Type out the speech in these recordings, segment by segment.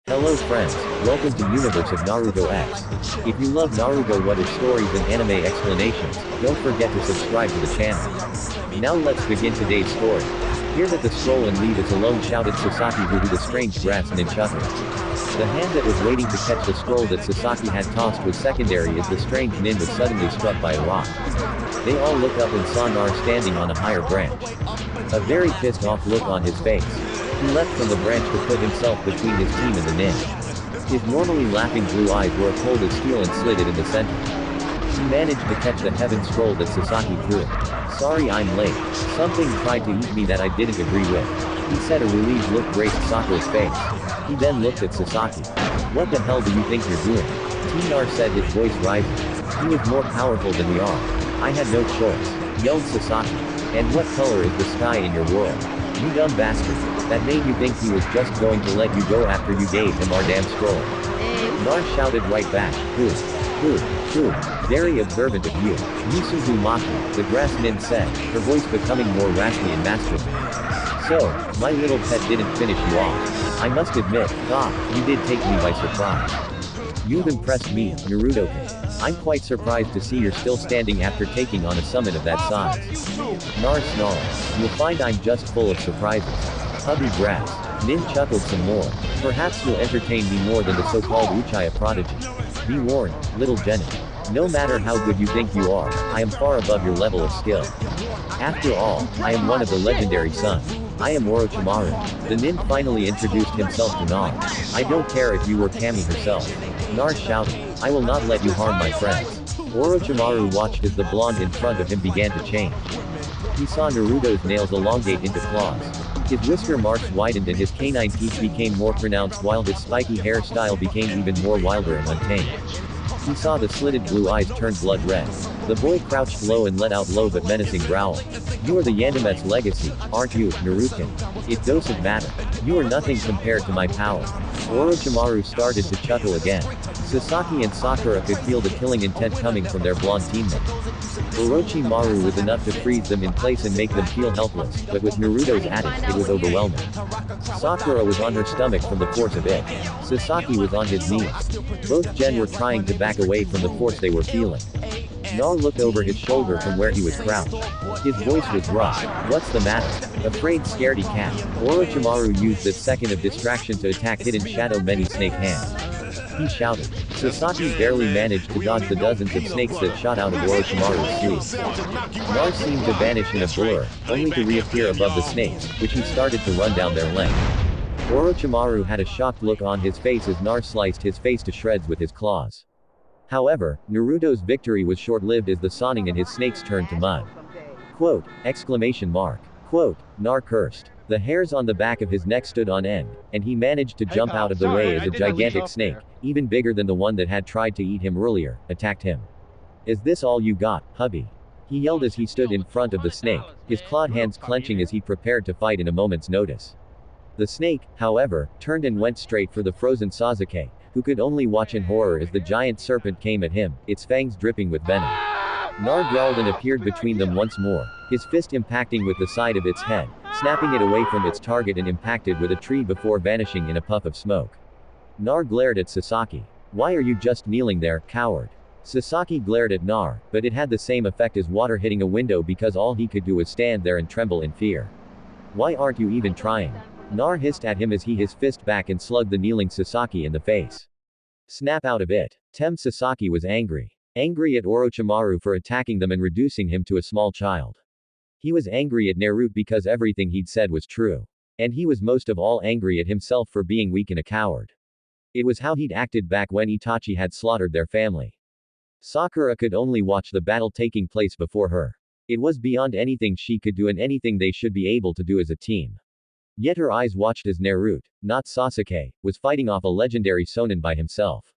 Hello friends, welcome to Universe of Naruto X. If you love Naruto what is stories and anime explanations, don't forget to subscribe to the channel. Now let's begin today's story. Hear that the scroll and leave us alone, shouted Sasaki due to the strange grass ninjutsu. The hand that was waiting to catch the scroll that Sasaki had tossed was secondary as the strange nin was suddenly struck by a rock. They all looked up and saw Nar standing on a higher branch. A very pissed off look on his face. He leapt from the branch to put himself between his team and the nin. His normally laughing blue eyes were cold as steel and slid it in the center. He managed to catch the heaven scroll that Sasaki threw. Sorry I'm late. Something tried to eat me that I didn't agree with. He said. A relieved look graced Sakura's face. He then looked at Sasaki. What the hell do you think you're doing? Nar said, his voice rising. He was more powerful than we are. I had no choice, yelled Sasaki. And what color is the sky in your world? You dumb bastard. That made you think he was just going to let you go after you gave him our damn scroll. Nar shouted right back. Who? Very observant of you. Uzumaki, the grass nin said, her voice becoming more raspy and masculine. So, my little pet didn't finish you off. I must admit, you did take me by surprise. You've impressed me, Naruto-kun. I'm quite surprised to see you're still standing after taking on a summit of that size. Nar snarled. You'll find I'm just full of surprises. Hubby grass. Nin chuckled some more. Perhaps you'll entertain me more than the so-called Uchiha prodigy. Be warned, little Jenny. No matter how good you think you are, I am far above your level of skill. After all, I am one of the legendary sons. I am Orochimaru. The nin finally introduced himself to Nar. I don't care if you were Kami herself. Nar shouted. I will not let you harm my friends. Orochimaru watched as the blonde in front of him began to change. He saw Naruto's nails elongate into claws. His whisker marks widened and his canine teeth became more pronounced while his spiky hairstyle became even more wilder and untamed. He saw the slitted blue eyes turn blood red. The boy crouched low and let out low but menacing growl. You are the Yandemet's legacy, aren't you, Naruto? It doesn't matter. You are nothing compared to my power. Orochimaru started to chuckle again. Sasaki and Sakura could feel the killing intent coming from their blonde teammate. Orochimaru was enough to freeze them in place and make them feel helpless, but with Naruto's added, it was overwhelming. Sakura was on her stomach from the force of it. Sasaki was on his knees. Both Gen were trying to back away from the force they were feeling. Nar looked over his shoulder from where he was crouched. His voice was rough. What's the matter? Afraid scaredy cat. Orochimaru used that second of distraction to attack hidden shadow many snake hands. He shouted. Sasaki barely managed to dodge the dozens of snakes that shot out of Orochimaru's sleeve. Nar seemed to vanish in a blur, only to reappear above the snakes, which he started to run down their length. Orochimaru had a shocked look on his face as Nar sliced his face to shreds with his claws. However, Naruto's victory was short-lived as the Sannin and his snakes turned to mud. Quote! Exclamation mark. Quote! Nar cursed. The hairs on the back of his neck stood on end, and he managed to jump out of the way as a gigantic snake, even bigger than the one that had tried to eat him earlier, attacked him. Is this all you got, hubby? He yelled as he stood in front of the snake, his clawed hands clenching as he prepared to fight in a moment's notice. The snake, however, turned and went straight for the frozen Sasuke, who could only watch in horror as the giant serpent came at him, its fangs dripping with venom. Nar growled and appeared between them once more, his fist impacting with the side of its head, snapping it away from its target and impacted with a tree before vanishing in a puff of smoke. Nar glared at Sasaki. Why are you just kneeling there, coward? Sasaki glared at Nar, but it had the same effect as water hitting a window because all he could do was stand there and tremble in fear. Why aren't you even trying? Nar hissed at him as he his fist back and slugged the kneeling Sasaki in the face. Snap out of it. Sasaki was angry. Angry at Orochimaru for attacking them and reducing him to a small child. He was angry at Naruto because everything he'd said was true. And he was most of all angry at himself for being weak and a coward. It was how he'd acted back when Itachi had slaughtered their family. Sakura could only watch the battle taking place before her. It was beyond anything she could do and anything they should be able to do as a team. Yet her eyes watched as Naruto, not Sasuke, was fighting off a legendary Sonin by himself.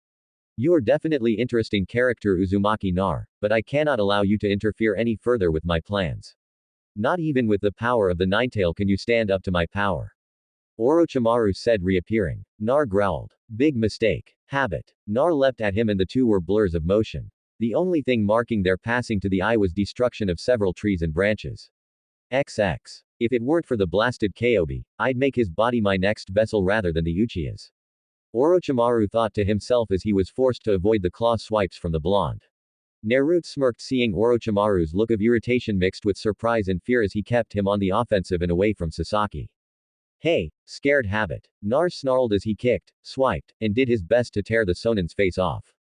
You are definitely interesting character Uzumaki Nar, but I cannot allow you to interfere any further with my plans. Not even with the power of the Ninetail can you stand up to my power. Orochimaru said reappearing. Nar growled. Big mistake. Habit. Nar leapt at him and the two were blurs of motion. The only thing marking their passing to the eye was destruction of several trees and branches. XX. If it weren't for the blasted Kobe, I'd make his body my next vessel rather than the Uchiha's. Orochimaru thought to himself as he was forced to avoid the claw swipes from the blonde. Naruto smirked seeing Orochimaru's look of irritation mixed with surprise and fear as he kept him on the offensive and away from Sasaki. Hey, scared habit. Nar snarled as he kicked, swiped, and did his best to tear the Sonin's face off.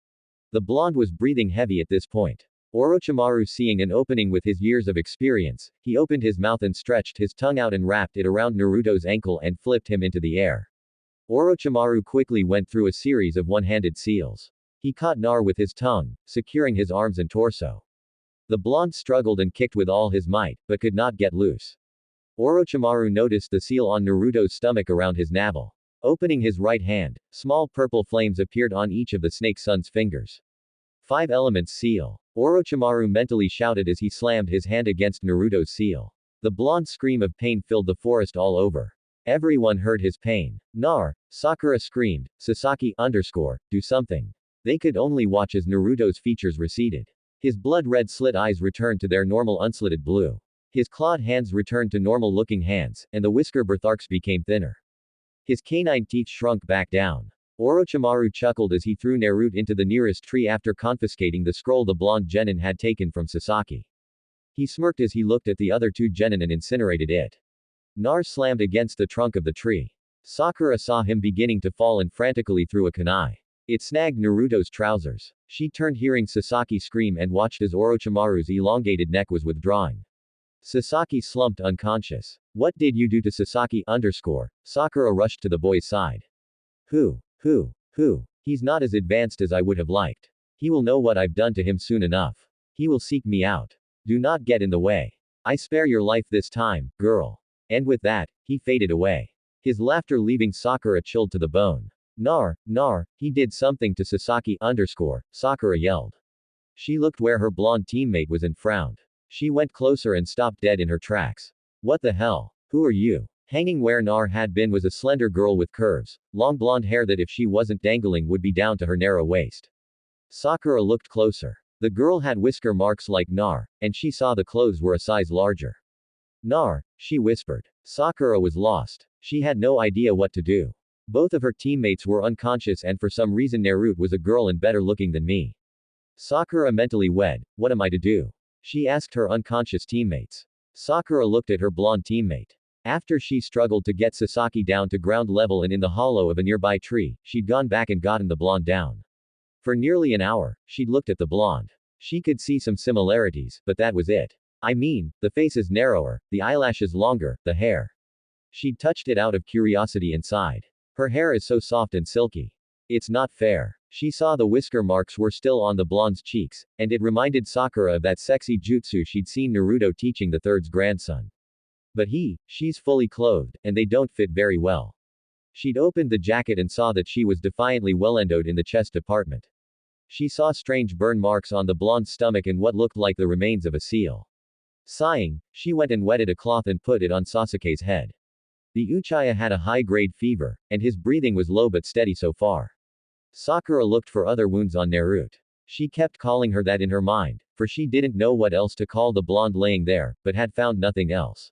The blonde was breathing heavy at this point. Orochimaru seeing an opening with his years of experience, he opened his mouth and stretched his tongue out and wrapped it around Naruto's ankle and flipped him into the air. Orochimaru quickly went through a series of one-handed seals. He caught Nar with his tongue, securing his arms and torso. The blonde struggled and kicked with all his might, but could not get loose. Orochimaru noticed the seal on Naruto's stomach around his navel. Opening his right hand, small purple flames appeared on each of the snake son's fingers. 5 elements seal. Orochimaru mentally shouted as he slammed his hand against Naruto's seal. The blonde's scream of pain filled the forest all over. Everyone heard his pain. Nar, Sakura screamed, Sasaki do something. They could only watch as Naruto's features receded. His blood-red slit eyes returned to their normal unslitted blue. His clawed hands returned to normal-looking hands, and the whisker birthmarks became thinner. His canine teeth shrunk back down. Orochimaru chuckled as he threw Naruto into the nearest tree after confiscating the scroll the blonde genin had taken from Sasaki. He smirked as he looked at the other 2 genin and incinerated it. Nar slammed against the trunk of the tree. Sakura saw him beginning to fall and frantically threw a kunai. It snagged Naruto's trousers. She turned hearing Sasaki scream and watched as Orochimaru's elongated neck was withdrawing. Sasaki slumped unconscious. What did you do to Sasaki? Sakura rushed to the boy's side. Who? He's not as advanced as I would have liked. He will know what I've done to him soon enough. He will seek me out. Do not get in the way. I spare your life this time, girl. And with that, he faded away. His laughter leaving Sakura chilled to the bone. Nar, he did something to Sasaki Sakura yelled. She looked where her blonde teammate was and frowned. She went closer and stopped dead in her tracks. What the hell? Who are you? Hanging where Nar had been was a slender girl with curves, long blonde hair that if she wasn't dangling would be down to her narrow waist. Sakura looked closer. The girl had whisker marks like Nar, and she saw the clothes were a size larger. Nar, she whispered. Sakura was lost. She had no idea what to do. Both of her teammates were unconscious and for some reason Naruto was a girl and better looking than me. Sakura mentally wed, what am I to do? She asked her unconscious teammates. Sakura looked at her blonde teammate. After she struggled to get Sasaki down to ground level and in the hollow of a nearby tree, she'd gone back and gotten the blonde down. For nearly an hour, she'd looked at the blonde. She could see some similarities, but that was it. I mean, the face is narrower, the eyelashes longer, the hair. She'd touched it out of curiosity and sighed. Her hair is so soft and silky. It's not fair. She saw the whisker marks were still on the blonde's cheeks, and it reminded Sakura of that sexy jutsu she'd seen Naruto teaching the third's grandson. But she's fully clothed, and they don't fit very well. She'd opened the jacket and saw that she was defiantly well-endowed in the chest department. She saw strange burn marks on the blonde's stomach and what looked like the remains of a seal. Sighing, she went and wetted a cloth and put it on Sasuke's head. The Uchiha had a high-grade fever, and his breathing was low but steady so far. Sakura looked for other wounds on Naruto. She kept calling her that in her mind, for she didn't know what else to call the blonde laying there, but had found nothing else.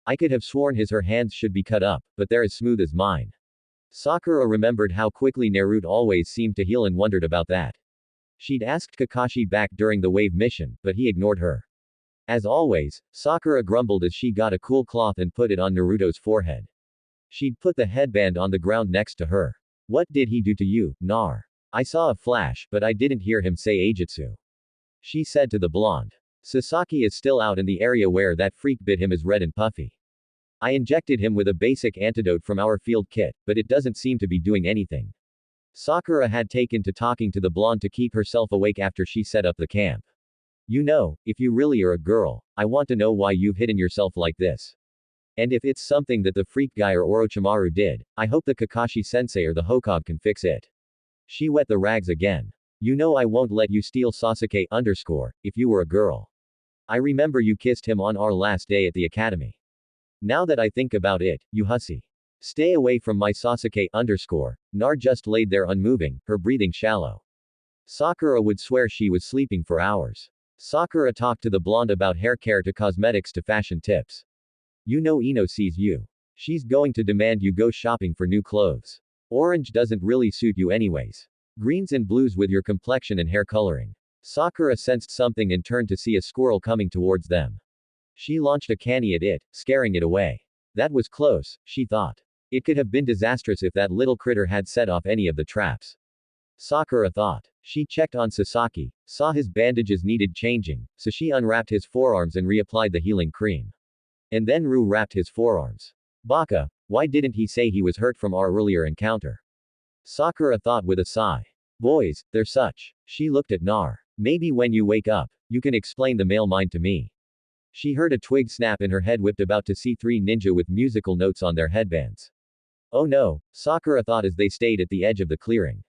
I could have sworn her hands should be cut up, but they're as smooth as mine. Sakura remembered how quickly Naruto always seemed to heal and wondered about that. She'd asked Kakashi back during the wave mission, but he ignored her. As always, Sakura grumbled as she got a cool cloth and put it on Naruto's forehead. She'd put the headband on the ground next to her. What did he do to you, Nar? I saw a flash, but I didn't hear him say Aijutsu. She said to the blonde. Sasaki is still out in the area where that freak bit him is red and puffy. I injected him with a basic antidote from our field kit, but it doesn't seem to be doing anything. Sakura had taken to talking to the blonde to keep herself awake after she set up the camp. You know, if you really are a girl, I want to know why you've hidden yourself like this. And if it's something that the freak guy or Orochimaru did, I hope the Kakashi-sensei or the Hokage can fix it. She wet the rags again. You know I won't let you steal Sasuke if you were a girl. I remember you kissed him on our last day at the academy. Now that I think about it, you hussy. Stay away from my Sasuke Nar just laid there unmoving, her breathing shallow. Sakura would swear she was sleeping for hours. Sakura talked to the blonde about hair care to cosmetics to fashion tips. You know Ino sees you. She's going to demand you go shopping for new clothes. Orange doesn't really suit you anyways. Greens and blues with your complexion and hair coloring. Sakura sensed something and turned to see a squirrel coming towards them. She launched a canny at it, scaring it away. That was close, she thought. It could have been disastrous if that little critter had set off any of the traps. Sakura thought. She checked on Sasaki, saw his bandages needed changing, so she unwrapped his forearms and reapplied the healing cream. And then Ru wrapped his forearms. Baka, why didn't he say he was hurt from our earlier encounter? Sakura thought with a sigh. Boys, they're such. She looked at Nar. Maybe when you wake up, you can explain the male mind to me. She heard a twig snap in her head, whipped about to see three ninja with musical notes on their headbands. Oh no, Sakura thought as they stayed at the edge of the clearing.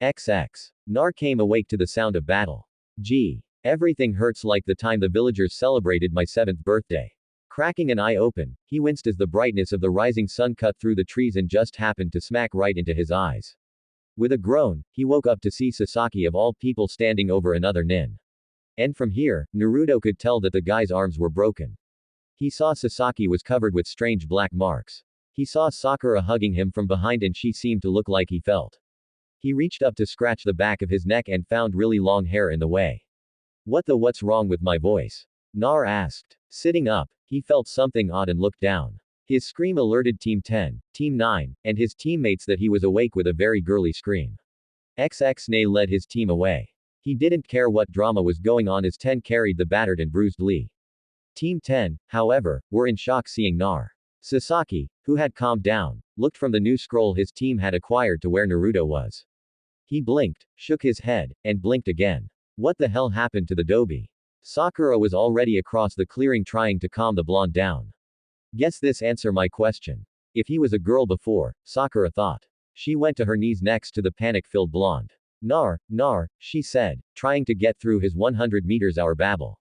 XX. Nar came awake to the sound of battle. Gee. Everything hurts like the time the villagers celebrated my 7th birthday. Cracking an eye open, he winced as the brightness of the rising sun cut through the trees and just happened to smack right into his eyes. With a groan, he woke up to see Sasaki of all people standing over another nin. And from here, Naruto could tell that the guy's arms were broken. He saw Sasaki was covered with strange black marks. He saw Sakura hugging him from behind and she seemed to look like he felt. He reached up to scratch the back of his neck and found really long hair in the way. What's wrong with my voice? Nar asked. Sitting up, he felt something odd and looked down. His scream alerted Team 10, Team 9, and his teammates that he was awake with a very girly scream. XX led his team away. He didn't care what drama was going on as 10 carried the battered and bruised Lee. Team 10, however, were in shock seeing Nar. Sasaki, who had calmed down, looked from the new scroll his team had acquired to where Naruto was. He blinked, shook his head, and blinked again. What the hell happened to the Dobi? Sakura was already across the clearing trying to calm the blonde down. Guess this answer my question. If he was a girl before, Sakura thought. She went to her knees next to the panic-filled blonde. Nar, she said, trying to get through his 100 meters hour babble.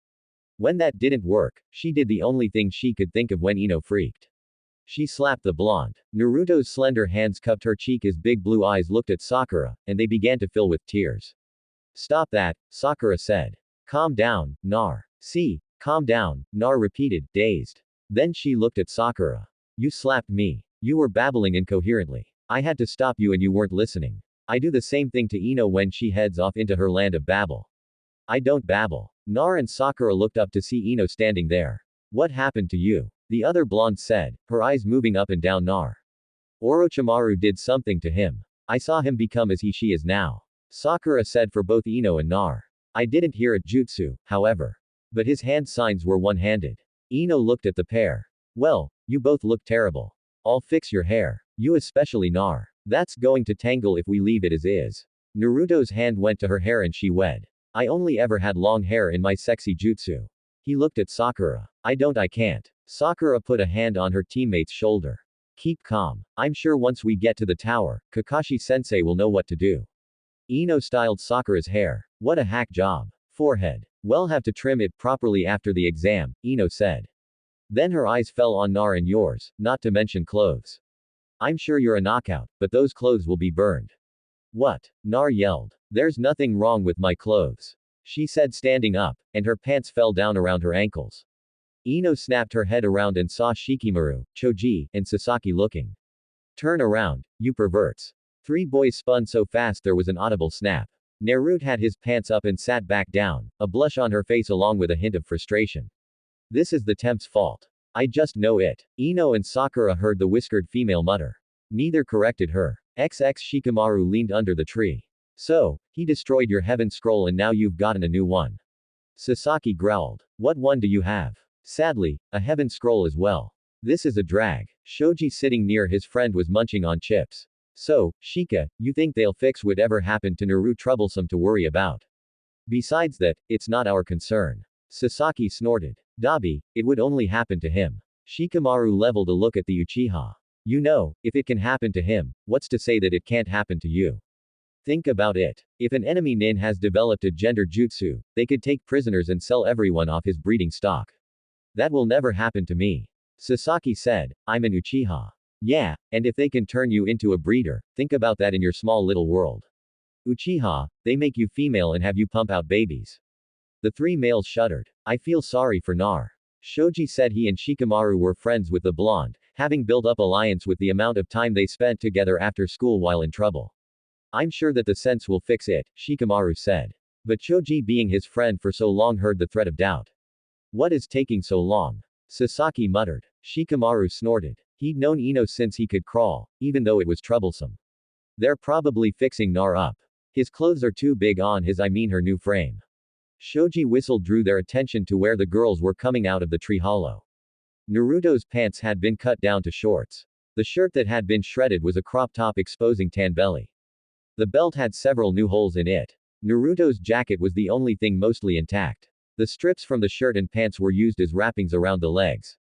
When that didn't work, she did the only thing she could think of when Ino freaked. She slapped the blonde. Naruto's slender hands cupped her cheek as big blue eyes looked at Sakura, and they began to fill with tears. Stop that, Sakura said. Calm down, Nar. See, calm down, Nar repeated, dazed. Then she looked at Sakura. You slapped me. You were babbling incoherently. I had to stop you and you weren't listening. I do the same thing to Ino when she heads off into her land of babble. I don't babble. Nar and Sakura looked up to see Ino standing there. What happened to you? The other blonde said, her eyes moving up and down Nar. Orochimaru did something to him. I saw him become as she is now. Sakura said for both Ino and Nar. I didn't hear a jutsu, however. But his hand signs were one-handed. Ino looked at the pair. Well, you both look terrible. I'll fix your hair. You especially Nar. That's going to tangle if we leave it as is. Naruto's hand went to her hair and she wed. I only ever had long hair in my sexy jutsu. He looked at Sakura. I can't. Sakura put a hand on her teammate's shoulder. Keep calm. I'm sure once we get to the tower, Kakashi-sensei will know what to do. Ino styled Sakura's hair. What a hack job. Forehead. We'll have to trim it properly after the exam, Ino said. Then her eyes fell on Nar and yours, not to mention clothes. I'm sure you're a knockout, but those clothes will be burned. What? Nar yelled. There's nothing wrong with my clothes. She said standing up, and her pants fell down around her ankles. Ino snapped her head around and saw Shikamaru, Choji, and Sasaki looking. Turn around, you perverts. Three boys spun so fast there was an audible snap. Naruto had his pants up and sat back down, a blush on her face along with a hint of frustration. This is the temp's fault. I just know it. Ino and Sakura heard the whiskered female mutter. Neither corrected her. XX Shikamaru leaned under the tree. So, he destroyed your heaven scroll and now you've gotten a new one. Sasaki growled. What one do you have? Sadly, a heaven scroll as well. This is a drag. Shoji sitting near his friend was munching on chips. So, Shika, you think they'll fix whatever happened to Naru troublesome to worry about. Besides that, it's not our concern. Sasaki snorted. Dabi, it would only happen to him. Shikamaru leveled a look at the Uchiha. You know, if it can happen to him, what's to say that it can't happen to you? Think about it. If an enemy nin has developed a gender jutsu, they could take prisoners and sell everyone off his breeding stock. That will never happen to me. Sasaki said, I'm an Uchiha. Yeah, and if they can turn you into a breeder, think about that in your small little world. Uchiha, they make you female and have you pump out babies. The three males shuddered. I feel sorry for Nar. Shoji said he and Shikamaru were friends with the blonde, having built up alliance with the amount of time they spent together after school while in trouble. I'm sure that the sense will fix it, Shikamaru said. But Choji, being his friend for so long, heard the threat of doubt. What is taking so long? Sasaki muttered. Shikamaru snorted. He'd known Ino since he could crawl, even though it was troublesome. They're probably fixing Nar up. His clothes are too big on his, I mean her new frame. Shoji whistled, drew their attention to where the girls were coming out of the tree hollow. Naruto's pants had been cut down to shorts. The shirt that had been shredded was a crop top exposing tan belly. The belt had several new holes in it. Naruto's jacket was the only thing mostly intact. The strips from the shirt and pants were used as wrappings around the legs.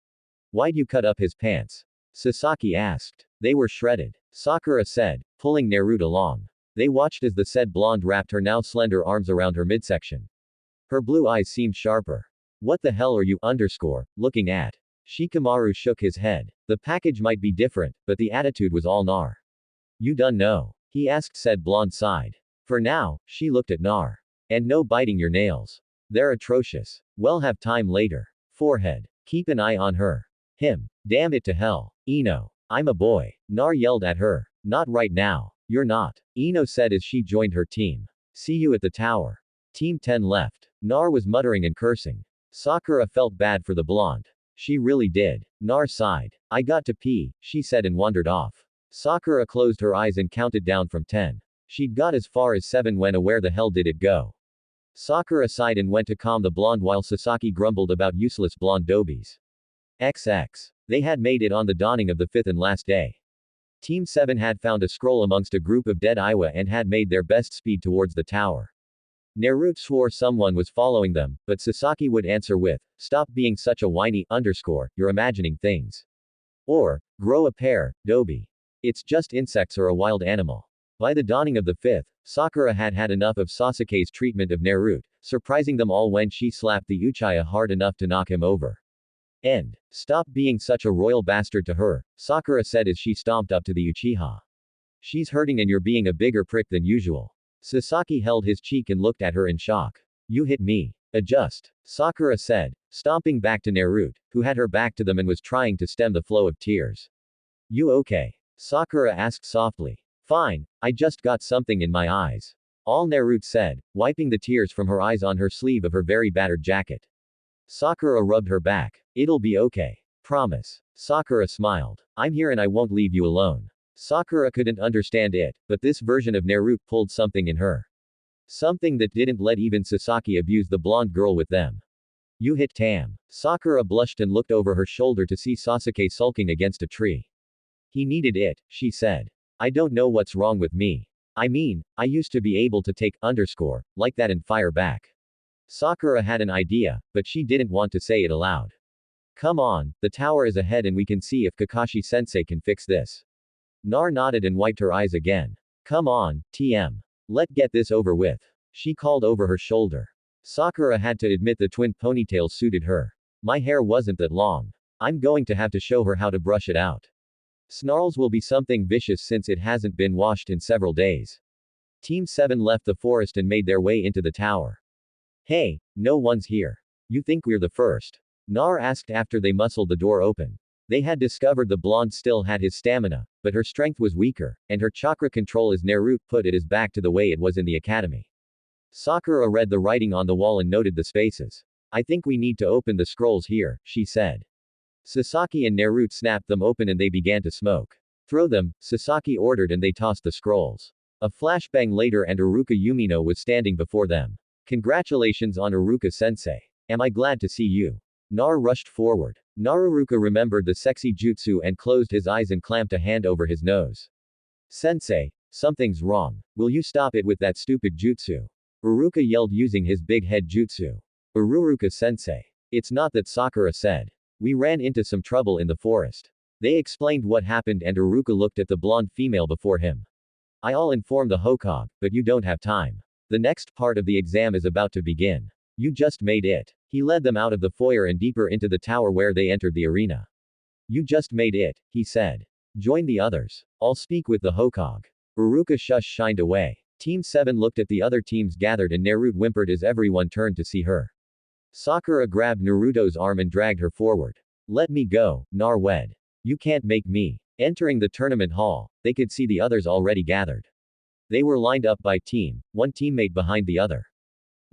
Why'd you cut up his pants? Sasaki asked. They were shredded, Sakura said, pulling Naruto along. They watched as the said blonde wrapped her now slender arms around her midsection. Her blue eyes seemed sharper. What the hell are you looking at? Shikamaru shook his head. The package might be different, but the attitude was all Nar. You done know? He asked, said blonde sighed. For now, she looked at Nar. And no biting your nails. They're atrocious. We'll have time later. Forehead. Keep an eye on her. Him. Damn it to hell. Ino. I'm a boy. Nar yelled at her. Not right now. You're not. Ino said as she joined her team. See you at the tower. Team 10 left. Nar was muttering and cursing. Sakura felt bad for the blonde. She really did. Nar sighed. I got to pee, she said and wandered off. Sakura closed her eyes and counted down from 10. She'd got as far as 7 when where the hell did it go? Sakura sighed and went to calm the blonde while Sasaki grumbled about useless blonde dobies. XX. They had made it on the dawning of the 5th and last day. Team 7 had found a scroll amongst a group of dead Iwa and had made their best speed towards the tower. Naruto swore someone was following them, but Sasaki would answer with, stop being such a whiny, you're imagining things. Or, grow a pair, Dobi. It's just insects or a wild animal. By the dawning of the 5th, Sakura had had enough of Sasuke's treatment of Naruto, surprising them all when she slapped the Uchiha hard enough to knock him over. End. Stop being such a royal bastard to her, Sakura said as she stomped up to the Uchiha. She's hurting and you're being a bigger prick than usual. Sasaki held his cheek and looked at her in shock. You hit me. Adjust, Sakura said, stomping back to Naruto, who had her back to them and was trying to stem the flow of tears. You okay? Sakura asked softly. Fine, I just got something in my eyes. All Naruto said, wiping the tears from her eyes on her sleeve of her very battered jacket. Sakura rubbed her back. It'll be okay. Promise. Sakura smiled. I'm here and I won't leave you alone. Sakura couldn't understand it, but this version of Naruto pulled something in her. Something that didn't let even Sasaki abuse the blonde girl with them. You hit Tam. Sakura blushed and looked over her shoulder to see Sasuke sulking against a tree. He needed it, she said. I don't know what's wrong with me. I mean, I used to be able to take like that and fire back. Sakura had an idea, but she didn't want to say it aloud. Come on, the tower is ahead and we can see if Kakashi-sensei can fix this. Nar nodded and wiped her eyes again. Come on, TM. Let's get this over with. She called over her shoulder. Sakura had to admit the twin ponytails suited her. My hair wasn't that long. I'm going to have to show her how to brush it out. Snarls will be something vicious since it hasn't been washed in several days. Team 7 left the forest and made their way into the tower. Hey, no one's here. You think we're the first? Nar asked after they muscled the door open. They had discovered the blonde still had his stamina, but her strength was weaker, and her chakra control as Naruto put it is back to the way it was in the academy. Sakura read the writing on the wall and noted the spaces. I think we need to open the scrolls here, she said. Sasaki and Naruto snapped them open and they began to smoke. Throw them, Sasaki ordered and they tossed the scrolls. A flashbang later and Iruka Yumino was standing before them. Congratulations on Iruka-sensei. Am I glad to see you? Nar rushed forward. Naruruka remembered the sexy jutsu and closed his eyes and clamped a hand over his nose. Sensei, something's wrong. Will you stop it with that stupid jutsu? Iruka yelled using his big head jutsu. Iruruka-sensei. It's not that, Sakura said. We ran into some trouble in the forest. They explained what happened and Iruka looked at the blonde female before him. I'll inform the Hokage, but you don't have time. The next part of the exam is about to begin. You just made it. He led them out of the foyer and deeper into the tower where they entered the arena. You just made it, he said. Join the others. I'll speak with the Hokage. Iruka shined away. Team 7 looked at the other teams gathered and Naruto whimpered as everyone turned to see her. Sakura grabbed Naruto's arm and dragged her forward. Let me go, Nar wed. You can't make me. Entering the tournament hall, they could see the others already gathered. They were lined up by team, one teammate behind the other.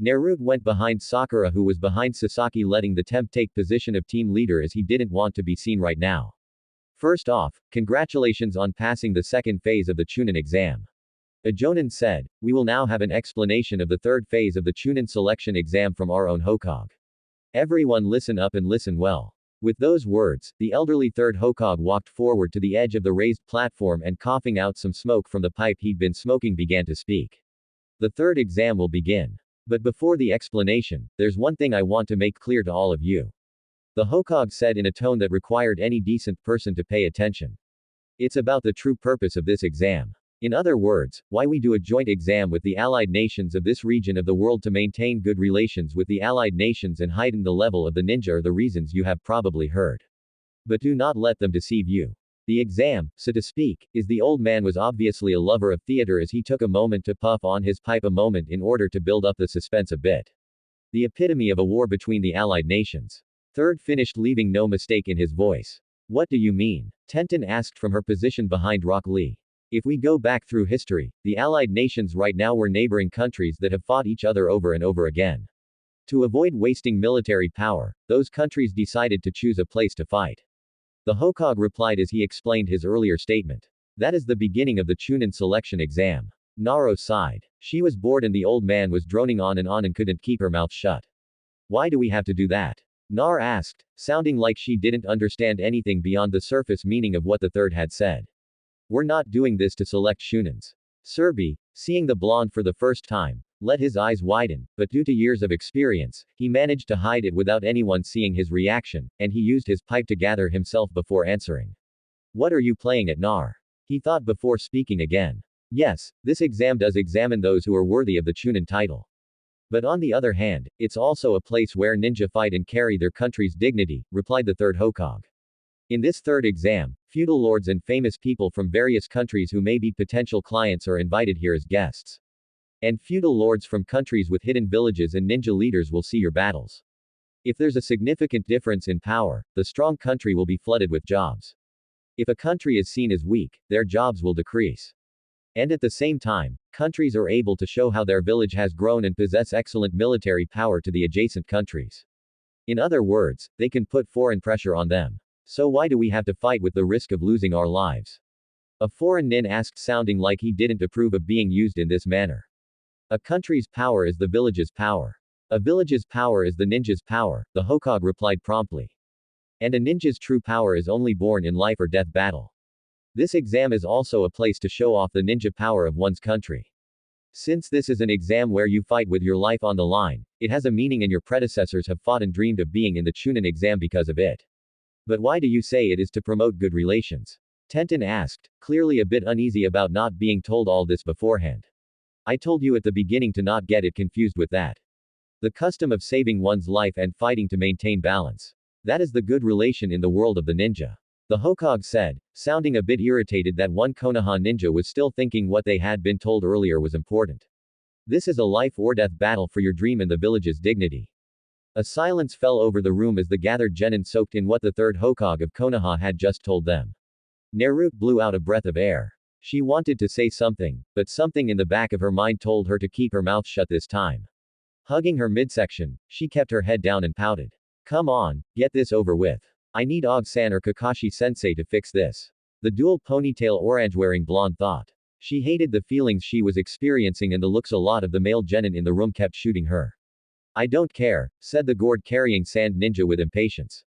Naruto went behind Sakura, who was behind Sasaki, letting the temp take position of team leader as he didn't want to be seen right now. First off, congratulations on passing the second phase of the Chunin exam. Ajonin said, we will now have an explanation of the third phase of the Chunin selection exam from our own Hokage. Everyone listen up and listen well. With those words, the elderly third Hokage walked forward to the edge of the raised platform and, coughing out some smoke from the pipe he'd been smoking, began to speak. The third exam will begin. But before the explanation, there's one thing I want to make clear to all of you. The Hokage said in a tone that required any decent person to pay attention. It's about the true purpose of this exam. In other words, why we do a joint exam with the allied nations of this region of the world to maintain good relations with the allied nations and heighten the level of the ninja are the reasons you have probably heard. But do not let them deceive you. The exam, so to speak, is the old man was obviously a lover of theater as he took a moment to puff on his pipe, a moment in order to build up the suspense a bit. The epitome of a war between the allied nations. Third finished, leaving no mistake in his voice. What do you mean? Tenten asked from her position behind Rock Lee. If we go back through history, the allied nations right now were neighboring countries that have fought each other over and over again. To avoid wasting military power, those countries decided to choose a place to fight. The Hokage replied as he explained his earlier statement. That is the beginning of the Chunin selection exam. Naro sighed. She was bored and the old man was droning on and couldn't keep her mouth shut. Why do we have to do that? Nar asked, sounding like she didn't understand anything beyond the surface meaning of what the third had said. We're not doing this to select Shunins. Serbi, seeing the blonde for the first time, let his eyes widen, but due to years of experience, he managed to hide it without anyone seeing his reaction, and he used his pipe to gather himself before answering. What are you playing at, Nar? He thought before speaking again. Yes, this exam does examine those who are worthy of the Chunin title. But on the other hand, it's also a place where ninja fight and carry their country's dignity, replied the third Hokage. In this third exam, feudal lords and famous people from various countries who may be potential clients are invited here as guests. And feudal lords from countries with hidden villages and ninja leaders will see your battles. If there's a significant difference in power, the strong country will be flooded with jobs. If a country is seen as weak, their jobs will decrease. And at the same time, countries are able to show how their village has grown and possess excellent military power to the adjacent countries. In other words, they can put foreign pressure on them. So why do we have to fight with the risk of losing our lives? A foreign nin asked, sounding like he didn't approve of being used in this manner. A country's power is the village's power. A village's power is the ninja's power, the Hokage replied promptly. And a ninja's true power is only born in life or death battle. This exam is also a place to show off the ninja power of one's country. Since this is an exam where you fight with your life on the line, it has a meaning and your predecessors have fought and dreamed of being in the Chunin exam because of it. But why do you say it is to promote good relations? Tenten asked, clearly a bit uneasy about not being told all this beforehand. I told you at the beginning to not get it confused with that. The custom of saving one's life and fighting to maintain balance. That is the good relation in the world of the ninja. The Hokage said, sounding a bit irritated that one Konoha ninja was still thinking what they had been told earlier was important. This is a life or death battle for your dream and the village's dignity. A silence fell over the room as the gathered genin soaked in what the third Hokage of Konoha had just told them. Naruto blew out a breath of air. She wanted to say something, but something in the back of her mind told her to keep her mouth shut this time. Hugging her midsection, she kept her head down and pouted. Come on, get this over with. I need Og-san or Kakashi-sensei to fix this. The dual ponytail orange-wearing blonde thought. She hated the feelings she was experiencing and the looks a lot of the male genin in the room kept shooting her. I don't care, said the gourd-carrying sand ninja with impatience.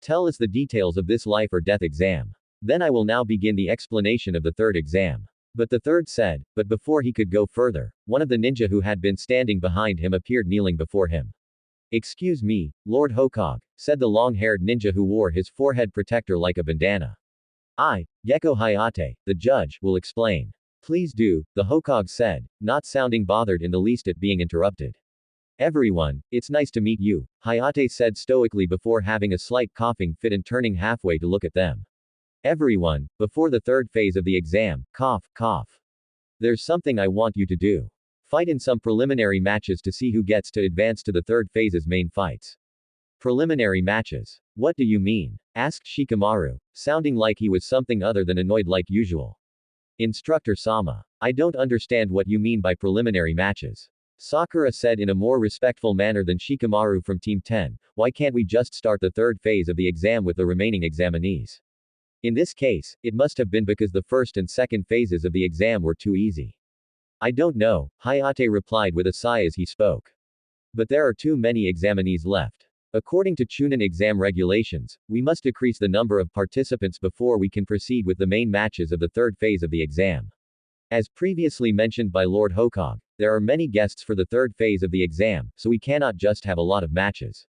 Tell us the details of this life or death exam. Then I will now begin the explanation of the third exam. But the third said, but before he could go further, one of the ninja who had been standing behind him appeared kneeling before him. Excuse me, Lord Hokage, said the long-haired ninja who wore his forehead protector like a bandana. I, Gecko Hayate, the judge, will explain. Please do, the Hokage said, not sounding bothered in the least at being interrupted. Everyone, it's nice to meet you, Hayate said stoically before having a slight coughing fit and turning halfway to look at them. Everyone, before the third phase of the exam, cough, cough. There's something I want you to do. Fight in some preliminary matches to see who gets to advance to the third phase's main fights. Preliminary matches. What do you mean? Asked Shikamaru. sounding like he was something other than annoyed like usual. Instructor Sama. I don't understand what you mean by preliminary matches. Sakura said in a more respectful manner than Shikamaru from Team 10, why can't we just start the third phase of the exam with the remaining examinees? In this case, it must have been because the first and second phases of the exam were too easy. I don't know, Hayate replied with a sigh as he spoke. But there are too many examinees left. According to Chunin exam regulations, we must decrease the number of participants before we can proceed with the main matches of the third phase of the exam. As previously mentioned by Lord Hokage, there are many guests for the third phase of the exam, so we cannot just have a lot of matches.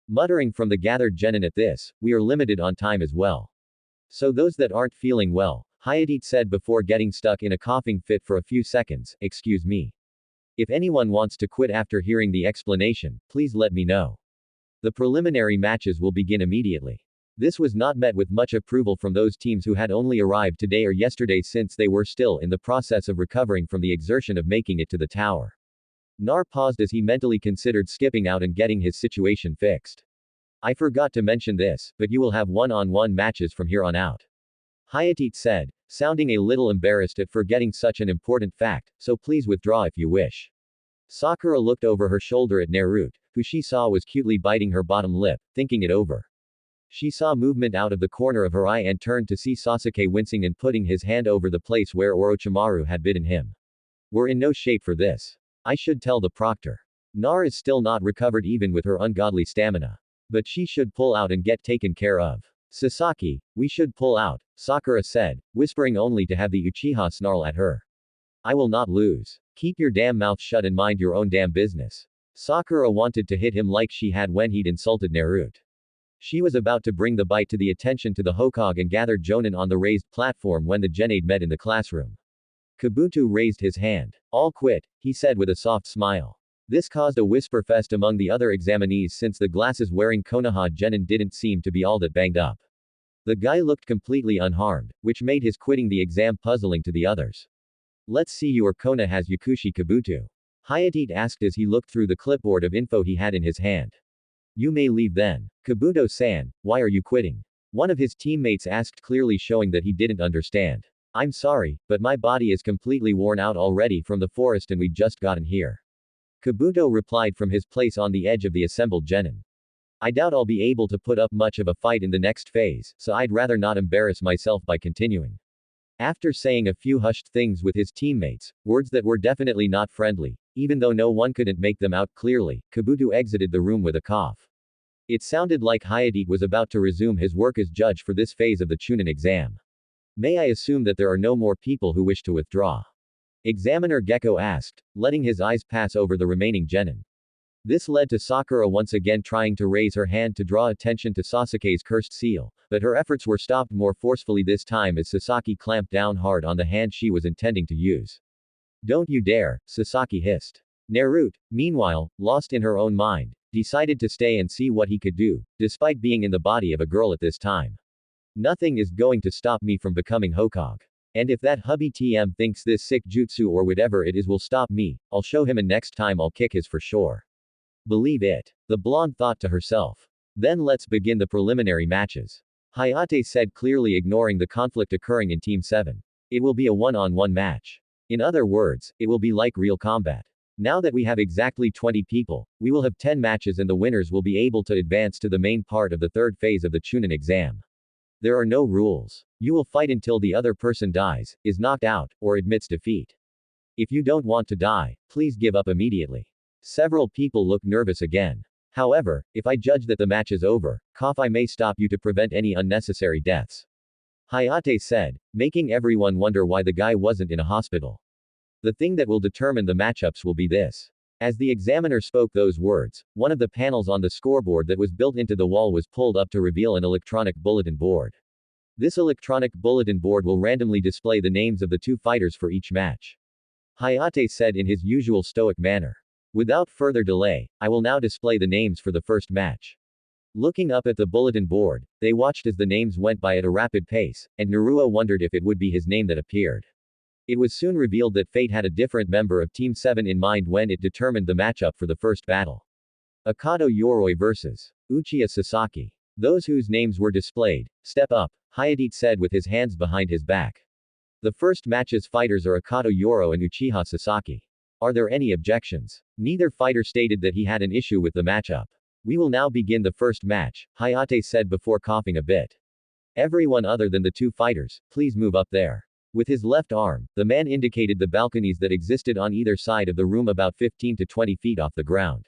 Muttering from the gathered genin at this, we are limited on time as well. So those that aren't feeling well, Hayate said before getting stuck in a coughing fit for a few seconds, excuse me. If anyone wants to quit after hearing the explanation, please let me know. The preliminary matches will begin immediately. This was not met with much approval from those teams who had only arrived today or yesterday since they were still in the process of recovering from the exertion of making it to the tower. Nar paused as he mentally considered skipping out and getting his situation fixed. I forgot to mention this, but you will have one-on-one matches from here on out. Hayate said, sounding a little embarrassed at forgetting such an important fact, so please withdraw if you wish. Sakura looked over her shoulder at Naruto, who she saw was cutely biting her bottom lip, thinking it over. She saw movement out of the corner of her eye and turned to see Sasuke wincing and putting his hand over the place where Orochimaru had bitten him. We're in no shape for this. I should tell the proctor. Nar is still not recovered even with her ungodly stamina. But she should pull out and get taken care of. Sasaki, we should pull out, Sakura said, whispering only to have the Uchiha snarl at her. I will not lose. Keep your damn mouth shut and mind your own damn business. Sakura wanted to hit him like she had when he'd insulted Naruto. She was about to bring the bite to the attention to the Hokage and gathered Jonin on the raised platform when the Genin met in the classroom. Kabuto raised his hand. All quit, he said with a soft smile. This caused a whisper fest among the other examinees since the glasses-wearing Konoha Genin didn't seem to be all that banged up. The guy looked completely unharmed, which made his quitting the exam puzzling to the others. Let's see your Konoha has Yakushi Kabuto. Hayate asked as he looked through the clipboard of info he had in his hand. You may leave then. Kabuto-san, why are you quitting? One of his teammates asked, clearly showing that he didn't understand. I'm sorry, but my body is completely worn out already from the forest and we just gotten here. Kabuto replied from his place on the edge of the assembled genin. I doubt I'll be able to put up much of a fight in the next phase, so I'd rather not embarrass myself by continuing. After saying a few hushed things with his teammates, words that were definitely not friendly, even though no one couldn't make them out clearly, Kabuto exited the room with a cough. It sounded like Hayate was about to resume his work as judge for this phase of the Chunin exam. May I assume that there are no more people who wish to withdraw? Examiner Gecko asked, letting his eyes pass over the remaining genin. This led to Sakura once again trying to raise her hand to draw attention to Sasuke's cursed seal, but her efforts were stopped more forcefully this time as Sasaki clamped down hard on the hand she was intending to use. Don't you dare, Sasaki hissed. Naruto, meanwhile, lost in her own mind, decided to stay and see what he could do, despite being in the body of a girl at this time. Nothing is going to stop me from becoming Hokage. And if that hubby TM thinks this sick jutsu or whatever it is will stop me, I'll show him and next time I'll kick his for sure. Believe it. The blonde thought to herself. Then let's begin the preliminary matches. Hayate said, clearly ignoring the conflict occurring in Team 7. It will be a one-on-one match. In other words, it will be like real combat. Now that we have exactly 20 people, we will have 10 matches and the winners will be able to advance to the main part of the third phase of the Chunin exam. There are no rules. You will fight until the other person dies, is knocked out, or admits defeat. If you don't want to die, please give up immediately. Several people look nervous again. However, if I judge that the match is over, I may stop you to prevent any unnecessary deaths. Hayate said, making everyone wonder why the guy wasn't in a hospital. The thing that will determine the matchups will be this. As the examiner spoke those words, one of the panels on the scoreboard that was built into the wall was pulled up to reveal an electronic bulletin board. This electronic bulletin board will randomly display the names of the two fighters for each match. Hayate said in his usual stoic manner. Without further delay, I will now display the names for the first match. Looking up at the bulletin board, they watched as the names went by at a rapid pace, and Naruto wondered if it would be his name that appeared. It was soon revealed that Fate had a different member of Team 7 in mind when it determined the matchup for the first battle. Akato Yoroi vs. Uchiha Sasaki. Those whose names were displayed, step up, Hayate said with his hands behind his back. The first match's fighters are Akato Yoro and Uchiha Sasaki. Are there any objections? Neither fighter stated that he had an issue with the matchup. We will now begin the first match, Hayate said before coughing a bit. Everyone other than the two fighters, please move up there. With his left arm, the man indicated the balconies that existed on either side of the room about 15 to 20 feet off the ground.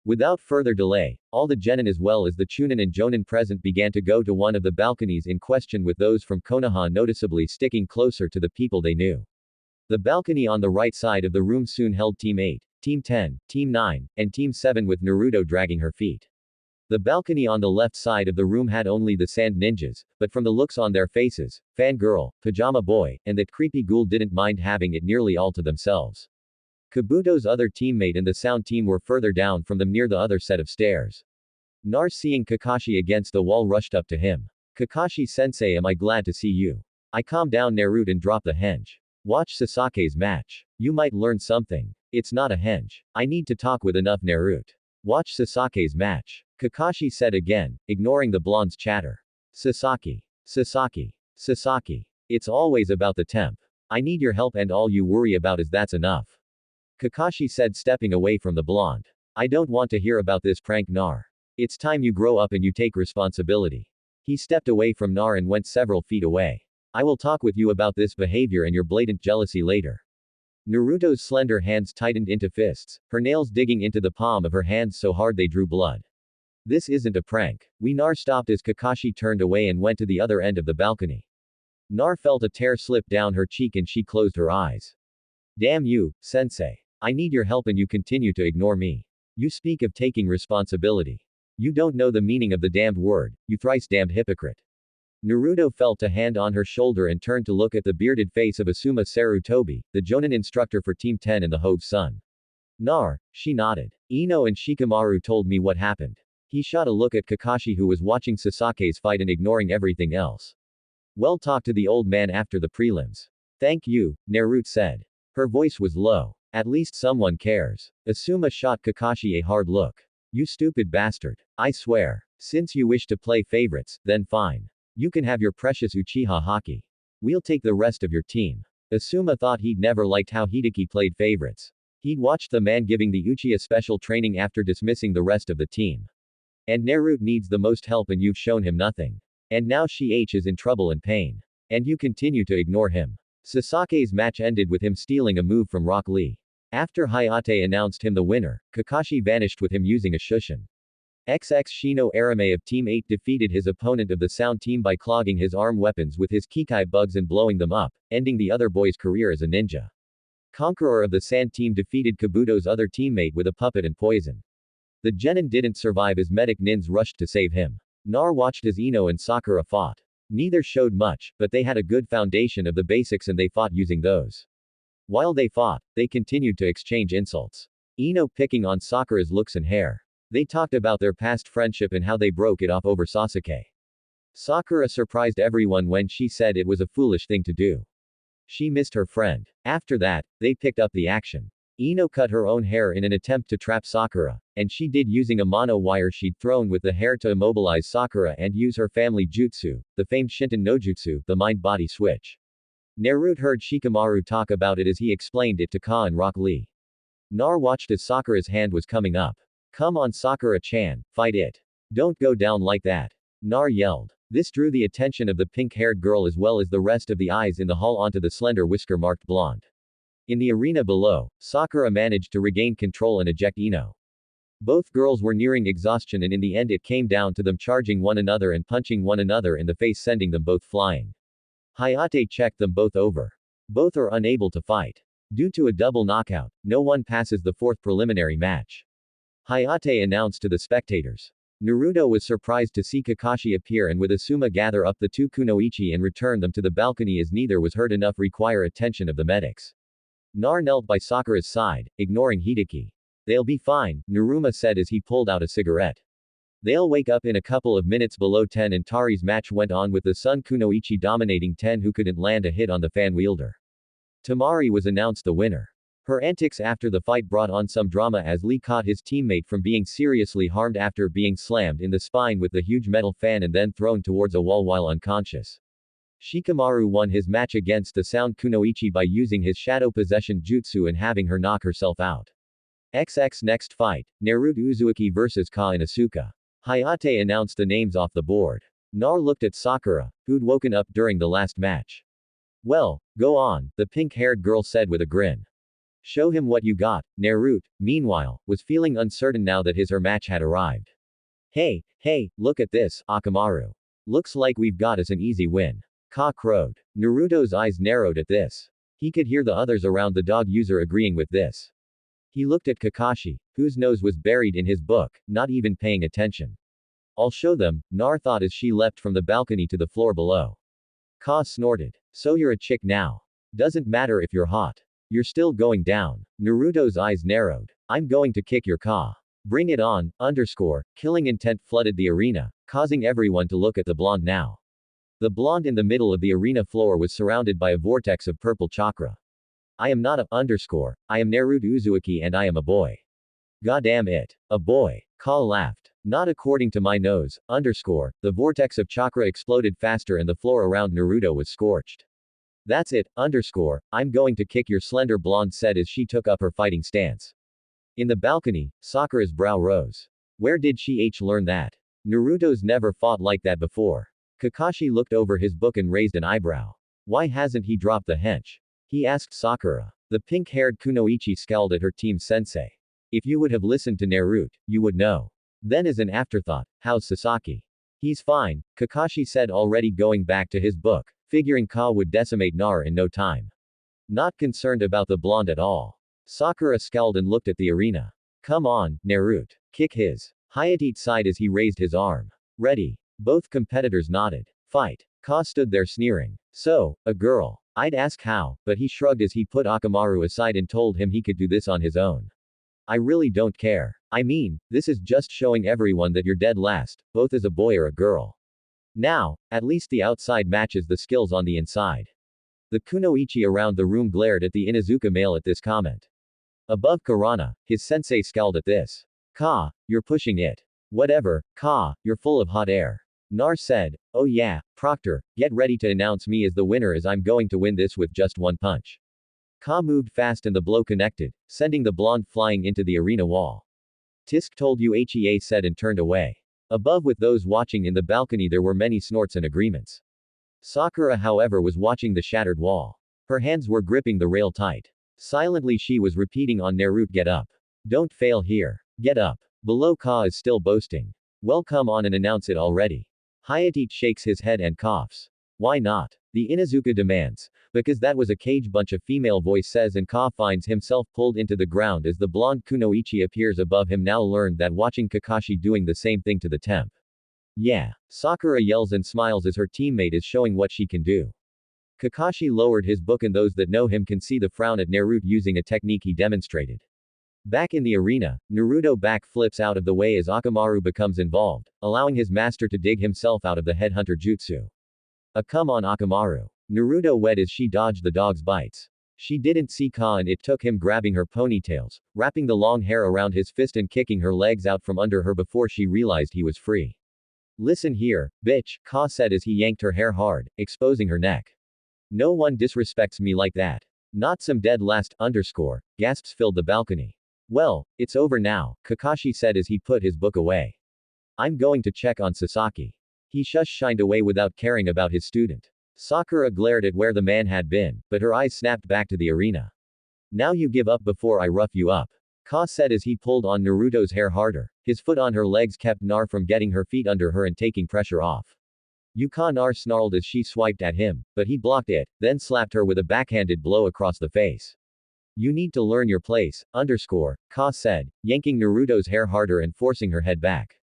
Without further delay, all the genin as well as the chunin and jonin present began to go to one of the balconies in question, with those from Konoha noticeably sticking closer to the people they knew. The balcony on the right side of the room soon held Team 8, Team 10, Team 9, and Team 7 with Naruto dragging her feet. The balcony on the left side of the room had only the sand ninjas, but from the looks on their faces, fangirl, pajama boy, and that creepy ghoul didn't mind having it nearly all to themselves. Kabuto's other teammate and the sound team were further down from them near the other set of stairs. Nar, seeing Kakashi against the wall, rushed up to him. Kakashi-sensei, am I glad to see you. I calmed down Naruto and dropped the henge. Watch Sasake's match. You might learn something. It's not a henge. I need to talk with enough Naruto. Watch Sasake's match. Kakashi said again, ignoring the blonde's chatter. Sasaki. Sasaki. Sasaki. It's always about the temp. I need your help, and all you worry about is that's enough. Kakashi said, stepping away from the blonde. I don't want to hear about this prank, Nar. It's time you grow up and you take responsibility. He stepped away from Nar and went several feet away. I will talk with you about this behavior and your blatant jealousy later. Naruto's slender hands tightened into fists, her nails digging into the palm of her hands so hard they drew blood. This isn't a prank. Nar stopped as Kakashi turned away and went to the other end of the balcony. Nar felt a tear slip down her cheek and she closed her eyes. Damn you, sensei. I need your help and you continue to ignore me. You speak of taking responsibility. You don't know the meaning of the damned word, you thrice damned hypocrite. Naruto felt a hand on her shoulder and turned to look at the bearded face of Asuma Sarutobi, the Jonin instructor for Team 10 and the Hove's son. Nar, she nodded. Ino and Shikamaru told me what happened. He shot a look at Kakashi, who was watching Sasake's fight and ignoring everything else. Well, talk to the old man after the prelims. Thank you, Naruto said. Her voice was low. At least someone cares. Asuma shot Kakashi a hard look. You stupid bastard. I swear. Since you wish to play favorites, then fine. You can have your precious Uchiha Haki. We'll take the rest of your team. Asuma thought he'd never liked how Hideki played favorites. He'd watched the man giving the Uchiha special training after dismissing the rest of the team. And Naruto needs the most help and you've shown him nothing. And now Shi-H is in trouble and pain. And you continue to ignore him. Sasake's match ended with him stealing a move from Rock Lee. After Hayate announced him the winner, Kakashi vanished with him using a shushin. XX Shino Arame of Team 8 defeated his opponent of the sound team by clogging his arm weapons with his Kikai bugs and blowing them up, ending the other boy's career as a ninja. Conqueror of the sand team defeated Kabuto's other teammate with a puppet and poison. The genin didn't survive as medic nins rushed to save him. Nar watched as Ino and Sakura fought. Neither showed much, but they had a good foundation of the basics and they fought using those. While they fought, they continued to exchange insults. Ino picking on Sakura's looks and hair. They talked about their past friendship and how they broke it off over Sasuke. Sakura surprised everyone when she said it was a foolish thing to do. She missed her friend. After that, they picked up the action. Ino cut her own hair in an attempt to trap Sakura, and she did using a mono wire she'd thrown with the hair to immobilize Sakura and use her family jutsu, the famed Shinton no Jutsu, the mind-body switch. Naruto heard Shikamaru talk about it as he explained it to Ka and Rock Lee. Nar watched as Sakura's hand was coming up. Come on, Sakura-chan, fight it. Don't go down like that. Nar yelled. This drew the attention of the pink-haired girl as well as the rest of the eyes in the hall onto the slender whisker-marked blonde. In the arena below, Sakura managed to regain control and eject Ino. Both girls were nearing exhaustion and in the end it came down to them charging one another and punching one another in the face, sending them both flying. Hayate checked them both over. Both are unable to fight. Due to a double knockout, no one passes the fourth preliminary match. Hayate announced to the spectators. Naruto was surprised to see Kakashi appear and with Asuma gather up the two kunoichi and return them to the balcony as neither was hurt enough require attention of the medics. Nar knelt by Sakura's side, ignoring Hideki. They'll be fine, Naruma said as he pulled out a cigarette. They'll wake up in a couple of minutes. Below 10 and Tari's match went on with the Sun Kunoichi dominating 10 who couldn't land a hit on the fan wielder. Tamari was announced the winner. Her antics after the fight brought on some drama as Lee caught his teammate from being seriously harmed after being slammed in the spine with the huge metal fan and then thrown towards a wall while unconscious. Shikamaru won his match against the Sound Kunoichi by using his Shadow Possession Jutsu and having her knock herself out. XX Next fight, Naruto Uzumaki vs Ka Inosuke. Hayate announced the names off the board. Nar looked at Sakura, who'd woken up during the last match. Well, go on, the pink-haired girl said with a grin. Show him what you got. Naruto, meanwhile, was feeling uncertain now that her match had arrived. Hey, look at this, Akamaru. Looks like we've got us an easy win. Ka crowed. Naruto's eyes narrowed at this. He could hear the others around the dog user agreeing with this. He looked at Kakashi, whose nose was buried in his book, not even paying attention. I'll show them, Nar thought as she leapt from the balcony to the floor below. Ka snorted. So you're a chick now. Doesn't matter if you're hot. You're still going down. Naruto's eyes narrowed. I'm going to kick your Ka. Bring it on, killing intent flooded the arena, causing everyone to look at the blonde now. The blonde in the middle of the arena floor was surrounded by a vortex of purple chakra. I am not I am Naruto Uzumaki and I am a boy. Goddamn it. A boy. Ka laughed. Not according to my nose, the vortex of chakra exploded faster and the floor around Naruto was scorched. That's it, I'm going to kick your slender blonde said as she took up her fighting stance. In the balcony, Sakura's brow rose. Where did she learn that? Naruto's never fought like that before. Kakashi looked over his book and raised an eyebrow. Why hasn't he dropped the hench? He asked Sakura. The pink-haired Kunoichi scowled at her team sensei. If you would have listened to Naruto, you would know. Then as an afterthought, how's Sasaki? He's fine, Kakashi said already going back to his book, figuring Ka would decimate Nar in no time. Not concerned about the blonde at all. Sakura scowled and looked at the arena. Come on, Naruto. Kick his. Hayate sighed as he raised his arm. Ready. Both competitors nodded. Fight. Ka stood there sneering. So, a girl. I'd ask how, but he shrugged as he put Akamaru aside and told him he could do this on his own. I really don't care. I mean, this is just showing everyone that you're dead last, both as a boy or a girl. Now, at least the outside matches the skills on the inside. The Kunoichi around the room glared at the Inuzuka male at this comment. Above Karana, his sensei scowled at this. Ka, you're pushing it. Whatever, Ka, you're full of hot air. Nar said, oh yeah, Proctor, get ready to announce me as the winner as I'm going to win this with just one punch. Ka moved fast and the blow connected, sending the blonde flying into the arena wall. Tisk told you Hea said and turned away. Above with those watching in the balcony there were many snorts and agreements. Sakura however was watching the shattered wall. Her hands were gripping the rail tight. Silently she was repeating on Naruto get up. Don't fail here. Get up. Below Ka is still boasting. Well come on and announce it already. Hayate shakes his head and coughs. Why not? The Inuzuka demands. Because that was a cage bunch of female voice says and Ka finds himself pulled into the ground as the blonde Kunoichi appears above him now learned that watching Kakashi doing the same thing to the temp. Yeah. Sakura yells and smiles as her teammate is showing what she can do. Kakashi lowered his book and those that know him can see the frown at Naruto using a technique he demonstrated. Back in the arena, Naruto back flips out of the way as Akamaru becomes involved, allowing his master to dig himself out of the headhunter jutsu. A come on Akamaru. Naruto wed as she dodged the dog's bites. She didn't see Ka and it took him grabbing her ponytails, wrapping the long hair around his fist and kicking her legs out from under her before she realized he was free. Listen here, bitch, Ka said as he yanked her hair hard, exposing her neck. No one disrespects me like that. Not some dead last, gasps filled the balcony. Well, it's over now, Kakashi said as he put his book away. I'm going to check on Sasaki. He shined away without caring about his student. Sakura glared at where the man had been, but her eyes snapped back to the arena. Now you give up before I rough you up. Ka said as he pulled on Naruto's hair harder. His foot on her legs kept Nar from getting her feet under her and taking pressure off. Nar snarled as she swiped at him, but he blocked it, then slapped her with a backhanded blow across the face. You need to learn your place, Ka said, yanking Naruto's hair harder and forcing her head back.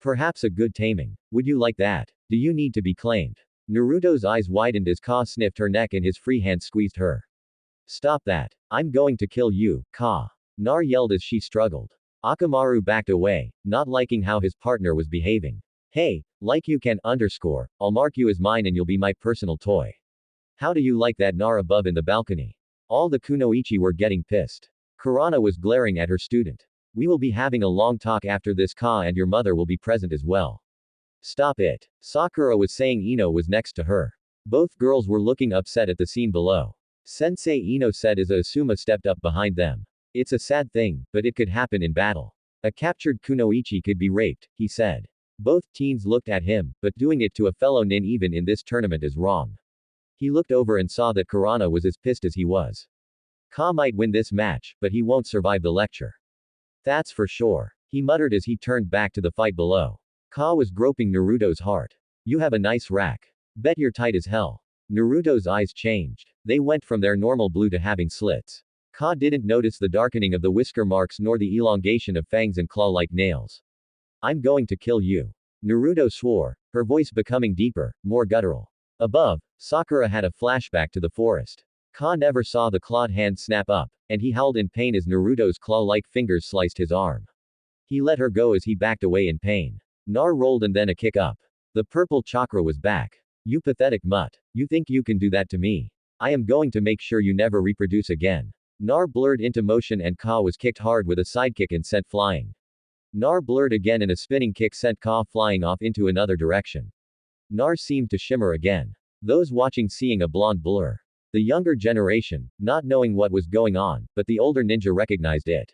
Perhaps a good taming. Would you like that? Do you need to be claimed? Naruto's eyes widened as Ka sniffed her neck and his free hand squeezed her. Stop that. I'm going to kill you, Ka. Nar yelled as she struggled. Akamaru backed away, not liking how his partner was behaving. Hey, like you can, I'll mark you as mine and you'll be my personal toy. How do you like that Nar above in the balcony? All the kunoichi were getting pissed. Kurana was glaring at her student. We will be having a long talk after this, Ka, and your mother will be present as well. Stop it. Sakura was saying. Ino was next to her. Both girls were looking upset at the scene below. Sensei Ino said as Asuma stepped up behind them. It's a sad thing, but it could happen in battle. A captured kunoichi could be raped, he said. Both teens looked at him, but doing it to a fellow nin even in this tournament is wrong. He looked over and saw that Kurana was as pissed as he was. Ka might win this match, but he won't survive the lecture. That's for sure. He muttered as he turned back to the fight below. Ka was groping Naruto's heart. You have a nice rack. Bet you're tight as hell. Naruto's eyes changed. They went from their normal blue to having slits. Ka didn't notice the darkening of the whisker marks nor the elongation of fangs and claw-like nails. I'm going to kill you. Naruto swore, her voice becoming deeper, more guttural. Above, Sakura had a flashback to the forest. Ka never saw the clawed hand snap up, and he howled in pain as Naruto's claw-like fingers sliced his arm. He let her go as he backed away in pain. Nar rolled and then a kick up. The purple chakra was back. You pathetic mutt. You think you can do that to me? I am going to make sure you never reproduce again. Nar blurred into motion and Ka was kicked hard with a sidekick and sent flying. Nar blurred again and a spinning kick sent Ka flying off into another direction. Nar seemed to shimmer again. Those watching seeing a blonde blur. The younger generation, not knowing what was going on, but the older ninja recognized it.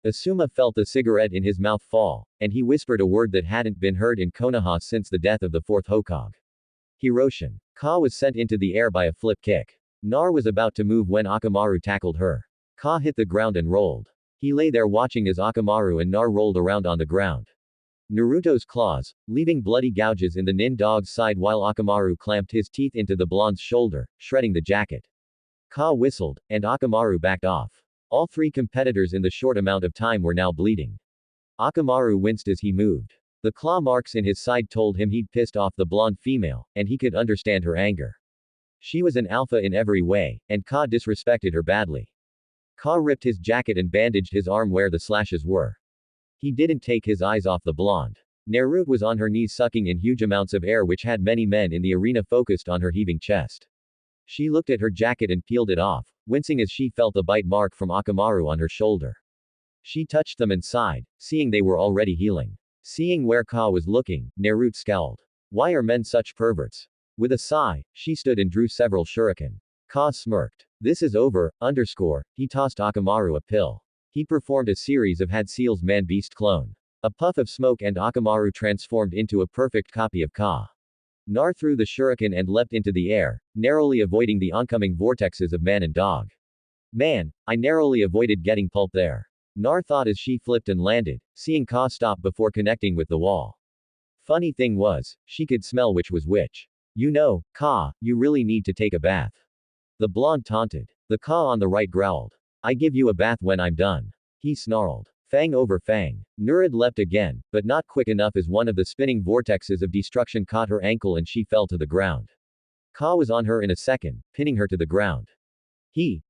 Asuma felt the cigarette in his mouth fall, and he whispered a word that hadn't been heard in Konoha since the death of the fourth Hokage. Hiroshin. Ka was sent into the air by a flip kick. Nar was about to move when Akamaru tackled her. Ka hit the ground and rolled. He lay there watching as Akamaru and Nar rolled around on the ground. Naruto's claws, leaving bloody gouges in the nin dog's side while Akamaru clamped his teeth into the blonde's shoulder, shredding the jacket. Ka whistled, and Akamaru backed off. All three competitors in the short amount of time were now bleeding. Akamaru winced as he moved. The claw marks in his side told him he'd pissed off the blonde female, and he could understand her anger. She was an alpha in every way, and Ka disrespected her badly. Ka ripped his jacket and bandaged his arm where the slashes were. He didn't take his eyes off the blonde. Naruto was on her knees sucking in huge amounts of air which had many men in the arena focused on her heaving chest. She looked at her jacket and peeled it off, wincing as she felt the bite mark from Akamaru on her shoulder. She touched them and sighed, seeing they were already healing. Seeing where Ka was looking, Naruto scowled. Why are men such perverts? With a sigh, she stood and drew several shuriken. Ka smirked. This is over, he tossed Akamaru a pill. He performed a series of Had Seal's man-beast clone. A puff of smoke and Akamaru transformed into a perfect copy of Ka. Nar threw the shuriken and leapt into the air, narrowly avoiding the oncoming vortexes of man and dog. Man, I narrowly avoided getting pulped there. Nar thought as she flipped and landed, seeing Ka stop before connecting with the wall. Funny thing was, she could smell which was which. You know, Ka, you really need to take a bath. The blonde taunted. The Ka on the right growled. I give you a bath when I'm done. He snarled. Fang over fang. Nurid leapt again, but not quick enough as one of the spinning vortexes of destruction caught her ankle and she fell to the ground. Ka was on her in a second, pinning her to the ground.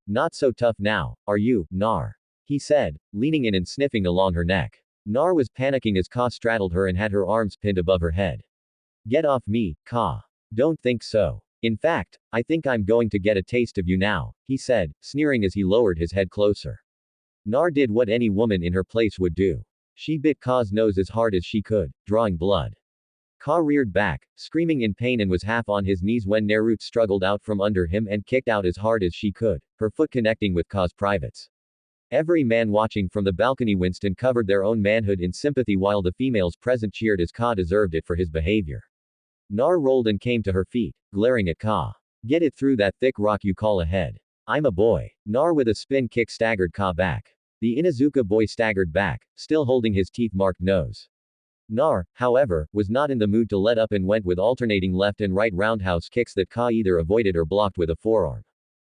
Not so tough now, are you, Nar? He said, leaning in and sniffing along her neck. Nar was panicking as Ka straddled her and had her arms pinned above her head. Get off me, Ka. Don't think so. In fact, I think I'm going to get a taste of you now, he said, sneering as he lowered his head closer. Nar did what any woman in her place would do. She bit Ka's nose as hard as she could, drawing blood. Ka reared back, screaming in pain and was half on his knees when Naruto struggled out from under him and kicked out as hard as she could, her foot connecting with Ka's privates. Every man watching from the balcony winced and covered their own manhood in sympathy while the females present cheered as Ka deserved it for his behavior. Nar rolled and came to her feet, glaring at Ka. Get it through that thick rock you call a head. I'm a boy. Nar with a spin kick staggered Ka back. The Inuzuka boy staggered back, still holding his teeth-marked nose. Nar, however, was not in the mood to let up and went with alternating left and right roundhouse kicks that Ka either avoided or blocked with a forearm.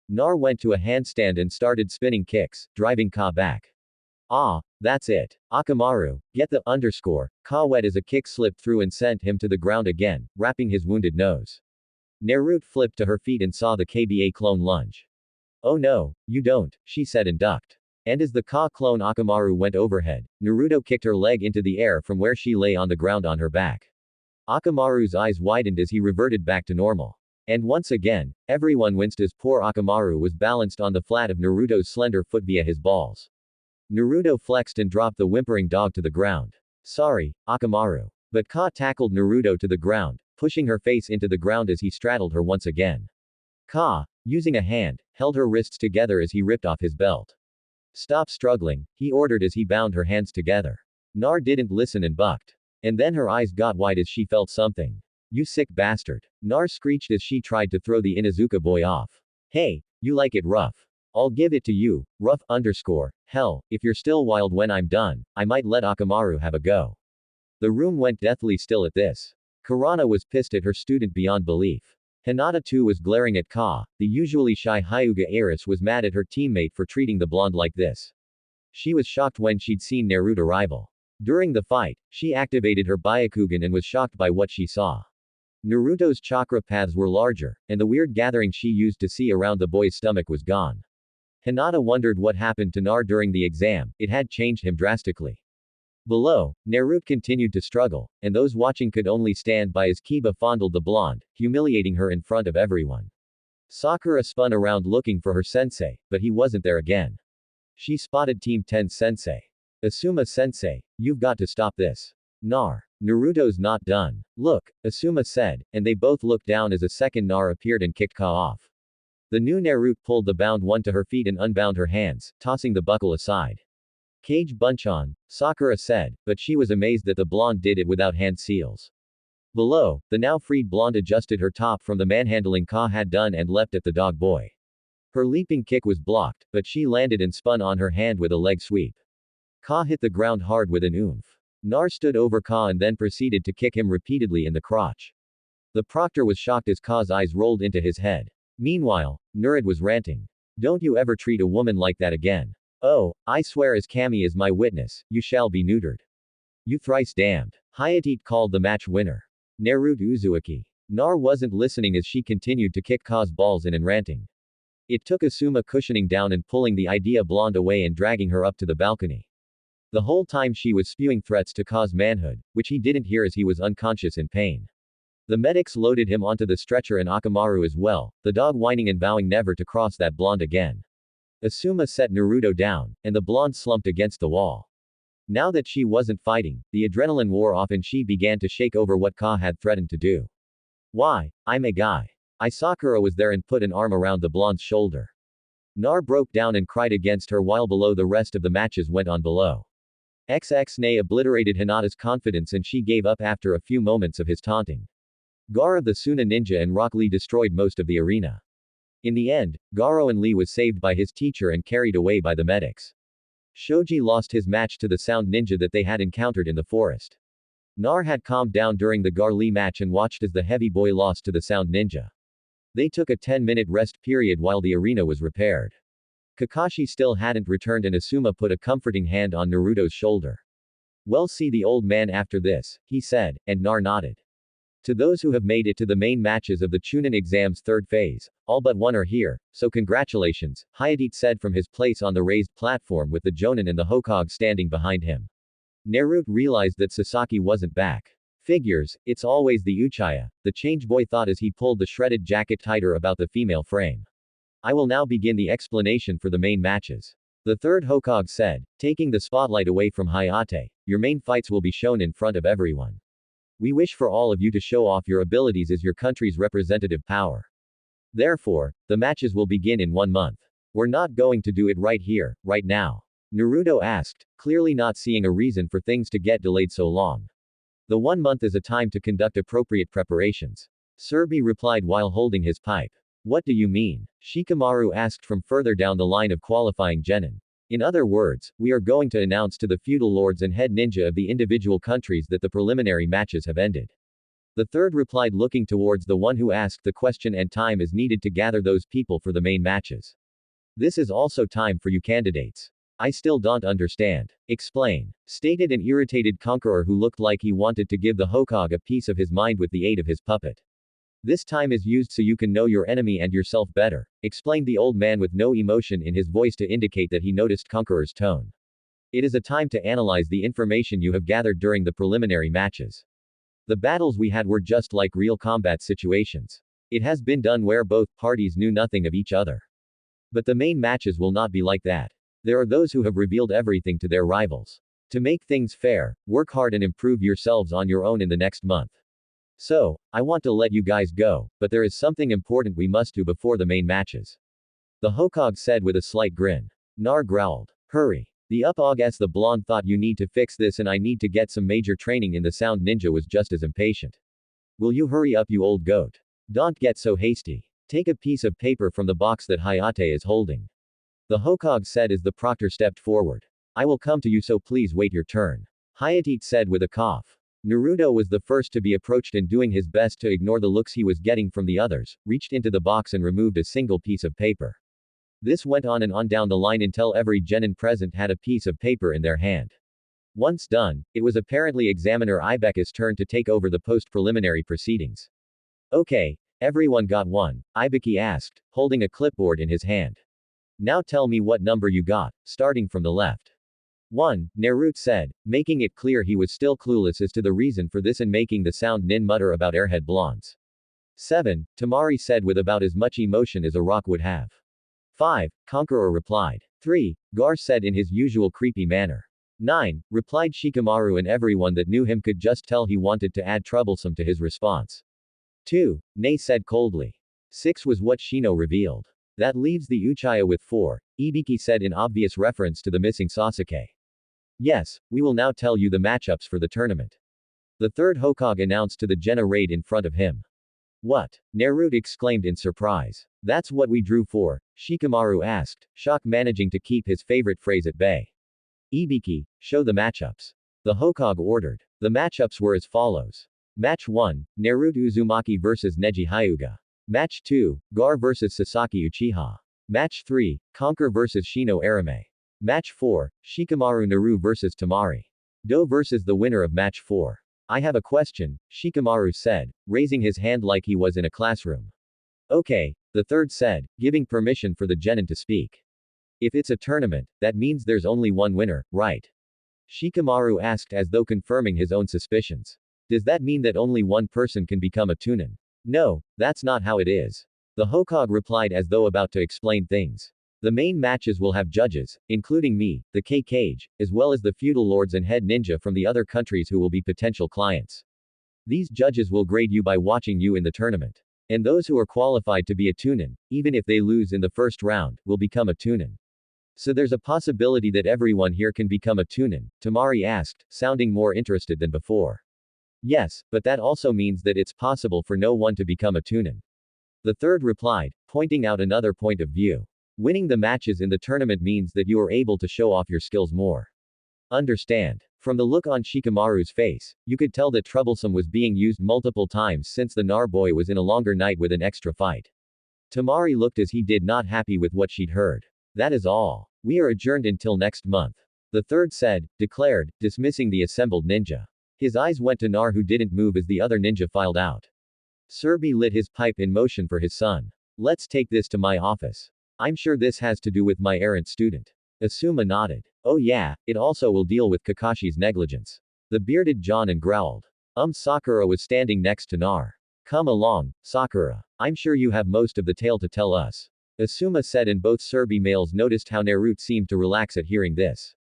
Nar went to a handstand and started spinning kicks, driving Ka back. Ah, that's it. Akamaru, get the Ka wet as a kick slipped through and sent him to the ground again, wrapping his wounded nose. Naruto flipped to her feet and saw the KBA clone lunge. Oh no, you don't, she said and ducked. And as the Ka clone Akamaru went overhead, Naruto kicked her leg into the air from where she lay on the ground on her back. Akamaru's eyes widened as he reverted back to normal. And once again, everyone winced as poor Akamaru was balanced on the flat of Naruto's slender foot via his balls. Naruto flexed and dropped the whimpering dog to the ground. Sorry, Akamaru. But Ka tackled Naruto to the ground, pushing her face into the ground as he straddled her once again. Ka, using a hand, held her wrists together as he ripped off his belt. Stop struggling, he ordered as he bound her hands together. Nar didn't listen and bucked. And then her eyes got wide as she felt something. You sick bastard. Nar screeched as she tried to throw the Inuzuka boy off. Hey, you like it rough. I'll give it to you, rough underscore, hell, if you're still wild when I'm done, I might let Akamaru have a go. The room went deathly still at this. Kurana was pissed at her student beyond belief. Hinata too was glaring at Ka, the usually shy Hyuga heiress was mad at her teammate for treating the blonde like this. She was shocked when she'd seen Naruto rival. During the fight, she activated her Byakugan and was shocked by what she saw. Naruto's chakra paths were larger, and the weird gathering she used to see around the boy's stomach was gone. Hinata wondered what happened to Nar during the exam, it had changed him drastically. Below, Naruto continued to struggle, and those watching could only stand by as Kiba fondled the blonde, humiliating her in front of everyone. Sakura spun around looking for her sensei, but he wasn't there again. She spotted Team 10's sensei. Asuma sensei, you've got to stop this. Naruto's not done. Look, Asuma said, and they both looked down as a second Nar appeared and kicked Ka off. The new Naruto pulled the bound one to her feet and unbound her hands, tossing the buckle aside. Cage bunch on, Sakura said, but she was amazed that the blonde did it without hand seals. Below, the now freed blonde adjusted her top from the manhandling Ka had done and leapt at the dog boy. Her leaping kick was blocked, but she landed and spun on her hand with a leg sweep. Ka hit the ground hard with an oomph. Nar stood over Ka and then proceeded to kick him repeatedly in the crotch. The proctor was shocked as Ka's eyes rolled into his head. Meanwhile, Nurid was ranting. Don't you ever treat a woman like that again. Oh, I swear as Kami is my witness, you shall be neutered. You thrice damned. Hayate called the match winner. Naruto Uzumaki. Nar wasn't listening as she continued to kick Ka's balls in and ranting. It took Asuma cushioning down and pulling the idea blonde away and dragging her up to the balcony. The whole time she was spewing threats to Ka's manhood, which he didn't hear as he was unconscious in pain. The medics loaded him onto the stretcher and Akamaru as well, the dog whining and vowing never to cross that blonde again. Asuma set Naruto down, and the blonde slumped against the wall. Now that she wasn't fighting, the adrenaline wore off and she began to shake over what Ka had threatened to do. Why, I'm a guy. Sakura was there and put an arm around the blonde's shoulder. Nar broke down and cried against her while below the rest of the matches went on below. Nay obliterated Hinata's confidence and she gave up after a few moments of his taunting. Gaara the Suna ninja and Rock Lee destroyed most of the arena. In the end, Garo and Lee was saved by his teacher and carried away by the medics. Shoji lost his match to the sound ninja that they had encountered in the forest. Nar had calmed down during the Gar-Lee match and watched as the heavy boy lost to the sound ninja. They took a 10-minute rest period while the arena was repaired. Kakashi still hadn't returned and Asuma put a comforting hand on Naruto's shoulder. Well, see the old man after this, he said, and Nar nodded. To those who have made it to the main matches of the Chunin exam's third phase, all but one are here, so congratulations, Hayate said from his place on the raised platform with the Jonin and the Hokage standing behind him. Naruto realized that Sasaki wasn't back. Figures, it's always the Uchiha, the change boy thought as he pulled the shredded jacket tighter about the female frame. I will now begin the explanation for the main matches. The third Hokage said, taking the spotlight away from Hayate, your main fights will be shown in front of everyone. We wish for all of you to show off your abilities as your country's representative power. Therefore, the matches will begin in 1 month. We're not going to do it right here, right now. Naruto asked, clearly not seeing a reason for things to get delayed so long. The 1 month is a time to conduct appropriate preparations. Serbi replied while holding his pipe. What do you mean? Shikamaru asked from further down the line of qualifying genin. In other words, we are going to announce to the feudal lords and head ninja of the individual countries that the preliminary matches have ended. The third replied looking towards the one who asked the question, and time is needed to gather those people for the main matches. This is also time for you candidates. I still don't understand. Explain. Stated an irritated conqueror who looked like he wanted to give the Hokage a piece of his mind with the aid of his puppet. This time is used so you can know your enemy and yourself better, explained the old man with no emotion in his voice to indicate that he noticed Conqueror's tone. It is a time to analyze the information you have gathered during the preliminary matches. The battles we had were just like real combat situations. It has been done where both parties knew nothing of each other. But the main matches will not be like that. There are those who have revealed everything to their rivals. To make things fair, work hard and improve yourselves on your own in the next month. So, I want to let you guys go, but there is something important we must do before the main matches. The Hokage said with a slight grin. Nar growled. Hurry. The Upog the blonde thought you need to fix this and I need to get some major training in the sound ninja was just as impatient. Will you hurry up you old goat? Don't get so hasty. Take a piece of paper from the box that Hayate is holding. The Hokage said as the proctor stepped forward. I will come to you so please wait your turn. Hayate said with a cough. Naruto was the first to be approached and doing his best to ignore the looks he was getting from the others, reached into the box and removed a single piece of paper. This went on and on down the line until every genin present had a piece of paper in their hand. Once done, it was apparently Examiner Ibeka's turn to take over the post-preliminary proceedings. Okay, everyone got one, Ibeki asked, holding a clipboard in his hand. Now tell me what number you got, starting from the left. 1, Naruto said, making it clear he was still clueless as to the reason for this and making the sound nin mutter about airhead blondes. 7, Tamari said with about as much emotion as a rock would have. 5, Conqueror replied. 3, Gar said in his usual creepy manner. 9, replied Shikamaru and everyone that knew him could just tell he wanted to add troublesome to his response. 2, Nei said coldly. 6 was what Shino revealed. That leaves the Uchiha with 4, Ibiki said in obvious reference to the missing Sasuke. Yes, we will now tell you the matchups for the tournament. The third Hokage announced to the Jenna raid in front of him. What? Naruto exclaimed in surprise. That's what we drew for, Shikamaru asked, shock managing to keep his favorite phrase at bay. Ibiki, show the matchups. The Hokage ordered. The matchups were as follows. Match 1, Naruto Uzumaki vs Neji Hyuga. Match 2, Gar vs Sasaki Uchiha. Match 3, Conquer vs Shino Arame. Match 4, Shikamaru Naru vs Tamari. Do vs the winner of Match 4. I have a question, Shikamaru said, raising his hand like he was in a classroom. Okay, the third said, giving permission for the genin to speak. If it's a tournament, that means there's only one winner, right? Shikamaru asked as though confirming his own suspicions. Does that mean that only one person can become a tunin? No, that's not how it is. The Hokage replied as though about to explain things. The main matches will have judges, including me, the K-Cage, as well as the feudal lords and head ninja from the other countries who will be potential clients. These judges will grade you by watching you in the tournament. And those who are qualified to be a tunin, even if they lose in the first round, will become a tunin. So there's a possibility that everyone here can become a tunin, Tamari asked, sounding more interested than before. Yes, but that also means that it's possible for no one to become a tunin. The third replied, pointing out another point of view. Winning the matches in the tournament means that you are able to show off your skills more. Understand. From the look on Shikamaru's face, you could tell that troublesome was being used multiple times since the Nar boy was in a longer night with an extra fight. Tamari looked as he did not happy with what she'd heard. That is all. We are adjourned until next month. The third said, declared, dismissing the assembled ninja. His eyes went to Nar who didn't move as the other ninja filed out. Serbi lit his pipe in motion for his son. Let's take this to my office. I'm sure this has to do with my errant student. Asuma nodded. Oh yeah, it also will deal with Kakashi's negligence. The bearded John growled. Sakura was standing next to Nar. Come along, Sakura. I'm sure you have most of the tale to tell us. Asuma said and both Serbi males noticed how Naruto seemed to relax at hearing this.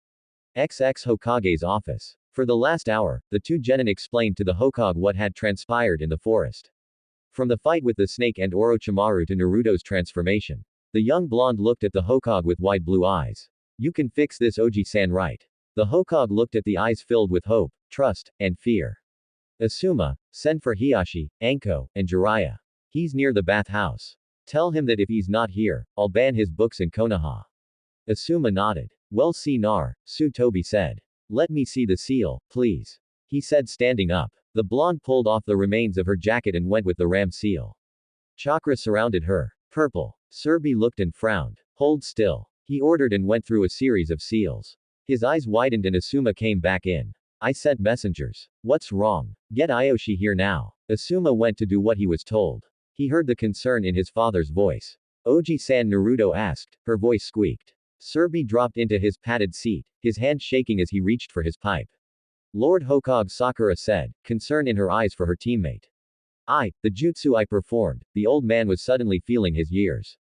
XX Hokage's office. For the last hour, the two genin explained to the Hokage what had transpired in the forest. From the fight with the snake and Orochimaru to Naruto's transformation. The young blonde looked at the Hokage with wide blue eyes. You can fix this Oji-san right? The Hokage looked at the eyes filled with hope, trust, and fear. Asuma, send for Hiyashi, Anko, and Jiraiya. He's near the bathhouse. Tell him that if he's not here, I'll ban his books in Konoha. Asuma nodded. Well see Nar, Tobi said. Let me see the seal, please. He said standing up. The blonde pulled off the remains of her jacket and went with the ram seal. Chakra surrounded her. Purple. Serbi looked and frowned. Hold still. He ordered and went through a series of seals. His eyes widened and Asuma came back in. I sent messengers. What's wrong? Get Ayoshi here now. Asuma went to do what he was told. He heard the concern in his father's voice. Oji-san Naruto asked. Her voice squeaked. Serbi dropped into his padded seat, his hand shaking as he reached for his pipe. Lord Hokage Sakura said, concern in her eyes for her teammate. The jutsu I performed. The old man was suddenly feeling his years.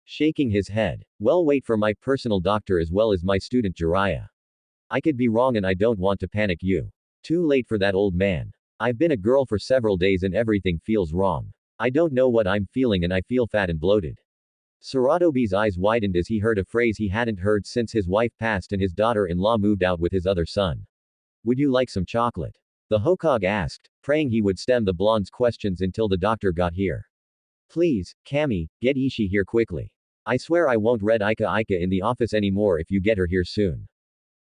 Shaking his head. Well, wait for my personal doctor as well as my student Jiraiya. I could be wrong and I don't want to panic you. Too late for that, old man. I've been a girl for several days and everything feels wrong. I don't know what I'm feeling and I feel fat and bloated. Saratobi's eyes widened as he heard a phrase he hadn't heard since his wife passed and his daughter-in-law moved out with his other son. Would you like some chocolate? The Hokage asked, praying he would stem the blonde's questions until the doctor got here. Please, Kami, get Ishii here quickly. I swear I won't read Ika in the office anymore if you get her here soon.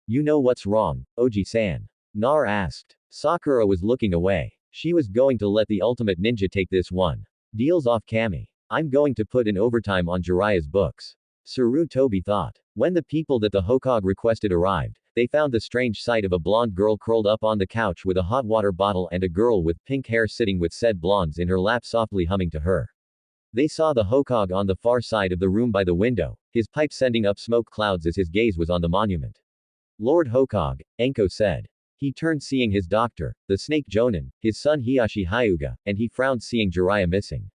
You know what's wrong, Oji-san? Nar asked. Sakura was looking away. She was going to let the ultimate ninja take this one. Deals off Kami. I'm going to put in overtime on Jiraiya's books. Sarutobi thought. When the people that the Hokage requested arrived, they found the strange sight of a blonde girl curled up on the couch with a hot water bottle and a girl with pink hair sitting with said blondes in her lap softly humming to her. They saw the Hokage on the far side of the room by the window, his pipe sending up smoke clouds as his gaze was on the monument. Lord Hokage, Enko said. He turned seeing his doctor, the snake Jonin, his son Hiyashi Hyuga, and he frowned seeing Jiraiya missing.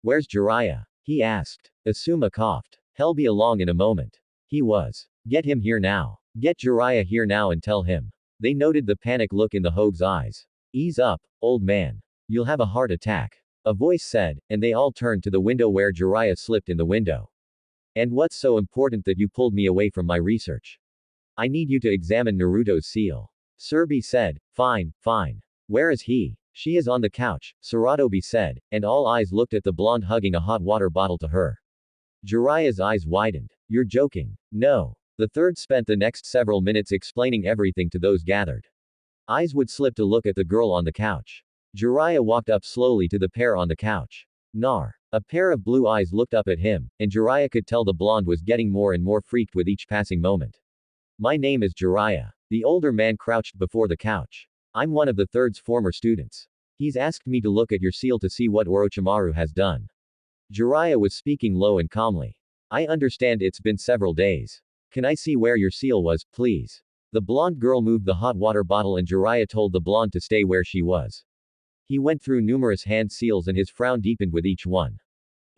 Where's Jiraiya? He asked. Asuma coughed. He'll be along in a moment. He was. Get him here now. Get Jiraiya here now and tell him. They noted the panic look in the Hoge's eyes. Ease up, old man. You'll have a heart attack. A voice said, and they all turned to the window where Jiraiya slipped in the window. And what's so important that you pulled me away from my research? I need you to examine Naruto's seal. Surbi said, fine, fine. Where is he? She is on the couch, Saratobi said, and all eyes looked at the blonde hugging a hot water bottle to her. Jiraiya's eyes widened. You're joking. No. The third spent the next several minutes explaining everything to those gathered. Eyes would slip to look at the girl on the couch. Jiraiya walked up slowly to the pair on the couch. Nar. A pair of blue eyes looked up at him, and Jiraiya could tell the blonde was getting more and more freaked with each passing moment. My name is Jiraiya. The older man crouched before the couch. I'm one of the third's former students. He's asked me to look at your seal to see what Orochimaru has done. Jiraiya was speaking low and calmly. I understand it's been several days. Can I see where your seal was, please? The blonde girl moved the hot water bottle and Jiraiya told the blonde to stay where she was. He went through numerous hand seals and his frown deepened with each one.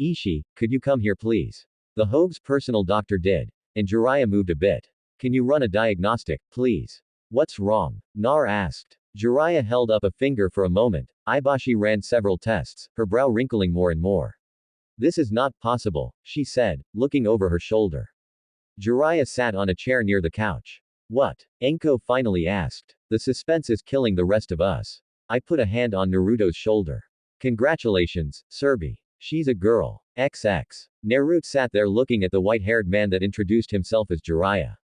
Ishii, could you come here please? The Hoge's personal doctor did. And Jiraiya moved a bit. Can you run a diagnostic, please? What's wrong? Nar asked. Jiraiya held up a finger for a moment. Ibashi ran several tests, her brow wrinkling more and more. This is not possible, she said, looking over her shoulder. Jiraiya sat on a chair near the couch. What? Enko finally asked. The suspense is killing the rest of us. I put a hand on Naruto's shoulder. Congratulations, Surbi. She's a girl. XX. Naruto sat there looking at the white-haired man that introduced himself as Jiraiya.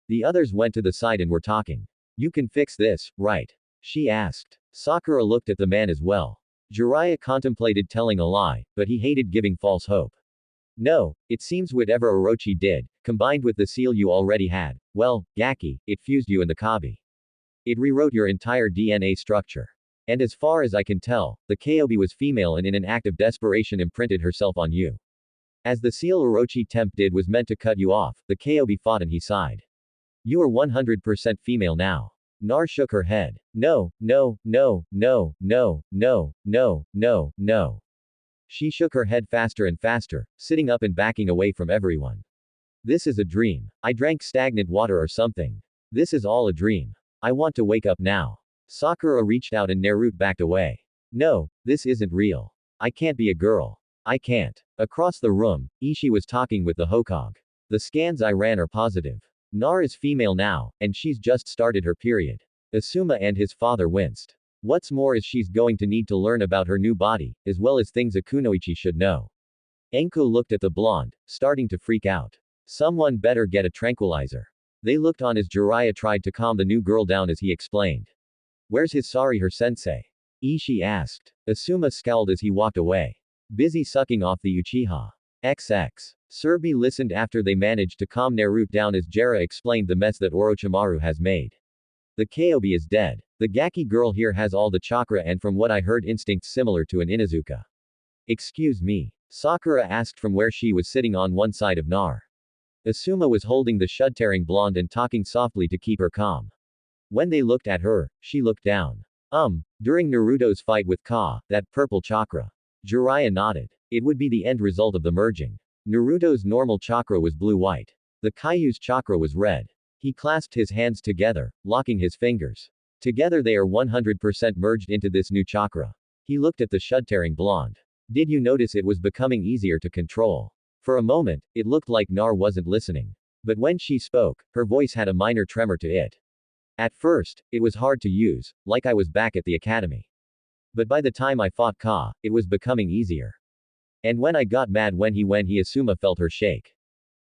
The others went to the side and were talking. You can fix this, right? She asked. Sakura looked at the man as well. Jiraiya contemplated telling a lie, but he hated giving false hope. No, it seems whatever Orochi did, combined with the seal you already had, well, Gaki, it fused you in the Kabi. It rewrote your entire DNA structure. And as far as I can tell, the Kobe was female and in an act of desperation imprinted herself on you. As the seal Orochi Temp did was meant to cut you off, the Kobe fought and he sighed. You are 100% female now. Nar shook her head. No, no, no, no, no, no, no, no, no. She shook her head faster and faster, sitting up and backing away from everyone. This is a dream. I drank stagnant water or something. This is all a dream. I want to wake up now. Sakura reached out and Naruto backed away. No, this isn't real. I can't be a girl. I can't. Across the room, Ishii was talking with the Hokage. The scans I ran are positive. Nar is female now, and she's just started her period. Asuma and his father winced. What's more is she's going to need to learn about her new body, as well as things a kunoichi should know. Enko looked at the blonde, starting to freak out. Someone better get a tranquilizer. They looked on as Jiraiya tried to calm the new girl down as he explained. Where's his her sensei? Ishii asked. Asuma scowled as he walked away. Busy sucking off the Uchiha. XX. Surbi listened after they managed to calm Naruto down as Jiraiya explained the mess that Orochimaru has made. The Kobe is dead. The Gaki girl here has all the chakra and from what I heard instincts similar to an Inuzuka. Excuse me? Sakura asked from where she was sitting on one side of Nar. Asuma was holding the shudtering blonde and talking softly to keep her calm. When they looked at her, she looked down. During Naruto's fight with Ka, that purple chakra. Jiraiya nodded. It would be the end result of the merging. Naruto's normal chakra was blue-white. The Kaio's chakra was red. He clasped his hands together, locking his fingers. Together they are 100% merged into this new chakra. He looked at the shuddering blonde. Did you notice it was becoming easier to control? For a moment, it looked like Nar wasn't listening. But when she spoke, her voice had a minor tremor to it. At first, it was hard to use, like I was back at the academy. But by the time I fought Ka, it was becoming easier. And when I got mad when he Asuma felt her shake.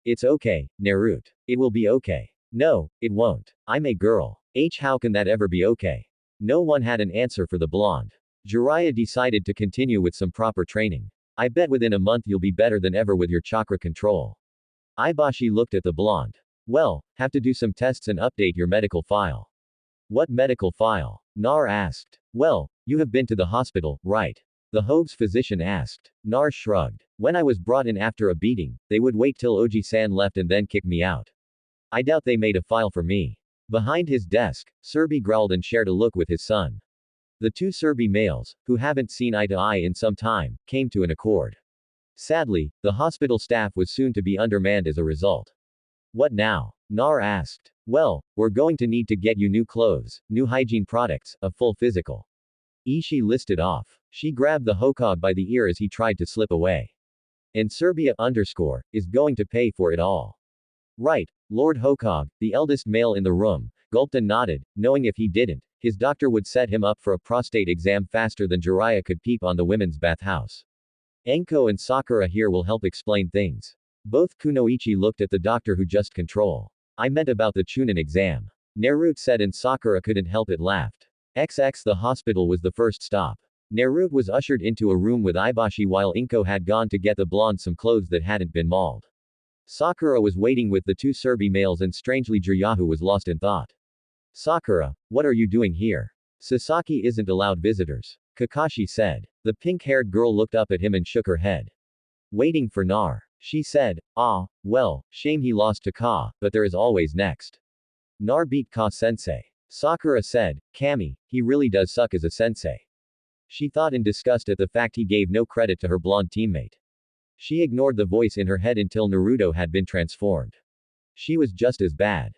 It's okay, Naruto. It will be okay. No, it won't. I'm a girl. How can that ever be okay? No one had an answer for the blonde. Jiraiya decided to continue with some proper training. I bet within a month you'll be better than ever with your chakra control. Ibashi looked at the blonde. Well, have to do some tests and update your medical file. What medical file? Nar asked. Well, you have been to the hospital, right? The Hogue's physician asked. Nar shrugged. When I was brought in after a beating, they would wait till Oji-san left and then kick me out. I doubt they made a file for me. Behind his desk, Serbi growled and shared a look with his son. The two Serbi males, who haven't seen eye to eye in some time, came to an accord. Sadly, the hospital staff was soon to be undermanned as a result. What now? Nar asked. Well, we're going to need to get you new clothes, new hygiene products, a full physical. Ishii listed off. She grabbed the Hokage by the ear as he tried to slip away. And Serbia is going to pay for it all. Right, Lord Hokage, the eldest male in the room, gulped and nodded, knowing if he didn't, his doctor would set him up for a prostate exam faster than Jiraiya could peep on the women's bathhouse. Enko and Sakura here will help explain things. Both Kunoichi looked at the doctor who just control. I meant about the Chunin exam. Naruto said and Sakura couldn't help it laughed. The hospital was the first stop. Naruto was ushered into a room with Ibashi while Inko had gone to get the blonde some clothes that hadn't been mauled. Sakura was waiting with the two Serbi males and strangely Jiraiya was lost in thought. Sakura, what are you doing here? Sasaki isn't allowed visitors. Kakashi said. The pink-haired girl looked up at him and shook her head. Waiting for Nar. She said, well, shame he lost to Ka, but there is always next. Nar beat Ka-sensei. Sakura said, Kami, he really does suck as a sensei. She thought in disgust at the fact he gave no credit to her blonde teammate. She ignored the voice in her head until Naruto had been transformed. She was just as bad.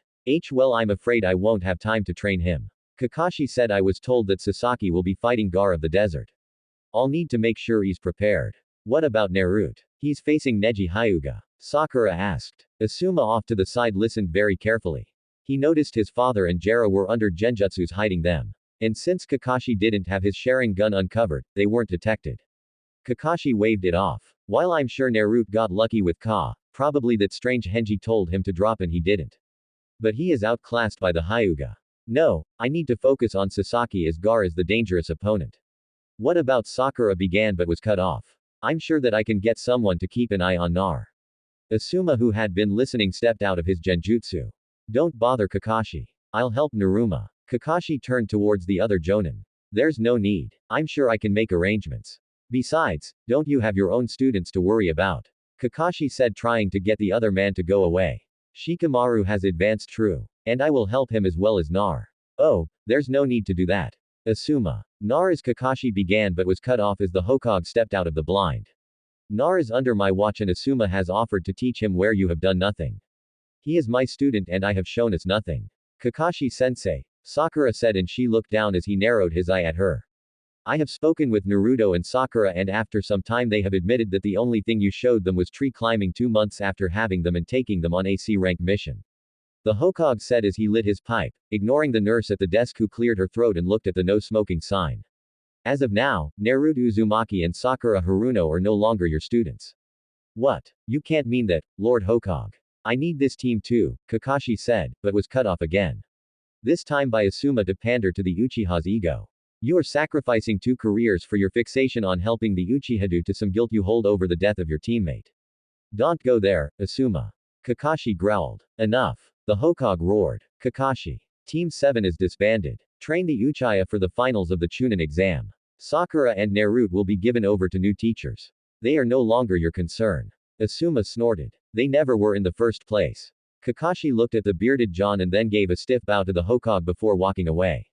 Well, I'm afraid I won't have time to train him. Kakashi said I was told that Sasaki will be fighting Gar of the Desert. I'll need to make sure he's prepared. What about Naruto? He's facing Neji Hyuga. Sakura asked. Asuma off to the side listened very carefully. He noticed his father and Jera were under genjutsus hiding them. And since Kakashi didn't have his Sharingan uncovered, they weren't detected. Kakashi waved it off. While I'm sure Naruto got lucky with Ka, probably that strange Henji told him to drop and he didn't. But he is outclassed by the Hyuga. No, I need to focus on Sasaki as Gar is the dangerous opponent. What about Sakura began but was cut off. I'm sure that I can get someone to keep an eye on Nar. Asuma who had been listening stepped out of his genjutsu. Don't bother Kakashi. I'll help Naruma. Kakashi turned towards the other Jonin. There's no need. I'm sure I can make arrangements. Besides, don't you have your own students to worry about? Kakashi said trying to get the other man to go away. Shikamaru has advanced true. And I will help him as well as Nar. Oh, there's no need to do that. Asuma. Nar as Kakashi began but was cut off as the Hokage stepped out of the blind. Nar is under my watch and Asuma has offered to teach him where you have done nothing. He is my student and I have shown us nothing. Kakashi-sensei, Sakura said and she looked down as he narrowed his eye at her. I have spoken with Naruto and Sakura and after some time they have admitted that the only thing you showed them was tree climbing 2 months after having them and taking them on a C-rank mission. The Hokage said as he lit his pipe, ignoring the nurse at the desk who cleared her throat and looked at the no smoking sign. As of now, Naruto Uzumaki and Sakura Haruno are no longer your students. What? You can't mean that, Lord Hokage. I need this team too, Kakashi said, but was cut off again. This time by Asuma to pander to the Uchiha's ego. You are sacrificing 2 careers for your fixation on helping the Uchiha to some guilt you hold over the death of your teammate. Don't go there, Asuma. Kakashi growled. Enough. The Hokage roared. Kakashi. Team 7 is disbanded. Train the Uchiha for the finals of the Chunin exam. Sakura and Naruto will be given over to new teachers. They are no longer your concern. Asuma snorted. They never were in the first place. Kakashi looked at the bearded John and then gave a stiff bow to the Hokage before walking away.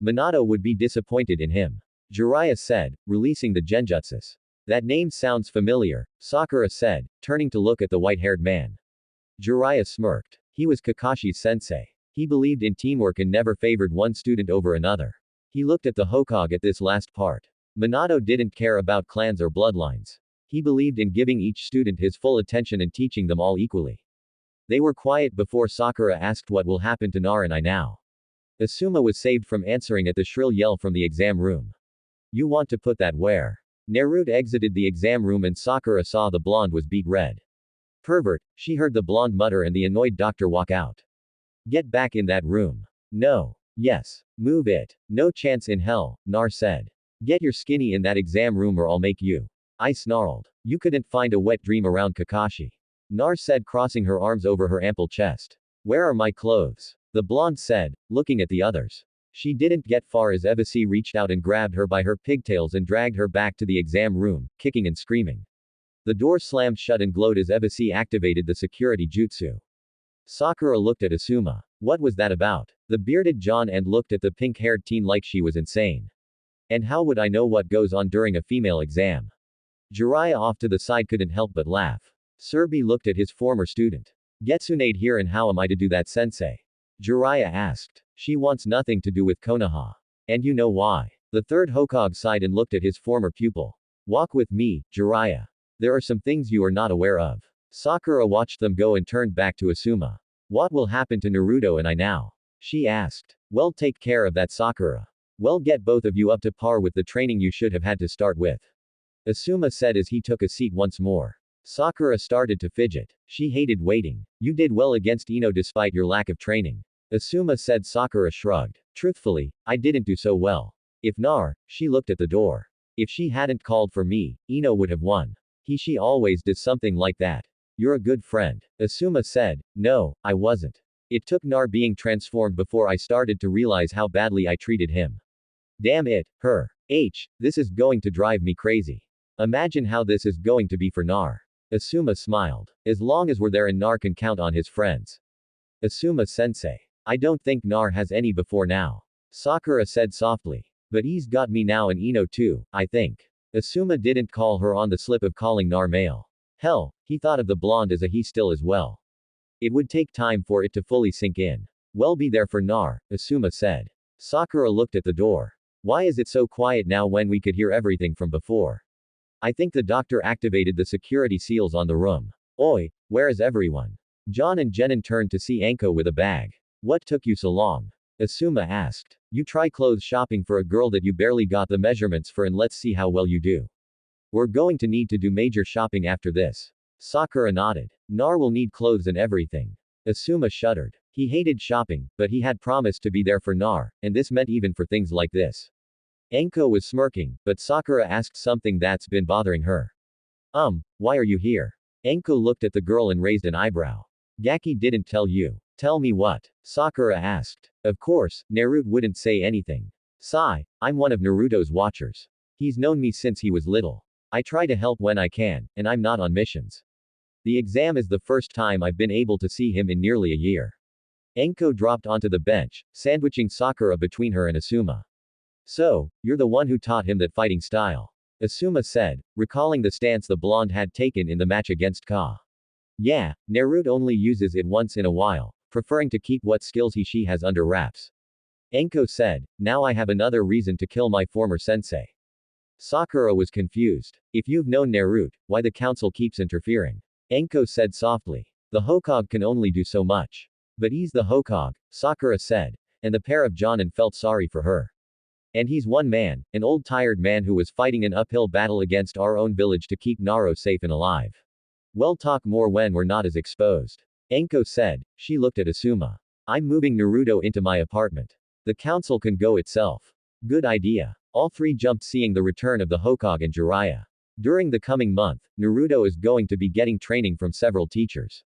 Minato would be disappointed in him. Jiraiya said, releasing the genjutsus. That name sounds familiar, Sakura said, turning to look at the white-haired man. Jiraiya smirked. He was Kakashi's sensei. He believed in teamwork and never favored one student over another. He looked at the Hokage at this last part. Minato didn't care about clans or bloodlines. He believed in giving each student his full attention and teaching them all equally. They were quiet before Sakura asked what will happen to Naruto now. Asuma was saved from answering at the shrill yell from the exam room. You want to put that where? Naruto exited the exam room and Sakura saw the blonde was beet red. Pervert, she heard the blonde mutter and the annoyed doctor walk out. Get back in that room. No. Yes. Move it. No chance in hell, Nar said. Get your skinny in that exam room or I'll make you. I snarled. You couldn't find a wet dream around Kakashi. Nar said, crossing her arms over her ample chest. Where are my clothes? The blonde said, looking at the others. She didn't get far as Evasi reached out and grabbed her by her pigtails and dragged her back to the exam room, kicking and screaming. The door slammed shut and glowed as Evasi activated the security jutsu. Sakura looked at Asuma. What was that about? The bearded John and looked at the pink-haired teen like she was insane. And how would I know what goes on during a female exam? Jiraiya off to the side couldn't help but laugh. Surbi looked at his former student. Getsunade here and how am I to do that, sensei? Jiraiya asked. She wants nothing to do with Konoha. And you know why. The third Hokage sighed and looked at his former pupil. Walk with me, Jiraiya. There are some things you are not aware of. Sakura watched them go and turned back to Asuma. What will happen to Naruto and I now? She asked. Well, take care of that, Sakura. Well, get both of you up to par with the training you should have had to start with. Asuma said as he took a seat once more. Sakura started to fidget. She hated waiting. You did well against Ino despite your lack of training. Asuma said. Sakura shrugged. Truthfully, I didn't do so well. If Nar, she looked at the door. If she hadn't called for me, Ino would have won. She always does something like that. You're a good friend. Asuma said. No, I wasn't. It took Nar being transformed before I started to realize how badly I treated him. Damn it, this is going to drive me crazy. Imagine how this is going to be for Nar. Asuma smiled. As long as we're there and Nar can count on his friends. Asuma sensei. I don't think Nar has any before now. Sakura said softly. But he's got me now and Ino too, I think. Asuma didn't call her on the slip of calling Nar male. Hell, he thought of the blonde as a he still as well. It would take time for it to fully sink in. Well, be there for Nar, Asuma said. Sakura looked at the door. Why is it so quiet now when we could hear everything from before? I think the doctor activated the security seals on the room. Oi, where is everyone? John and Jenin turned to see Anko with a bag. What took you so long? Asuma asked. You try clothes shopping for a girl that you barely got the measurements for and let's see how well you do. We're going to need to do major shopping after this. Sakura nodded. Nar will need clothes and everything. Asuma shuddered. He hated shopping, but he had promised to be there for Nar, and this meant even for things like this. Anko was smirking, but Sakura asked something that's been bothering her. Why are you here? Anko looked at the girl and raised an eyebrow. Gaki didn't tell you. Tell me what? Sakura asked. Of course, Naruto wouldn't say anything. Sigh, I'm one of Naruto's watchers. He's known me since he was little. I try to help when I can, and I'm not on missions. The exam is the first time I've been able to see him in nearly a year. Anko dropped onto the bench, sandwiching Sakura between her and Asuma. So, you're the one who taught him that fighting style. Asuma said, recalling the stance the blonde had taken in the match against Ka. Yeah, Naruto only uses it once in a while, preferring to keep what skills she has under wraps. Anko said, now I have another reason to kill my former sensei. Sakura was confused. If you've known Naruto, why the council keeps interfering? Anko said softly. The Hokage can only do so much. But he's the Hokage, Sakura said, and the pair of Jonin felt sorry for her. And he's one man, an old tired man who was fighting an uphill battle against our own village to keep Naruto safe and alive. We'll talk more when we're not as exposed. Anko said. She looked at Asuma. I'm moving Naruto into my apartment. The council can go itself. Good idea. All three jumped seeing the return of the Hokage and Jiraiya. During the coming month, Naruto is going to be getting training from several teachers.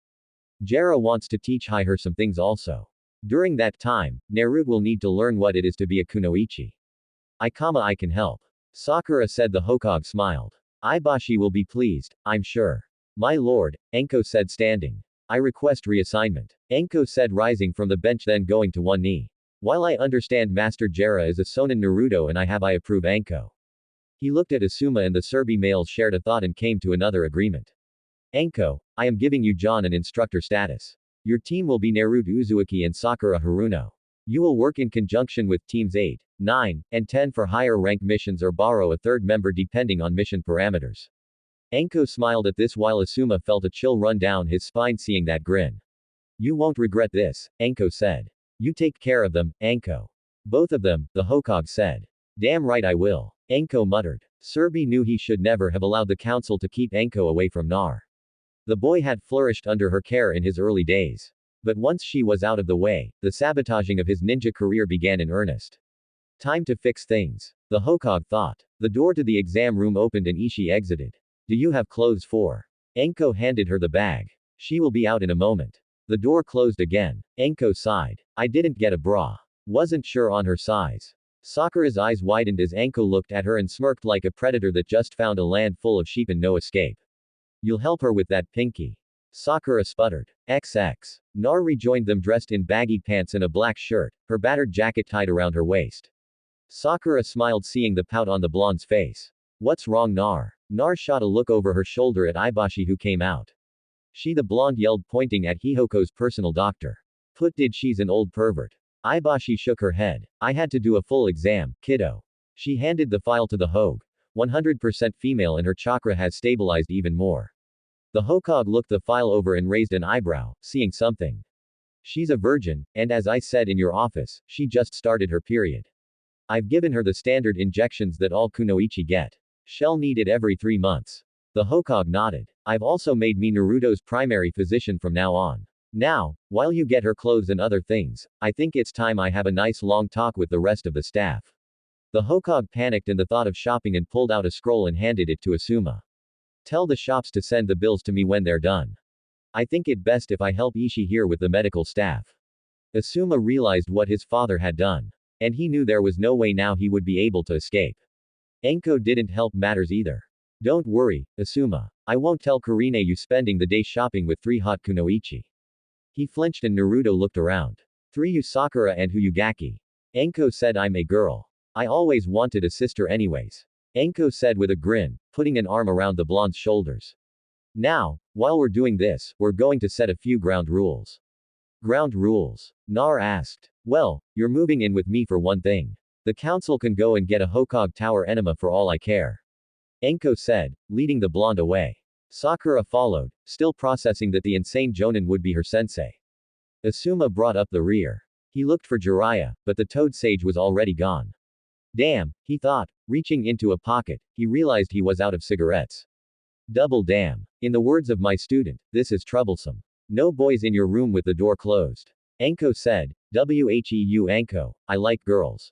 Jera wants to teach her some things also. During that time, Naruto will need to learn what it is to be a kunoichi. I can help. Sakura said. The Hokage smiled. Ibashi will be pleased, I'm sure. My lord, Anko said standing. I request reassignment. Anko said rising from the bench then going to one knee. While I understand Master Jera is a Sonin Naruto and I approve Anko. He looked at Asuma and the Serbi males shared a thought and came to another agreement. Anko, I am giving you John an instructor status. Your team will be Naruto Uzumaki and Sakura Haruno. You will work in conjunction with teams 8, 9, and 10 for higher rank missions or borrow a third member depending on mission parameters. Anko smiled at this while Asuma felt a chill run down his spine seeing that grin. You won't regret this, Anko said. You take care of them, Anko. Both of them, the Hokage said. Damn right I will, Anko muttered. Serbi knew he should never have allowed the council to keep Anko away from Nar. The boy had flourished under her care in his early days. But once she was out of the way, the sabotaging of his ninja career began in earnest. Time to fix things, the Hokage thought. The door to the exam room opened and Ishii exited. Do you have clothes for? Anko handed her the bag. She will be out in a moment. The door closed again. Anko sighed. I didn't get a bra. Wasn't sure on her size. Sakura's eyes widened as Anko looked at her and smirked like a predator that just found a land full of sheep and no escape. You'll help her with that pinky. Sakura sputtered. XX. Nar rejoined them dressed in baggy pants and a black shirt, her battered jacket tied around her waist. Sakura smiled seeing the pout on the blonde's face. What's wrong Nar? Nar shot a look over her shoulder at Ibashi who came out. She the blonde yelled pointing at Hihoko's personal doctor. Put did she's an old pervert. Ibashi shook her head. I had to do a full exam, kiddo. She handed the file to the Hogue. 100% female and her chakra has stabilized even more. The Hokage looked the file over and raised an eyebrow, seeing something. She's a virgin, and as I said in your office, she just started her period. I've given her the standard injections that all kunoichi get. She'll need it every 3 months. The Hokage nodded. I've also made me Naruto's primary physician from now on. Now, while you get her clothes and other things, I think it's time I have a nice long talk with the rest of the staff. The Hokage panicked in the thought of shopping and pulled out a scroll and handed it to Asuma. Tell the shops to send the bills to me when they're done. I think it best if I help Ishii here with the medical staff. Asuma realized what his father had done. And he knew there was no way now he would be able to escape. Anko didn't help matters either. Don't worry, Asuma. I won't tell Karine you spending the day shopping with 3 hot kunoichi. He flinched and Naruto looked around. 3 you Sakura and Huyugaki. Anko said I'm a girl. I always wanted a sister anyways. Anko said with a grin, putting an arm around the blonde's shoulders. Now, while we're doing this, we're going to set a few ground rules. Ground rules? Nar asked. Well, you're moving in with me for one thing. The council can go and get a Hokage Tower enema for all I care. Anko said, leading the blonde away. Sakura followed, still processing that the insane Jonin would be her sensei. Asuma brought up the rear. He looked for Jiraiya, but the toad sage was already gone. Damn, he thought, reaching into a pocket, he realized he was out of cigarettes. Double damn. In the words of my student, this is troublesome. No boys in your room with the door closed. Anko said, Wheu Anko, I like girls.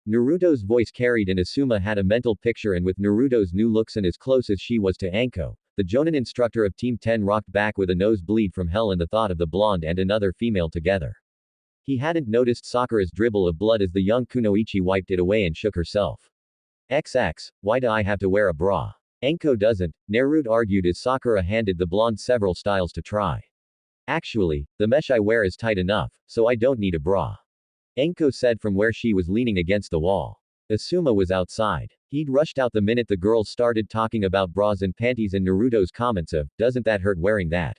Naruto's voice carried and Asuma had a mental picture and with Naruto's new looks and as close as she was to Anko, the Jonin instructor of Team 10 rocked back with a nosebleed from hell and the thought of the blonde and another female together. He hadn't noticed Sakura's dribble of blood as the young kunoichi wiped it away and shook herself. XX, why do I have to wear a bra? Anko doesn't, Naruto argued as Sakura handed the blonde several styles to try. Actually, the mesh I wear is tight enough, so I don't need a bra. Anko said from where she was leaning against the wall. Asuma was outside. He'd rushed out the minute the girls started talking about bras and panties and Naruto's comments of, doesn't that hurt wearing that?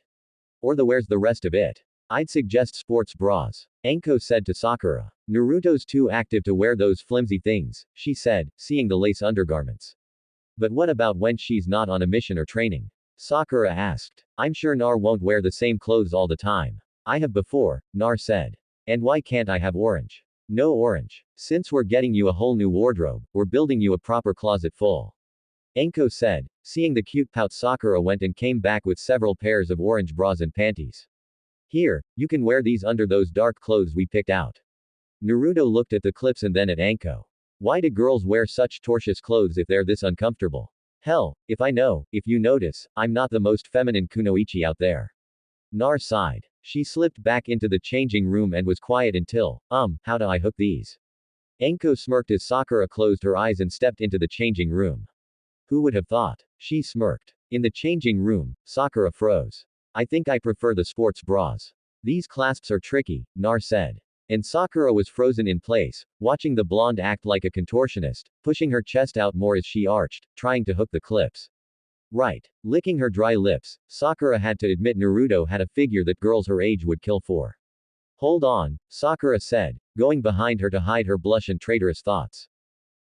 Or the where's the rest of it? I'd suggest sports bras. Anko said to Sakura. Naruto's too active to wear those flimsy things, she said, seeing the lace undergarments. But what about when she's not on a mission or training? Sakura asked. I'm sure Nar won't wear the same clothes all the time. I have before, Nar said. And why can't I have orange? No orange. Since we're getting you a whole new wardrobe, we're building you a proper closet full. Anko said. Seeing the cute pout Sakura went and came back with several pairs of orange bras and panties. Here, you can wear these under those dark clothes we picked out. Naruto looked at the clips and then at Anko. Why do girls wear such tortuous clothes if they're this uncomfortable? Hell, if I know, if you notice, I'm not the most feminine kunoichi out there. Nar sighed. She slipped back into the changing room and was quiet until, how do I hook these? Anko smirked as Sakura closed her eyes and stepped into the changing room. Who would have thought? She smirked. In the changing room, Sakura froze. I think I prefer the sports bras. These clasps are tricky, Nar said. And Sakura was frozen in place, watching the blonde act like a contortionist, pushing her chest out more as she arched, trying to hook the clips. Right. Licking her dry lips, Sakura had to admit Naruto had a figure that girls her age would kill for. Hold on, Sakura said, going behind her to hide her blush and traitorous thoughts.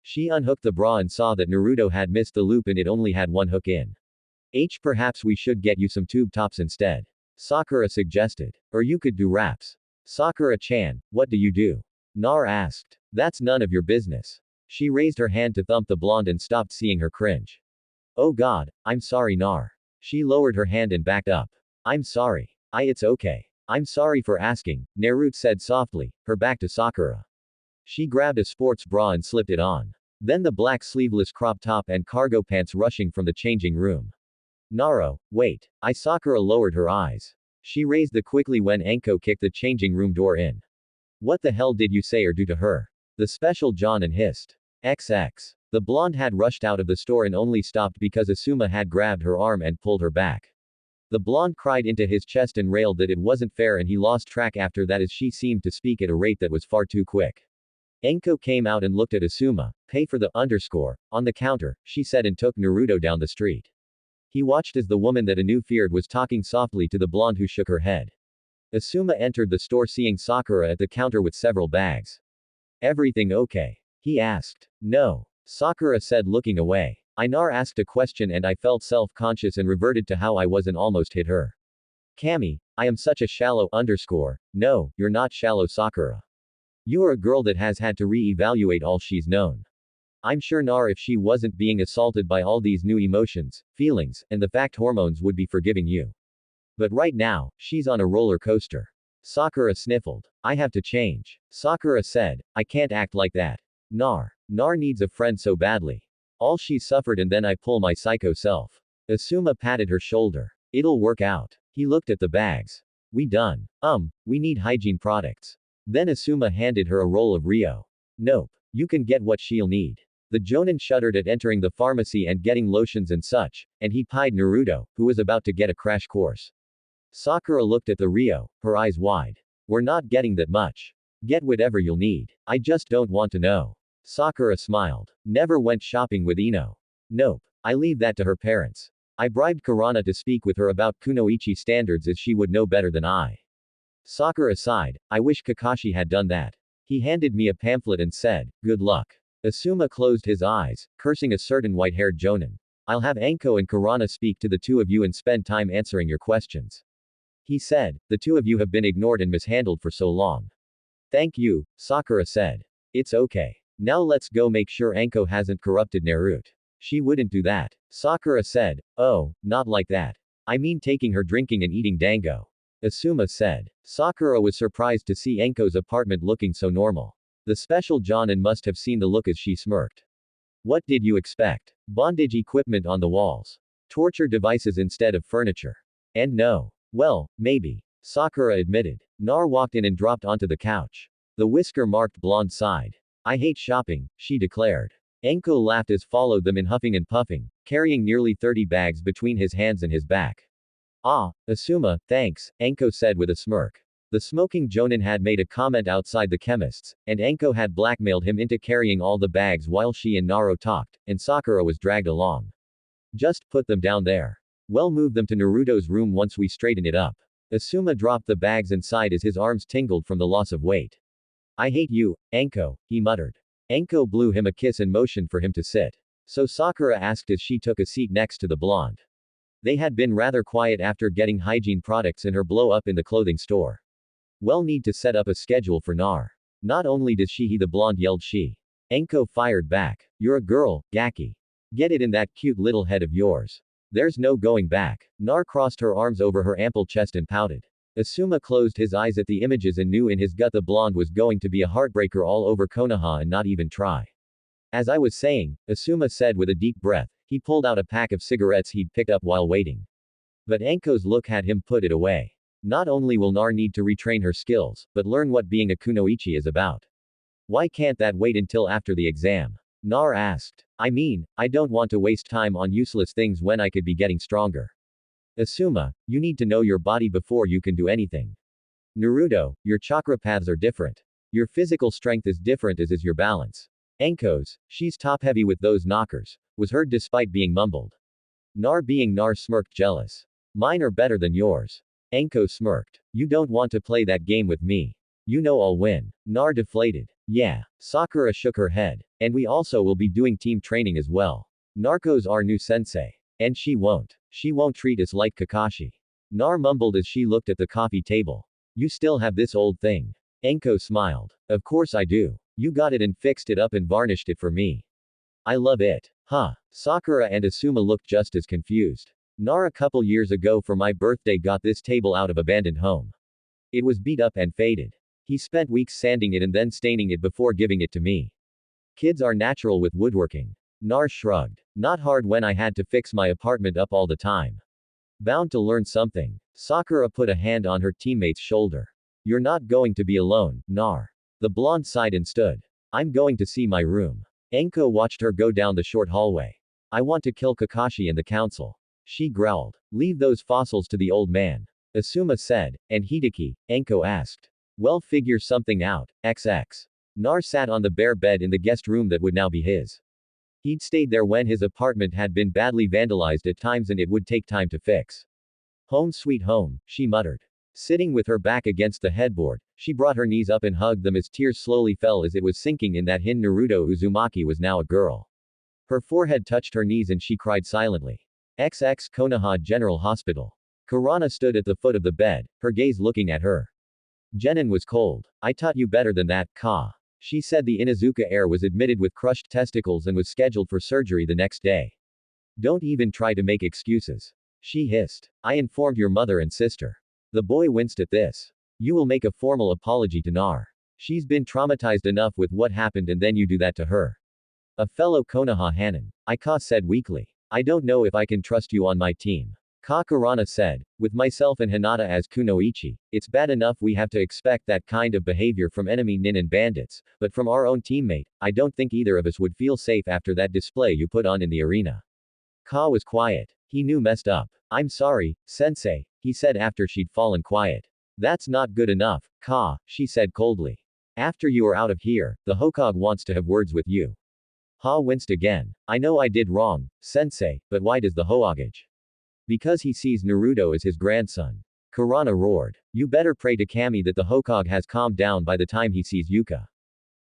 She unhooked the bra and saw that Naruto had missed the loop and it only had one hook in. Perhaps we should get you some tube tops instead. Sakura suggested. Or you could do wraps. Sakura-chan, what do you do? Nar asked. That's none of your business. She raised her hand to thump the blonde and stopped seeing her cringe. Oh god, I'm sorry Nar. She lowered her hand and backed up. I'm sorry. It's okay. I'm sorry for asking, Naruto said softly, her back to Sakura. She grabbed a sports bra and slipped it on. Then the black sleeveless crop top and cargo pants rushing from the changing room. Naro, wait. Sakura lowered her eyes. She raised them quickly when Anko kicked the changing room door in. What the hell did you say or do to her? The special Jonin hissed. XX. The blonde had rushed out of the store and only stopped because Asuma had grabbed her arm and pulled her back. The blonde cried into his chest and railed that it wasn't fair and he lost track after that as she seemed to speak at a rate that was far too quick. Anko came out and looked at Asuma. Pay for the underscore on the counter, she said and took Naruto down the street. He watched as the woman that Anu feared was talking softly to the blonde who shook her head. Asuma entered the store seeing Sakura at the counter with several bags. Everything okay? He asked. No. Sakura said looking away. Nar asked a question and I felt self-conscious and reverted to how I was and almost hit her. Kami, I am such a shallow underscore. No, you're not shallow Sakura. You are a girl that has had to re-evaluate all she's known. I'm sure Nar if she wasn't being assaulted by all these new emotions, feelings, and the fact hormones would be forgiving you. But right now, she's on a roller coaster. Sakura sniffled. I have to change. Sakura said, I can't act like that. Nar needs a friend so badly. All she suffered and then I pull my psycho self. Asuma patted her shoulder. It'll work out. He looked at the bags. We done. We need hygiene products. Then Asuma handed her a roll of Rio. Nope. You can get what she'll need. The Jonin shuddered at entering the pharmacy and getting lotions and such, and he pied Naruto, who was about to get a crash course. Sakura looked at the Rio, her eyes wide. We're not getting that much. Get whatever you'll need. I just don't want to know. Sakura smiled. Never went shopping with Ino. Nope. I leave that to her parents. I bribed Kurana to speak with her about kunoichi standards as she would know better than I. Sakura sighed. I wish Kakashi had done that. He handed me a pamphlet and said, good luck. Asuma closed his eyes, cursing a certain white-haired Jonin. I'll have Anko and Kurana speak to the two of you and spend time answering your questions. He said, the two of you have been ignored and mishandled for so long. Thank you, Sakura said. It's okay. Now let's go make sure Anko hasn't corrupted Naruto. She wouldn't do that. Sakura said, oh, not like that. I mean taking her drinking and eating dango. Asuma said. Sakura was surprised to see Anko's apartment looking so normal. The special Jonin must have seen the look as she smirked. What did you expect? Bondage equipment on the walls. Torture devices instead of furniture. And no. Well, maybe. Sakura admitted. Nar walked in and dropped onto the couch. The whisker-marked blonde sighed. I hate shopping, she declared. Anko laughed as followed them in huffing and puffing, carrying nearly 30 bags between his hands and his back. Ah, Asuma, thanks, Anko said with a smirk. The smoking Jonin had made a comment outside the chemist's, and Anko had blackmailed him into carrying all the bags while she and Naro talked, and Sakura was dragged along. Just put them down there. Well, move them to Naruto's room once we straighten it up. Asuma dropped the bags and sighed as his arms tingled from the loss of weight. I hate you, Anko, he muttered. Anko blew him a kiss and motioned for him to sit. So Sakura asked as she took a seat next to the blonde. They had been rather quiet after getting hygiene products in her blow-up in the clothing store. Well, need to set up a schedule for Nar. Not only does he the blonde yelled she. Anko fired back. You're a girl, Gaki. Get it in that cute little head of yours. There's no going back. Nar crossed her arms over her ample chest and pouted. Asuma closed his eyes at the images and knew in his gut the blonde was going to be a heartbreaker all over Konoha and not even try. As I was saying, Asuma said with a deep breath, he pulled out a pack of cigarettes he'd picked up while waiting. But Anko's look had him put it away. Not only will Nar need to retrain her skills, but learn what being a kunoichi is about. Why can't that wait until after the exam? Nar asked. I mean, I don't want to waste time on useless things when I could be getting stronger. Asuma, you need to know your body before you can do anything. Naruto, your chakra paths are different. Your physical strength is different as is your balance. Enko's, she's top-heavy with those knockers, was heard despite being mumbled. Nar smirked jealous. Mine are better than yours. Enko smirked. You don't want to play that game with me. You know I'll win. Nar deflated. Yeah. Sakura shook her head. And we also will be doing team training as well. Narco's our new sensei. And she won't. She won't treat us like Kakashi. Nar mumbled as she looked at the coffee table. You still have this old thing. Enko smiled. Of course I do. You got it and fixed it up and varnished it for me. I love it. Huh. Sakura and Asuma looked just as confused. Nar a couple years ago for my birthday got this table out of abandoned home. It was beat up and faded. He spent weeks sanding it and then staining it before giving it to me. Kids are natural with woodworking. Nar shrugged. Not hard when I had to fix my apartment up all the time. Bound to learn something. Sakura put a hand on her teammate's shoulder. You're not going to be alone, Nar. The blonde sighed and stood. I'm going to see my room. Enko watched her go down the short hallway. I want to kill Kakashi and the council. She growled. Leave those fossils to the old man. Asuma said. And Hideki? Enko asked. Well, figure something out, XX. Nar sat on the bare bed in the guest room that would now be his. He'd stayed there when his apartment had been badly vandalized at times and it would take time to fix. Home sweet home, she muttered. Sitting with her back against the headboard, she brought her knees up and hugged them as tears slowly fell as it was sinking in that Naruto Uzumaki was now a girl. Her forehead touched her knees and she cried silently. XX Konoha General Hospital. Kurana stood at the foot of the bed, her gaze looking at her. Genin was cold. I taught you better than that, Ka. She said the Inuzuka heir was admitted with crushed testicles and was scheduled for surgery the next day. Don't even try to make excuses. She hissed. I informed your mother and sister. The boy winced at this. You will make a formal apology to Nar. She's been traumatized enough with what happened and then you do that to her. A fellow Konoha Hanan. Ka said weakly. I don't know if I can trust you on my team. Ka Kurana said, with myself and Hinata as kunoichi, it's bad enough we have to expect that kind of behavior from enemy nin and bandits, but from our own teammate, I don't think either of us would feel safe after that display you put on in the arena. Ka was quiet. He knew messed up. I'm sorry, sensei, he said after she'd fallen quiet. That's not good enough, Ka, she said coldly. After you are out of here, the Hokage wants to have words with you. Ha winced again. I know I did wrong, sensei, but why does the Hokage? Because he sees Naruto as his grandson. Kurana roared. You better pray to Kami that the Hokage has calmed down by the time he sees Yuka.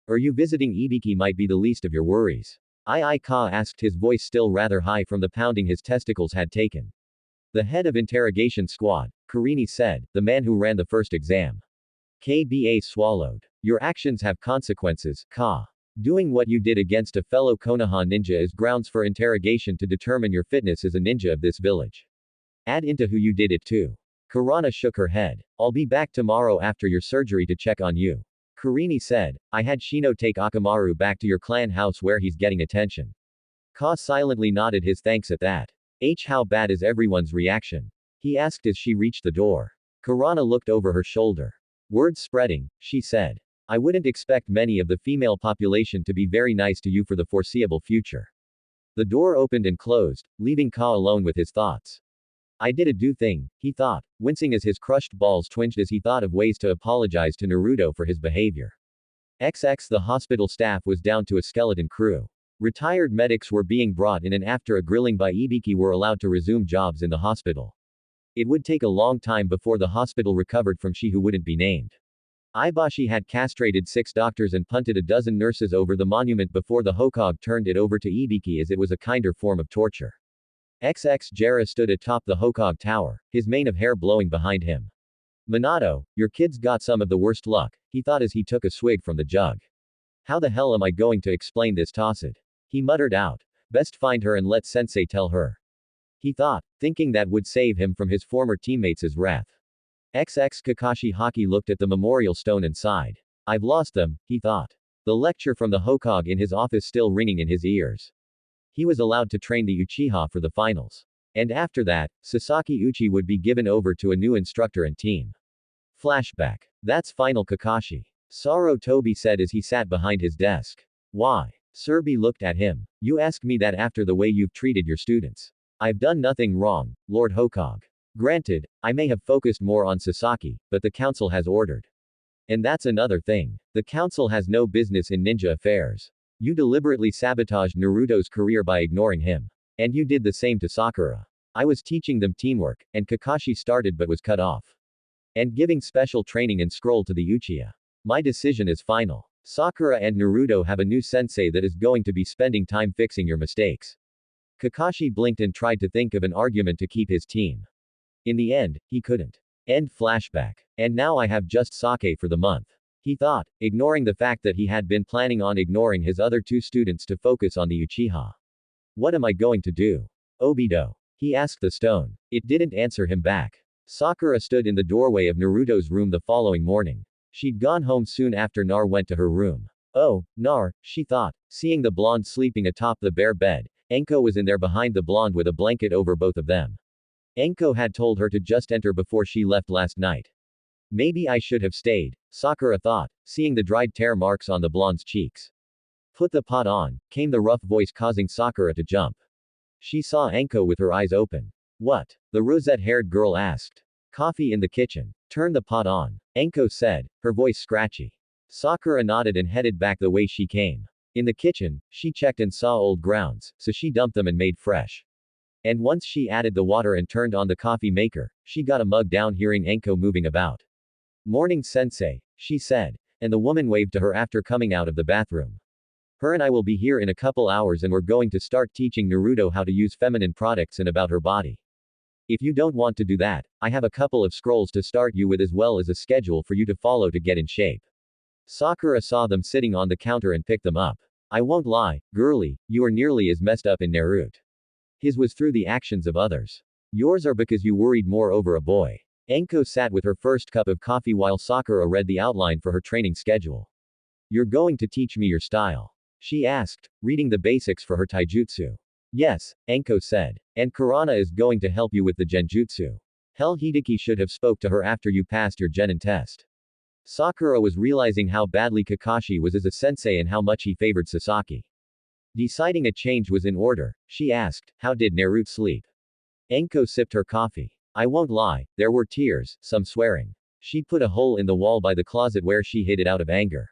Or you visiting Ibiki might be the least of your worries. Ka asked, his voice still rather high from the pounding his testicles had taken. The head of interrogation squad, Kurini said, the man who ran the first exam. KBA swallowed. Your actions have consequences, Ka. Doing what you did against a fellow Konoha ninja is grounds for interrogation to determine your fitness as a ninja of this village. Add into who you did it to. Kurana shook her head. I'll be back tomorrow after your surgery to check on you. Kurini said, I had Shino take Akamaru back to your clan house where he's getting attention. Ka silently nodded his thanks at that. How bad is everyone's reaction? He asked as she reached the door. Kurana looked over her shoulder. Word spreading, she said. I wouldn't expect many of the female population to be very nice to you for the foreseeable future. The door opened and closed, leaving Ka alone with his thoughts. I did a do thing, he thought, wincing as his crushed balls twinged as he thought of ways to apologize to Naruto for his behavior. The hospital staff was down to a skeleton crew. Retired medics were being brought in and after a grilling by Ibiki were allowed to resume jobs in the hospital. It would take a long time before the hospital recovered from she who wouldn't be named. Ibashi had castrated 6 doctors and punted a dozen nurses over the monument before the Hokage turned it over to Ibiki as it was a kinder form of torture. Jera stood atop the Hokage tower, his mane of hair blowing behind him. Minato, your kid's got some of the worst luck, he thought as he took a swig from the jug. How the hell am I going to explain this tossed? He muttered out. Best find her and let sensei tell her. He thought, thinking that would save him from his former teammates' wrath. Kakashi Haki looked at the memorial stone and sighed. I've lost them, he thought. The lecture from the Hokage in his office still ringing in his ears. He was allowed to train the Uchiha for the finals. And after that, Sasaki Uchi would be given over to a new instructor and team. Flashback. That's final Kakashi. Sarutobi said as he sat behind his desk. Why? Surbi looked at him. You ask me that after the way you've treated your students. I've done nothing wrong, Lord Hokage. Granted, I may have focused more on Sasaki, but the council has ordered. And that's another thing. The council has no business in ninja affairs. You deliberately sabotaged Naruto's career by ignoring him. And you did the same to Sakura. I was teaching them teamwork, and Kakashi started but was cut off. And giving special training and scroll to the Uchiha. My decision is final. Sakura and Naruto have a new sensei that is going to be spending time fixing your mistakes. Kakashi blinked and tried to think of an argument to keep his team. In the end, he couldn't. End flashback. And now I have just sake for the month. He thought, ignoring the fact that he had been planning on ignoring his other two students to focus on the Uchiha. What am I going to do? Obito. He asked the stone. It didn't answer him back. Sakura stood in the doorway of Naruto's room the following morning. She'd gone home soon after Nar went to her room. Oh, Nar, she thought, seeing the blonde sleeping atop the bare bed. Enko was in there behind the blonde with a blanket over both of them. Enko had told her to just enter before she left last night. Maybe I should have stayed, Sakura thought, seeing the dried tear marks on the blonde's cheeks. Put the pot on, came the rough voice causing Sakura to jump. She saw Enko with her eyes open. What? The rosette-haired girl asked. Coffee in the kitchen. Turn the pot on. Enko said, her voice scratchy. Sakura nodded and headed back the way she came. In the kitchen, she checked and saw old grounds, so she dumped them and made fresh. And once she added the water and turned on the coffee maker, she got a mug down hearing Enko moving about. Morning sensei, she said, and the woman waved to her after coming out of the bathroom. Her and I will be here in a couple hours and we're going to start teaching Naruto how to use feminine products and about her body. If you don't want to do that, I have a couple of scrolls to start you with as well as a schedule for you to follow to get in shape. Sakura saw them sitting on the counter and picked them up. I won't lie, girly, you are nearly as messed up in Naruto. His was through the actions of others. Yours are because you worried more over a boy. Enko sat with her first cup of coffee while Sakura read the outline for her training schedule. You're going to teach me your style? She asked, reading the basics for her taijutsu. Yes, Enko said. And Kurana is going to help you with the genjutsu. Hell, Hideki should have spoke to her after you passed your genin test. Sakura was realizing how badly Kakashi was as a sensei and how much he favored Sasaki. Deciding a change was in order, she asked, how did Naruto sleep? Enko sipped her coffee. I won't lie, there were tears, some swearing. She put a hole in the wall by the closet where she hid it out of anger.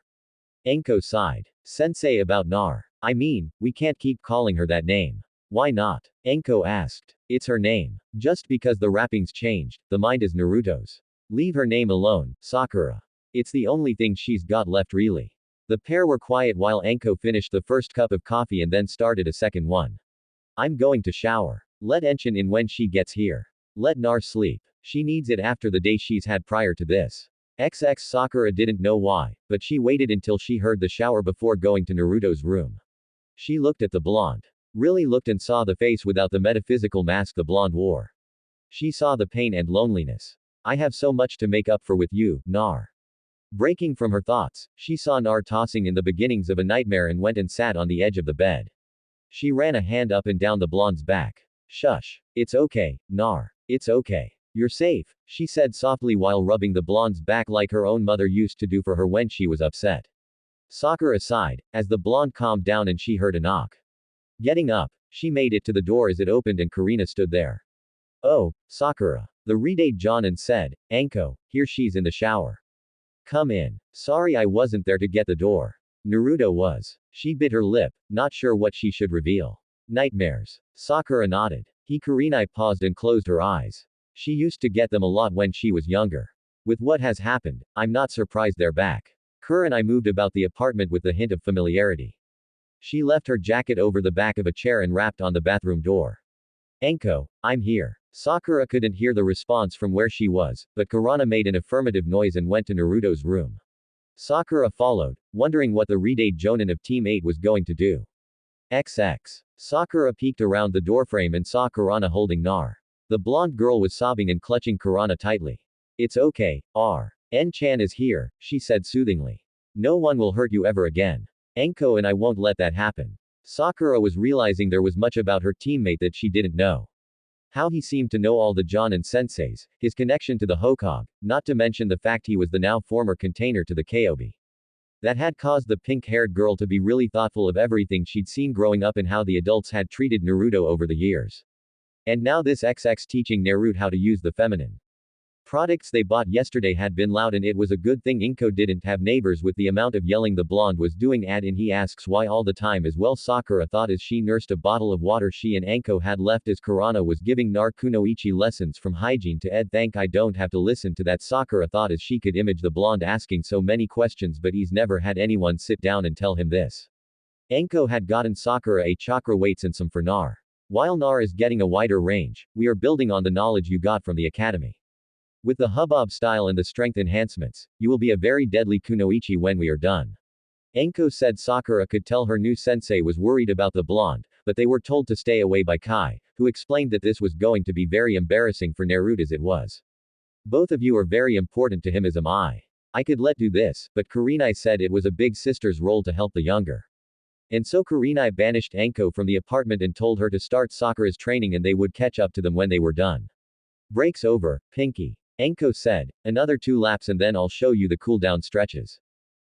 Enko sighed. Sensei about Nar. I mean, we can't keep calling her that name. Why not? Enko asked. It's her name. Just because the wrappings changed, the mind is Naruto's. Leave her name alone, Sakura. It's the only thing she's got left really. The pair were quiet while Enko finished the first cup of coffee and then started a second one. I'm going to shower. Let Enshin in when she gets here. Let Nar sleep. She needs it after the day she's had prior to this. Sakura didn't know why, but she waited until she heard the shower before going to Naruto's room. She looked at the blonde. Really looked and saw the face without the metaphysical mask the blonde wore. She saw the pain and loneliness. I have so much to make up for with you, Nar. Breaking from her thoughts, she saw Nar tossing in the beginnings of a nightmare and went and sat on the edge of the bed. She ran a hand up and down the blonde's back. Shush. It's okay, Nar. It's okay. You're safe, she said softly while rubbing the blonde's back like her own mother used to do for her when she was upset. Sakura sighed, as the blonde calmed down and she heard a knock. Getting up, she made it to the door as it opened and Karina stood there. Oh, Sakura. The Reborn Jonin said, Enko, here she's in the shower. Come in. Sorry I wasn't there to get the door. Naruto was. She bit her lip, not sure what she should reveal. Nightmares. Sakura nodded. Karina paused and closed her eyes. She used to get them a lot when she was younger. With what has happened, I'm not surprised they're back. And I moved about the apartment with the hint of familiarity. She left her jacket over the back of a chair and rapped on the bathroom door. Enko, I'm here. Sakura couldn't hear the response from where she was, but Kurana made an affirmative noise and went to Naruto's room. Sakura followed, wondering what the Reborn Jonin of Team 8 was going to do. Sakura peeked around the doorframe and saw Kurana holding Nar. The blonde girl was sobbing and clutching Kurana tightly. It's okay, N-chan is here, she said soothingly. No one will hurt you ever again. Enko and I won't let that happen. Sakura was realizing there was much about her teammate that she didn't know. How he seemed to know all the Jonin senseis, his connection to the Hokage, not to mention the fact he was the now former container to the Kyobi. That had caused the pink-haired girl to be really thoughtful of everything she'd seen growing up and how the adults had treated Naruto over the years. And now this XX teaching Naruto how to use the feminine Products they bought yesterday had been loud and it was a good thing Inko didn't have neighbors with the amount of yelling the blonde was doing. Add-in he asks why all the time as well. Sakura thought as she nursed a bottle of water she and Anko had left as Kurana was giving Kunoichi lessons from hygiene to Ed. Thank I don't have to listen to that. Sakura thought as she could image the blonde asking so many questions but he's never had anyone sit down and tell him this. Anko had gotten Sakura a chakra weights and some for Nar. While Nar is getting a wider range, we are building on the knowledge you got from the academy. With the hubbub style and the strength enhancements, you will be a very deadly kunoichi when we are done. Anko said Sakura could tell her new sensei was worried about the blonde, but they were told to stay away by Kai, who explained that this was going to be very embarrassing for Naruto as it was. Both of you are very important to him as am I. I could let do this, but Kurenai said it was a big sister's role to help the younger. And so Kurenai banished Anko from the apartment and told her to start Sakura's training and they would catch up to them when they were done. Breaks over, Pinky. Anko said, another 2 laps and then I'll show you the cool-down stretches.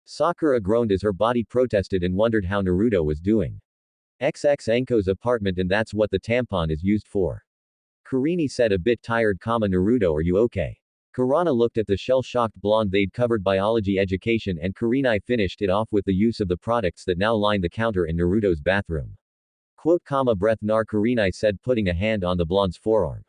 Sakura groaned as her body protested and wondered how Naruto was doing. XX Anko's apartment and that's what the tampon is used for. Kurenai said a bit tired, Naruto are you okay? Kurana looked at the shell-shocked blonde. They'd covered biology education and Kurenai finished it off with the use of the products that now line the counter in Naruto's bathroom. Quote, breath Nar Kurenai said putting a hand on the blonde's forearm.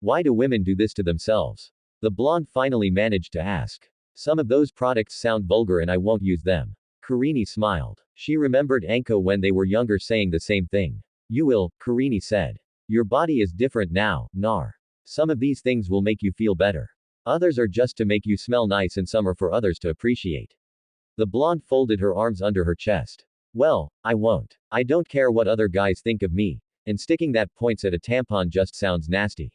Why do women do this to themselves? The blonde finally managed to ask. Some of those products sound vulgar and I won't use them. Kurenai smiled. She remembered Anko when they were younger saying the same thing. You will, Kurenai said. Your body is different now, Nar. Some of these things will make you feel better. Others are just to make you smell nice and some are for others to appreciate. The blonde folded her arms under her chest. Well, I won't. I don't care what other guys think of me. And sticking that points at a tampon just sounds nasty.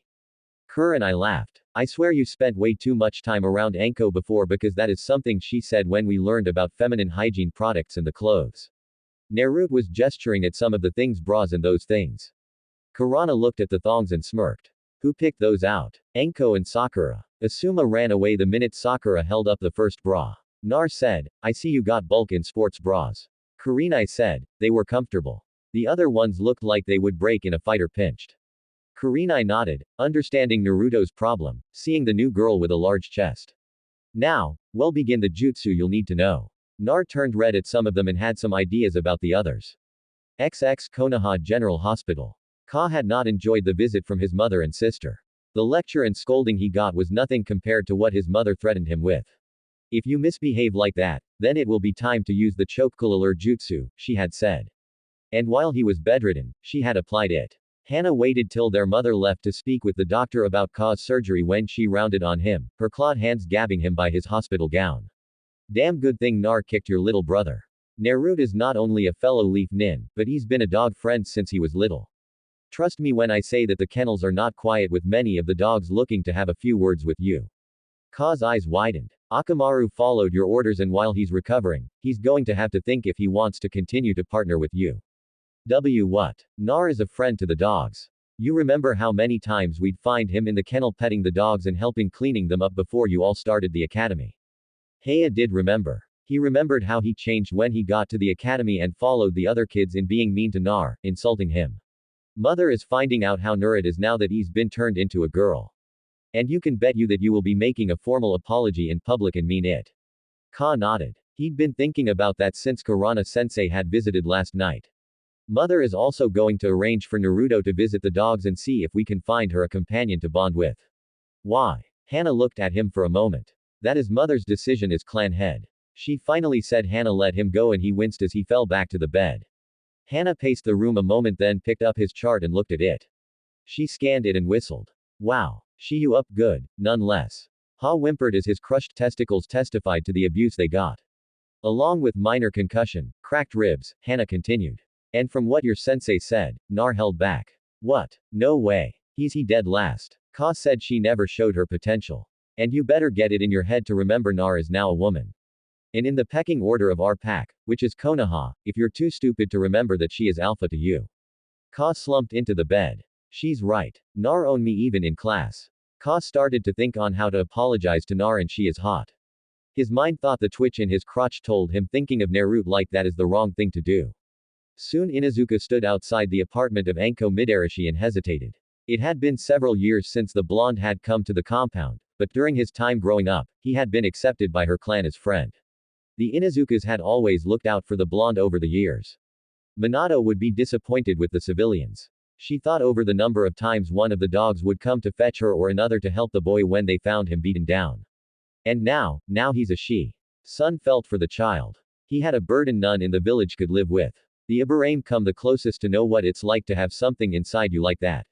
Kurenai laughed. I swear you spent way too much time around Anko before because that is something she said when we learned about feminine hygiene products and the clothes. Naruto was gesturing at some of the things, bras and those things. Kurana looked at the thongs and smirked. Who picked those out? Anko and Sakura. Asuma ran away the minute Sakura held up the first bra. Nar said, I see you got bulk in sports bras. Kurenai said, they were comfortable. The other ones looked like they would break in a fight or pinched. Kurenai nodded, understanding Naruto's problem, seeing the new girl with a large chest. Now, we'll begin the jutsu you'll need to know. Nar turned red at some of them and had some ideas about the others. XX Konoha General Hospital. Ka had not enjoyed the visit from his mother and sister. The lecture and scolding he got was nothing compared to what his mother threatened him with. If you misbehave like that, then it will be time to use the chokekulur jutsu, she had said. And while he was bedridden, she had applied it. Hannah waited till their mother left to speak with the doctor about Ka's surgery when she rounded on him, her clawed hands grabbing him by his hospital gown. Damn good thing Nar kicked your little brother. Naruto is not only a fellow leaf nin, but he's been a dog friend since he was little. Trust me when I say that the kennels are not quiet with many of the dogs looking to have a few words with you. Ka's eyes widened. Akamaru followed your orders and while he's recovering, he's going to have to think if he wants to continue to partner with you. What? Nar is a friend to the dogs. You remember how many times we'd find him in the kennel petting the dogs and helping cleaning them up before you all started the academy. Heya did remember. He remembered how he changed when he got to the academy and followed the other kids in being mean to Nar, insulting him. Mother is finding out how Naruto is now that he's been turned into a girl. And you can bet you that you will be making a formal apology in public and mean it. Ka nodded. He'd been thinking about that since Kurana-sensei had visited last night. Mother is also going to arrange for Naruto to visit the dogs and see if we can find her a companion to bond with. Why? Hannah looked at him for a moment. That is Mother's decision as clan head. She finally said. Hannah let him go and he winced as he fell back to the bed. Hannah paced the room a moment then picked up his chart and looked at it. She scanned it and whistled. Wow. She you up good, none less. Ha whimpered as his crushed testicles testified to the abuse they got. Along with minor concussion, cracked ribs, Hannah continued. And from what your sensei said, Nar held back. What? No way. He dead last. Ka said she never showed her potential. And you better get it in your head to remember Nar is now a woman. And in the pecking order of our pack, which is Konoha, if you're too stupid to remember that she is alpha to you. Ka slumped into the bed. She's right. Nar owned me even in class. Ka started to think on how to apologize to Nar and she is hot. His mind thought the twitch in his crotch told him thinking of Naruto like that is the wrong thing to do. Soon Inuzuka stood outside the apartment of Anko Midarashi and hesitated. It had been several years since the blonde had come to the compound, but during his time growing up, he had been accepted by her clan as friend. The Inuzukas had always looked out for the blonde over the years. Minato would be disappointed with the civilians. She thought over the number of times one of the dogs would come to fetch her or another to help the boy when they found him beaten down. And now he's a she. Sun felt for the child. He had a burden none in the village could live with. The Ibarame come the closest to know what it's like to have something inside you like that.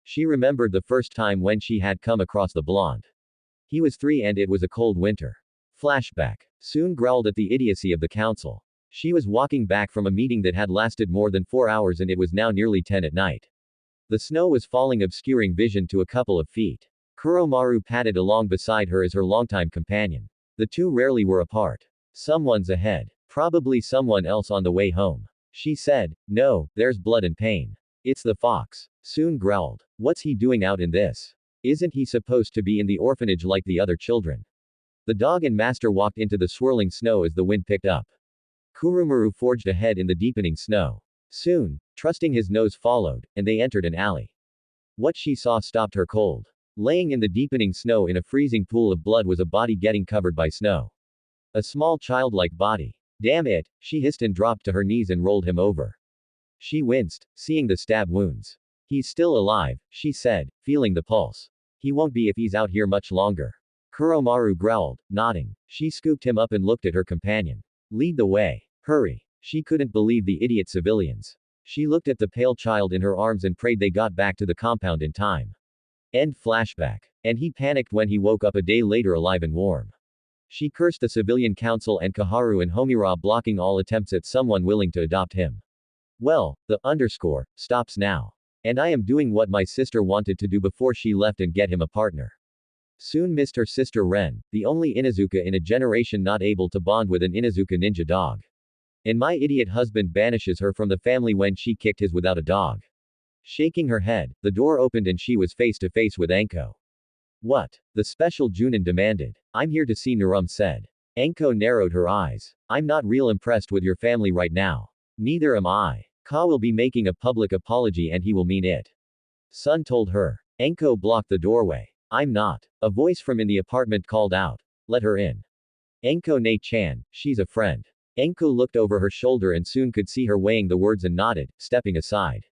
She remembered the first time when she had come across the blonde. He was 3 and it was a cold winter. Flashback. Soon growled at the idiocy of the council. She was walking back from a meeting that had lasted more than 4 hours and it was now nearly 10 at night. The snow was falling, obscuring vision to a couple of feet. Kuromaru padded along beside her as her longtime companion. The two rarely were apart. Someone's ahead. Probably someone else on the way home. She said, no, there's blood and pain. It's the fox. Soon growled. What's he doing out in this? Isn't he supposed to be in the orphanage like the other children? The dog and master walked into the swirling snow as the wind picked up. Kuromaru forged ahead in the deepening snow. Soon, trusting his nose followed, and they entered an alley. What she saw stopped her cold. Laying in the deepening snow in a freezing pool of blood was a body getting covered by snow. A small childlike body. Damn it, she hissed and dropped to her knees and rolled him over. She winced, seeing the stab wounds. He's still alive, she said, feeling the pulse. He won't be if he's out here much longer. Kuromaru growled, nodding. She scooped him up and looked at her companion. Lead the way. Hurry. She couldn't believe the idiot civilians. She looked at the pale child in her arms and prayed they got back to the compound in time. End flashback. And he panicked when he woke up a day later alive and warm. She cursed the civilian council and Kaharu and Homura blocking all attempts at someone willing to adopt him. Well, the underscore stops now. And I am doing what my sister wanted to do before she left and get him a partner. Soon missed her sister Ren, the only Inuzuka in a generation not able to bond with an Inuzuka ninja dog. And my idiot husband banishes her from the family when she kicked his without a dog. Shaking her head, the door opened and she was face to face with Enko. What? The special Junin demanded. I'm here to see Narum said. Enko narrowed her eyes. I'm not real impressed with your family right now. Neither am I. Ka will be making a public apology and he will mean it. Sun told her. Enko blocked the doorway. I'm not. A voice from in the apartment called out. Let her in. Enko Ne-chan, she's a friend. Enko looked over her shoulder and soon could see her weighing the words and nodded, stepping aside.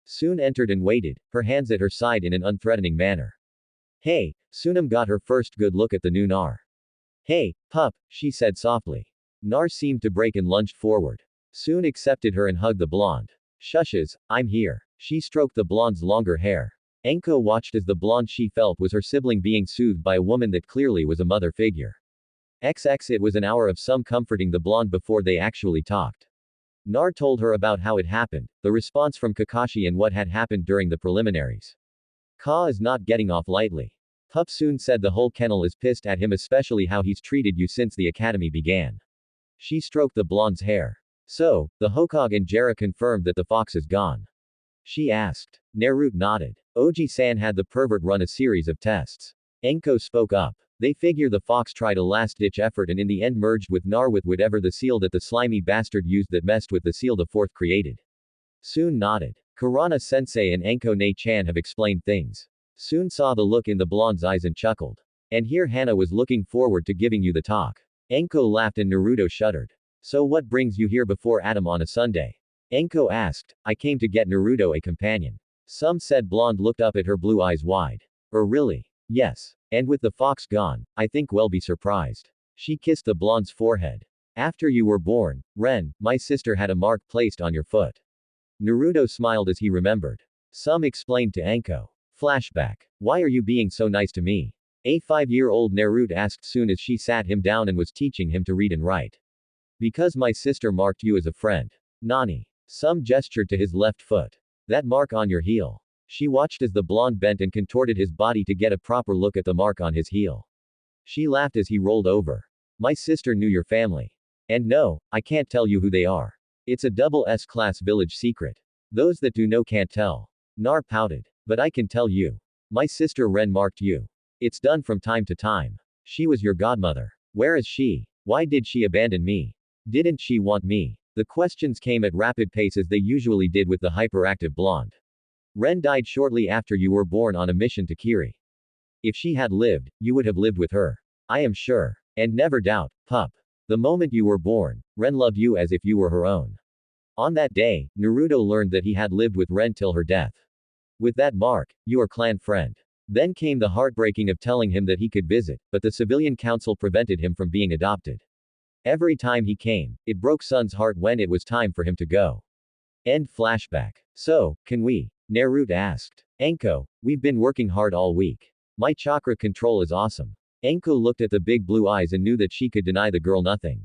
Soon entered and waited, her hands at her side in an unthreatening manner. Hey, Sunam got her first good look at the new Nar. Hey, pup, she said softly. Nar seemed to break and lunged forward. Soon accepted her and hugged the blonde. Shushes, I'm here. She stroked the blonde's longer hair. Enko watched as the blonde she felt was her sibling being soothed by a woman that clearly was a mother figure. It was an hour of some comforting the blonde before they actually talked. Nar told her about how it happened, the response from Kakashi and what had happened during the preliminaries. Ka is not getting off lightly. Pup soon said the whole kennel is pissed at him, especially how he's treated you since the academy began. She stroked the blonde's hair. So, the Hokage and Jera confirmed that the fox is gone. She asked. Naruto nodded. Oji-san had the pervert run a series of tests. Enko spoke up. They figure the fox tried a last-ditch effort and in the end merged with Nar with whatever the seal that the slimy bastard used that messed with the seal the fourth created. Soon nodded. Kurana-sensei and Enko Ne-chan have explained things. Soon saw the look in the blonde's eyes and chuckled. And here Hana was looking forward to giving you the talk. Enko laughed and Naruto shuddered. So what brings you here before Adam on a Sunday? Enko asked. I came to get Naruto a companion. Some said blonde looked up at her blue eyes wide. Really? Yes. And with the fox gone, I think we'll be surprised. She kissed the blonde's forehead. After you were born, Ren, my sister had a mark placed on your foot. Naruto smiled as he remembered. Some explained to Enko. Flashback. Why are you being so nice to me? A 5-year-old Naruto asked soon as she sat him down and was teaching him to read and write. Because my sister marked you as a friend. Nani. Some gestured to his left foot. That mark on your heel. She watched as the blonde bent and contorted his body to get a proper look at the mark on his heel. She laughed as he rolled over. My sister knew your family. And no, I can't tell you who they are. It's a double S-class village secret. Those that do know can't tell. Nar pouted. But I can tell you. My sister Ren marked you. It's done from time to time. She was your godmother. Where is she? Why did she abandon me? Didn't she want me? The questions came at rapid pace as they usually did with the hyperactive blonde. Ren died shortly after you were born on a mission to Kiri. If she had lived, you would have lived with her. I am sure. And never doubt, pup. The moment you were born, Ren loved you as if you were her own. On that day, Naruto learned that he had lived with Ren till her death. With that mark, you are clan friend. Then came the heartbreaking of telling him that he could visit, but the civilian council prevented him from being adopted. Every time he came, it broke Sun's heart when it was time for him to go. End flashback. So, can we? Naruto asked. Anko, we've been working hard all week. My chakra control is awesome. Anko looked at the big blue eyes and knew that she could deny the girl nothing.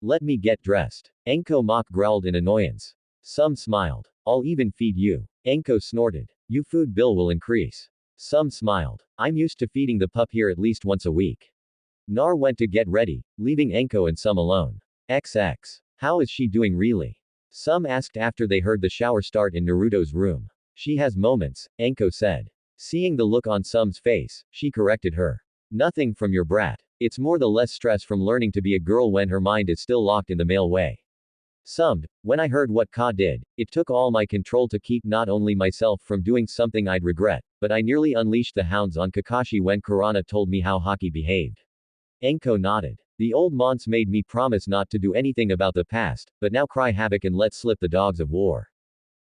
Let me get dressed. Anko mock growled in annoyance. Some smiled. I'll even feed you. Anko snorted. Your food bill will increase. Some smiled. I'm used to feeding the pup here at least once a week. Nar went to get ready, leaving Anko and Some alone. XX. How is she doing really? Some asked after they heard the shower start in Naruto's room. She has moments, Anko said. Seeing the look on Sum's face, she corrected her. Nothing from your brat. It's more the less stress from learning to be a girl when her mind is still locked in the male way. Summed, when I heard what Ka did, it took all my control to keep not only myself from doing something I'd regret, but I nearly unleashed the hounds on Kakashi when Kurana told me how Haki behaved. Anko nodded. The old monks made me promise not to do anything about the past, but now cry havoc and let slip the dogs of war.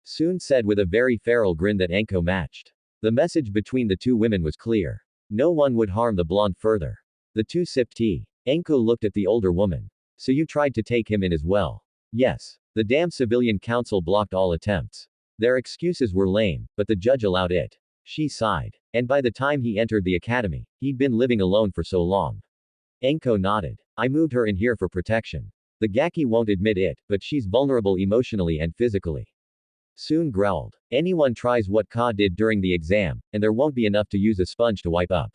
Soon said with a very feral grin that Anko matched. The message between the two women was clear. No one would harm the blonde further. The two sipped tea. Anko looked at the older woman. So you tried to take him in as well? Yes. The damn civilian council blocked all attempts. Their excuses were lame, but the judge allowed it. She sighed. And by the time he entered the academy, he'd been living alone for so long. Anko nodded. I moved her in here for protection. The Gaki won't admit it, but she's vulnerable emotionally and physically. Soon growled. Anyone tries what Ka did during the exam, and there won't be enough to use a sponge to wipe up.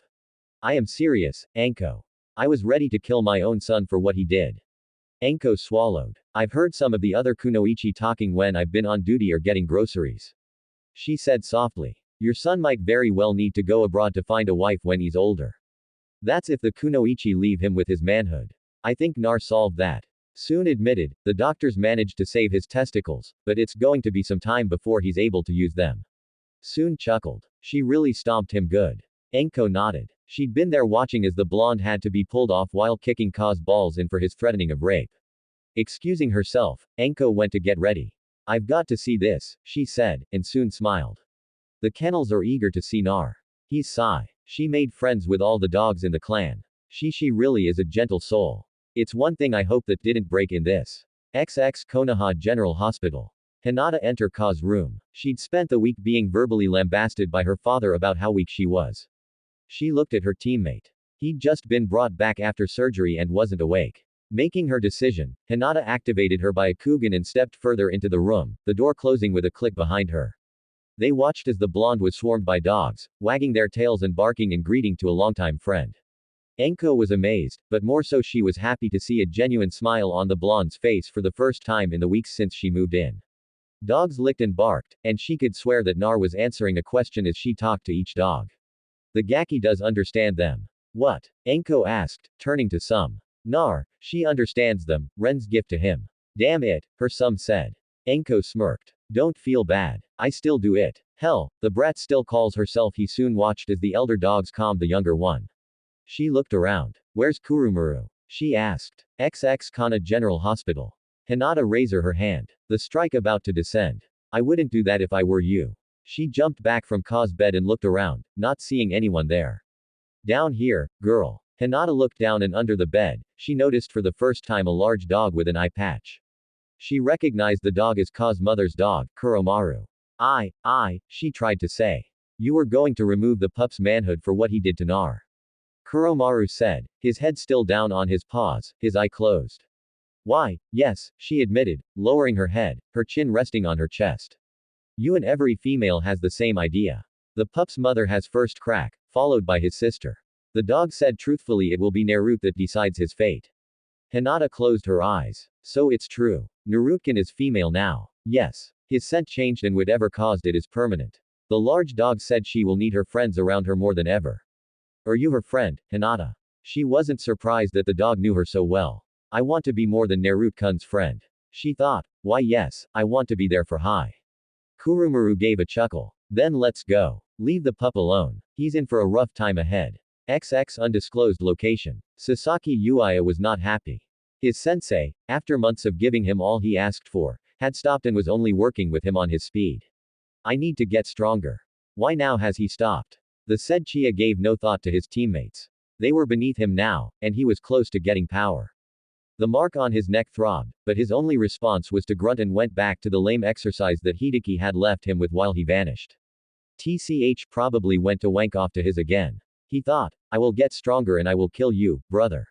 I am serious, Anko. I was ready to kill my own son for what he did. Anko swallowed. I've heard some of the other kunoichi talking when I've been on duty or getting groceries. She said softly. Your son might very well need to go abroad to find a wife when he's older. That's if the kunoichi leave him with his manhood. I think Nar solved that. Soon admitted, the doctors managed to save his testicles, but it's going to be some time before he's able to use them. Soon chuckled. She really stomped him good. Anko nodded. She'd been there watching as the blonde had to be pulled off while kicking Ka's balls in for his threatening of rape. Excusing herself, Anko went to get ready. I've got to see this, she said, and soon smiled. The kennels are eager to see Nar. He's sigh. She made friends with all the dogs in the clan. She really is a gentle soul. It's one thing I hope that didn't break in this. XX Konoha General Hospital. Hinata entered Ka's room. She'd spent the week being verbally lambasted by her father about how weak she was. She looked at her teammate. He'd just been brought back after surgery and wasn't awake. Making her decision, Hinata activated her Byakugan and stepped further into the room, the door closing with a click behind her. They watched as the blonde was swarmed by dogs, wagging their tails and barking in greeting to a longtime friend. Anko was amazed, but more so she was happy to see a genuine smile on the blonde's face for the first time in the weeks since she moved in. Dogs licked and barked, and she could swear that Nar was answering a question as she talked to each dog. The Gaki does understand them. What? Anko asked, turning to Some. Nar, she understands them, Ren's gift to him. Damn it, her Some said. Anko smirked. Don't feel bad. I still do it. Hell, the brat still calls herself. He soon watched as the elder dogs calmed the younger one. She looked around. Where's Kurumaru? She asked. XX Kana General Hospital. Hinata raised her hand. The strike about to descend. I wouldn't do that if I were you. She jumped back from Ka's bed and looked around, not seeing anyone there. Down here, girl. Hinata looked down and under the bed, she noticed for the first time a large dog with an eye patch. She recognized the dog as Ka's mother's dog, Kuromaru. She tried to say. You were going to remove the pup's manhood for what he did to Nar. Kuromaru said, his head still down on his paws, his eye closed. Why, yes, she admitted, lowering her head, her chin resting on her chest. You and every female has the same idea. The pup's mother has first crack, followed by his sister. The dog said truthfully it will be Naruto that decides his fate. Hinata closed her eyes. So it's true. Narutkin is female now. Yes. His scent changed and whatever caused it is permanent. The large dog said she will need her friends around her more than ever. Are you her friend, Hinata? She wasn't surprised that the dog knew her so well. I want to be more than Naruto-kun's friend. She thought, why yes, I want to be there for Hai. Kurumaru gave a chuckle. Then let's go. Leave the pup alone. He's in for a rough time ahead. XX undisclosed location. Sasaki Uaya was not happy. His sensei, after months of giving him all he asked for, had stopped and was only working with him on his speed. I need to get stronger. Why now has he stopped? The said Chia gave no thought to his teammates. They were beneath him now, and he was close to getting power. The mark on his neck throbbed, but his only response was to grunt and went back to the lame exercise that Hideki had left him with while he vanished. TCH probably went to wank off to his again. He thought, I will get stronger and I will kill you, brother.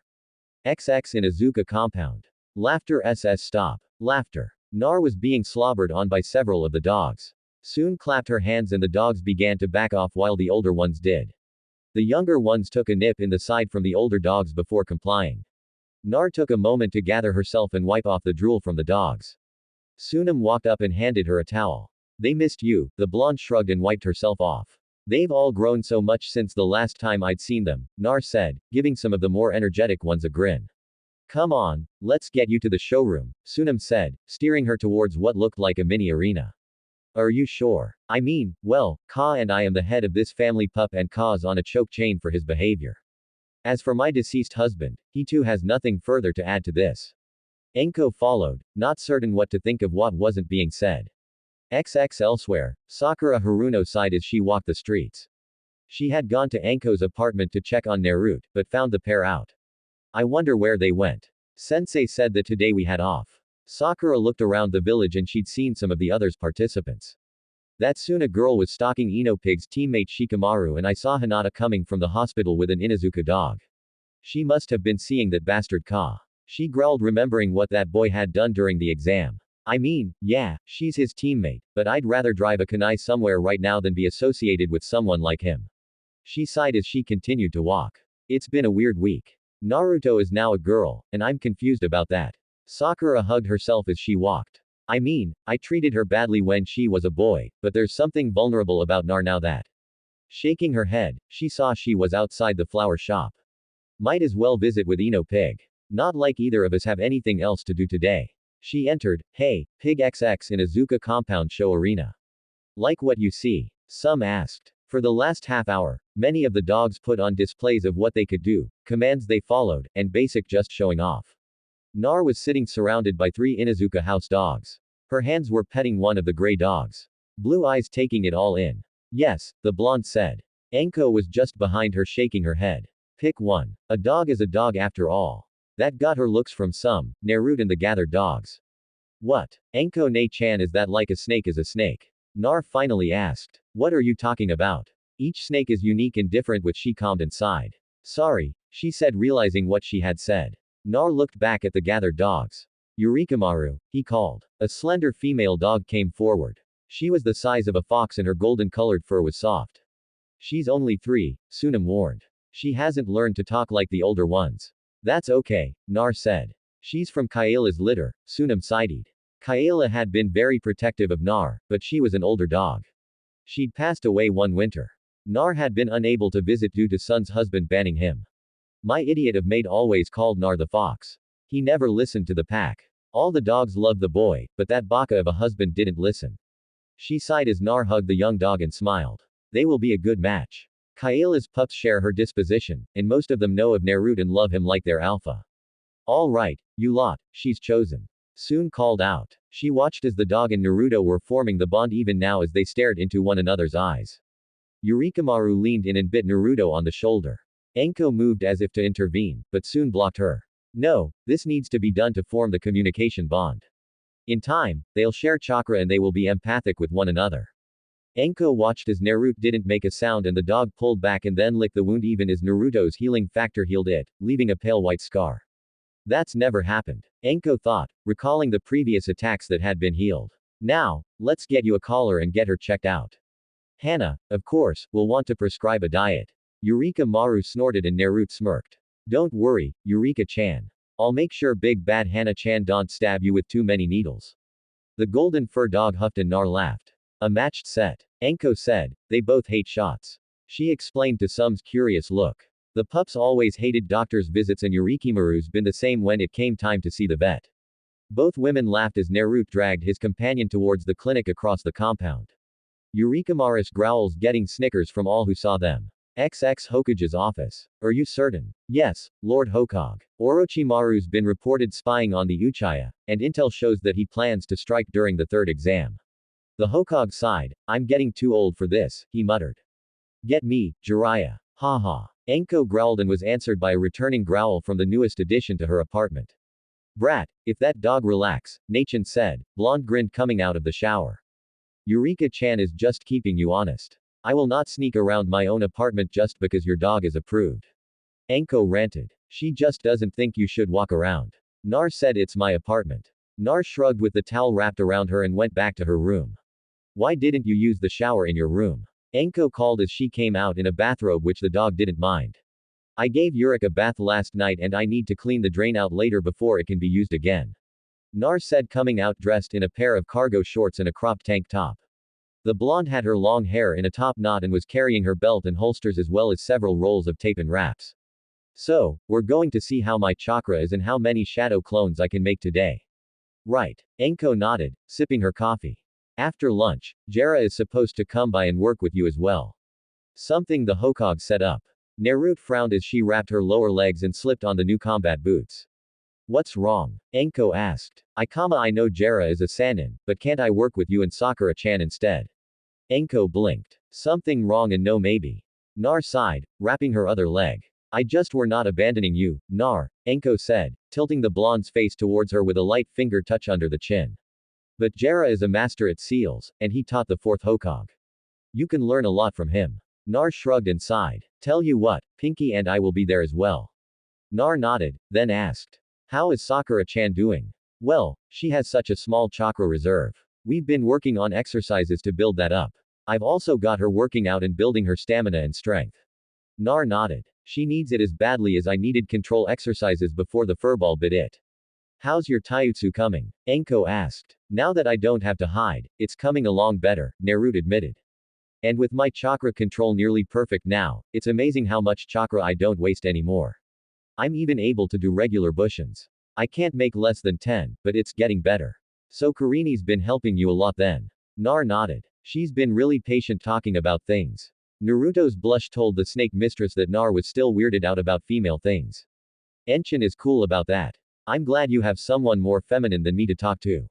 XX in Azuka compound. Laughter SS stop. Laughter. Nar was being slobbered on by several of the dogs. Soon clapped her hands and the dogs began to back off while the older ones did. The younger ones took a nip in the side from the older dogs before complying. Nar took a moment to gather herself and wipe off the drool from the dogs. Sunam walked up and handed her a towel. They missed you, the blonde shrugged and wiped herself off. They've all grown so much since the last time I'd seen them, Nar said, giving some of the more energetic ones a grin. Come on, let's get you to the showroom, Sunam said, steering her towards what looked like a mini arena. Are you sure? I mean, well, Ka and I am the head of this family pup and Ka's on a choke chain for his behavior. As for my deceased husband, he too has nothing further to add to this. Enko followed, not certain what to think of what wasn't being said. XX elsewhere, Sakura Haruno sighed as she walked the streets. She had gone to Enko's apartment to check on Naruto, but found the pair out. I wonder where they went. Sensei said that today we had off. Sakura looked around the village and she'd seen some of the others participants. That soon a girl was stalking Inopig's teammate Shikamaru and I saw Hinata coming from the hospital with an Inuzuka dog. She must have been seeing that bastard Ka. She growled remembering what that boy had done during the exam. I mean, yeah, she's his teammate, but I'd rather drive a kunai somewhere right now than be associated with someone like him. She sighed as she continued to walk. It's been a weird week. Naruto is now a girl, and I'm confused about that. Sakura hugged herself as she walked. I mean, I treated her badly when she was a boy, but there's something vulnerable about Nar now that. Shaking her head, she saw she was outside the flower shop. Might as well visit with Ino Pig. Not like either of us have anything else to do today. She entered, hey, Pig XX in Azuka compound show arena. Like what you see? Some asked. For the last half hour, many of the dogs put on displays of what they could do, commands they followed, and basic just showing off. Nar was sitting surrounded by 3 Inuzuka house dogs. Her hands were petting one of the gray dogs. Blue eyes taking it all in. Yes, the blonde said. Enko was just behind her shaking her head. Pick one. A dog is a dog after all. That got her looks from some, Naruto and the gathered dogs. What? Enko Ne-chan, is that like a snake is a snake? Nar finally asked. What are you talking about? Each snake is unique and different, which she calmed and sighed. Sorry, she said, realizing what she had said. Nar looked back at the gathered dogs. Orochimaru, he called. A slender female dog came forward. She was the size of a fox and her golden-colored fur was soft. She's only 3, Sunam warned. She hasn't learned to talk like the older ones. That's okay, Nar said. She's from Kayla's litter, Sunam sighed. Kayla had been very protective of Nar, but she was an older dog. She'd passed away one winter. Nar had been unable to visit due to Sun's husband banning him. My idiot of maid always called Nar the fox. He never listened to the pack. All the dogs loved the boy, but that baka of a husband didn't listen. She sighed as Nar hugged the young dog and smiled. They will be a good match. Kayla's pups share her disposition, and most of them know of Naruto and love him like their alpha. All right, you lot, she's chosen. Soon called out. She watched as the dog and Naruto were forming the bond even now as they stared into one another's eyes. Orochimaru leaned in and bit Naruto on the shoulder. Enko moved as if to intervene, but soon blocked her. No, this needs to be done to form the communication bond. In time, they'll share chakra and they will be empathic with one another. Enko watched as Naruto didn't make a sound and the dog pulled back and then licked the wound even as Naruto's healing factor healed it, leaving a pale white scar. That's never happened. Enko thought, recalling the previous attacks that had been healed. Now, let's get you a collar and get her checked out. Hana, of course, will want to prescribe a diet. Orochimaru snorted and Naruto smirked. Don't worry, Eureka-chan. I'll make sure Big Bad Hana-chan don't stab you with too many needles. The golden fur dog huffed and Nar laughed. A matched set. Enko said, they both hate shots. She explained to Sum's curious look. The pups always hated doctor's visits and Orochimaru's been the same when it came time to see the vet. Both women laughed as Naruto dragged his companion towards the clinic across the compound. Orochimaru's growls getting snickers from all who saw them. XX Hokage's office. Are you certain? Yes, Lord Hokage. Orochimaru's been reported spying on the Uchiha, and intel shows that he plans to strike during the third exam. The Hokage sighed. I'm getting too old for this, he muttered. Get me, Jiraiya. Ha ha. Enko growled and was answered by a returning growl from the newest addition to her apartment. Brat, if that dog relax, Nachin said, blonde grinned coming out of the shower. Eureka-chan is just keeping you honest. I will not sneak around my own apartment just because your dog is approved. Enko ranted. She just doesn't think you should walk around. Nar said it's my apartment. Nar shrugged with the towel wrapped around her and went back to her room. Why didn't you use the shower in your room? Enko called as she came out in a bathrobe which the dog didn't mind. I gave Yurik a bath last night and I need to clean the drain out later before it can be used again. Nar said coming out dressed in a pair of cargo shorts and a cropped tank top. The blonde had her long hair in a top knot and was carrying her belt and holsters as well as several rolls of tape and wraps. So, we're going to see how my chakra is and how many shadow clones I can make today. Right. Enko nodded, sipping her coffee. After lunch, Jera is supposed to come by and work with you as well. Something the Hokage set up. Naruto frowned as she wrapped her lower legs and slipped on the new combat boots. What's wrong? Enko asked. I know Jera is a Sannin, but can't I work with you and Sakura-chan instead? Enko blinked. Something wrong and no maybe. Nar sighed, wrapping her other leg. I just were not abandoning you, Nar, Enko said, tilting the blonde's face towards her with a light finger touch under the chin. But Jera is a master at seals, and he taught the fourth Hokage. You can learn a lot from him. Nar shrugged and sighed. Tell you what, Pinky and I will be there as well. Nar nodded, then asked. How is Sakura-chan doing? Well, she has such a small chakra reserve. We've been working on exercises to build that up. I've also got her working out and building her stamina and strength. Nar nodded. She needs it as badly as I needed control exercises before the furball bit it. How's your taijutsu coming? Enko asked. Now that I don't have to hide, it's coming along better, Naruto admitted. And with my chakra control nearly perfect now, it's amazing how much chakra I don't waste anymore. I'm even able to do regular bushins. I can't make less than 10, but it's getting better. So Karini's been helping you a lot then. Nar nodded. She's been really patient talking about things. Naruto's blush told the snake mistress that Nar was still weirded out about female things. Enshin is cool about that. I'm glad you have someone more feminine than me to talk to.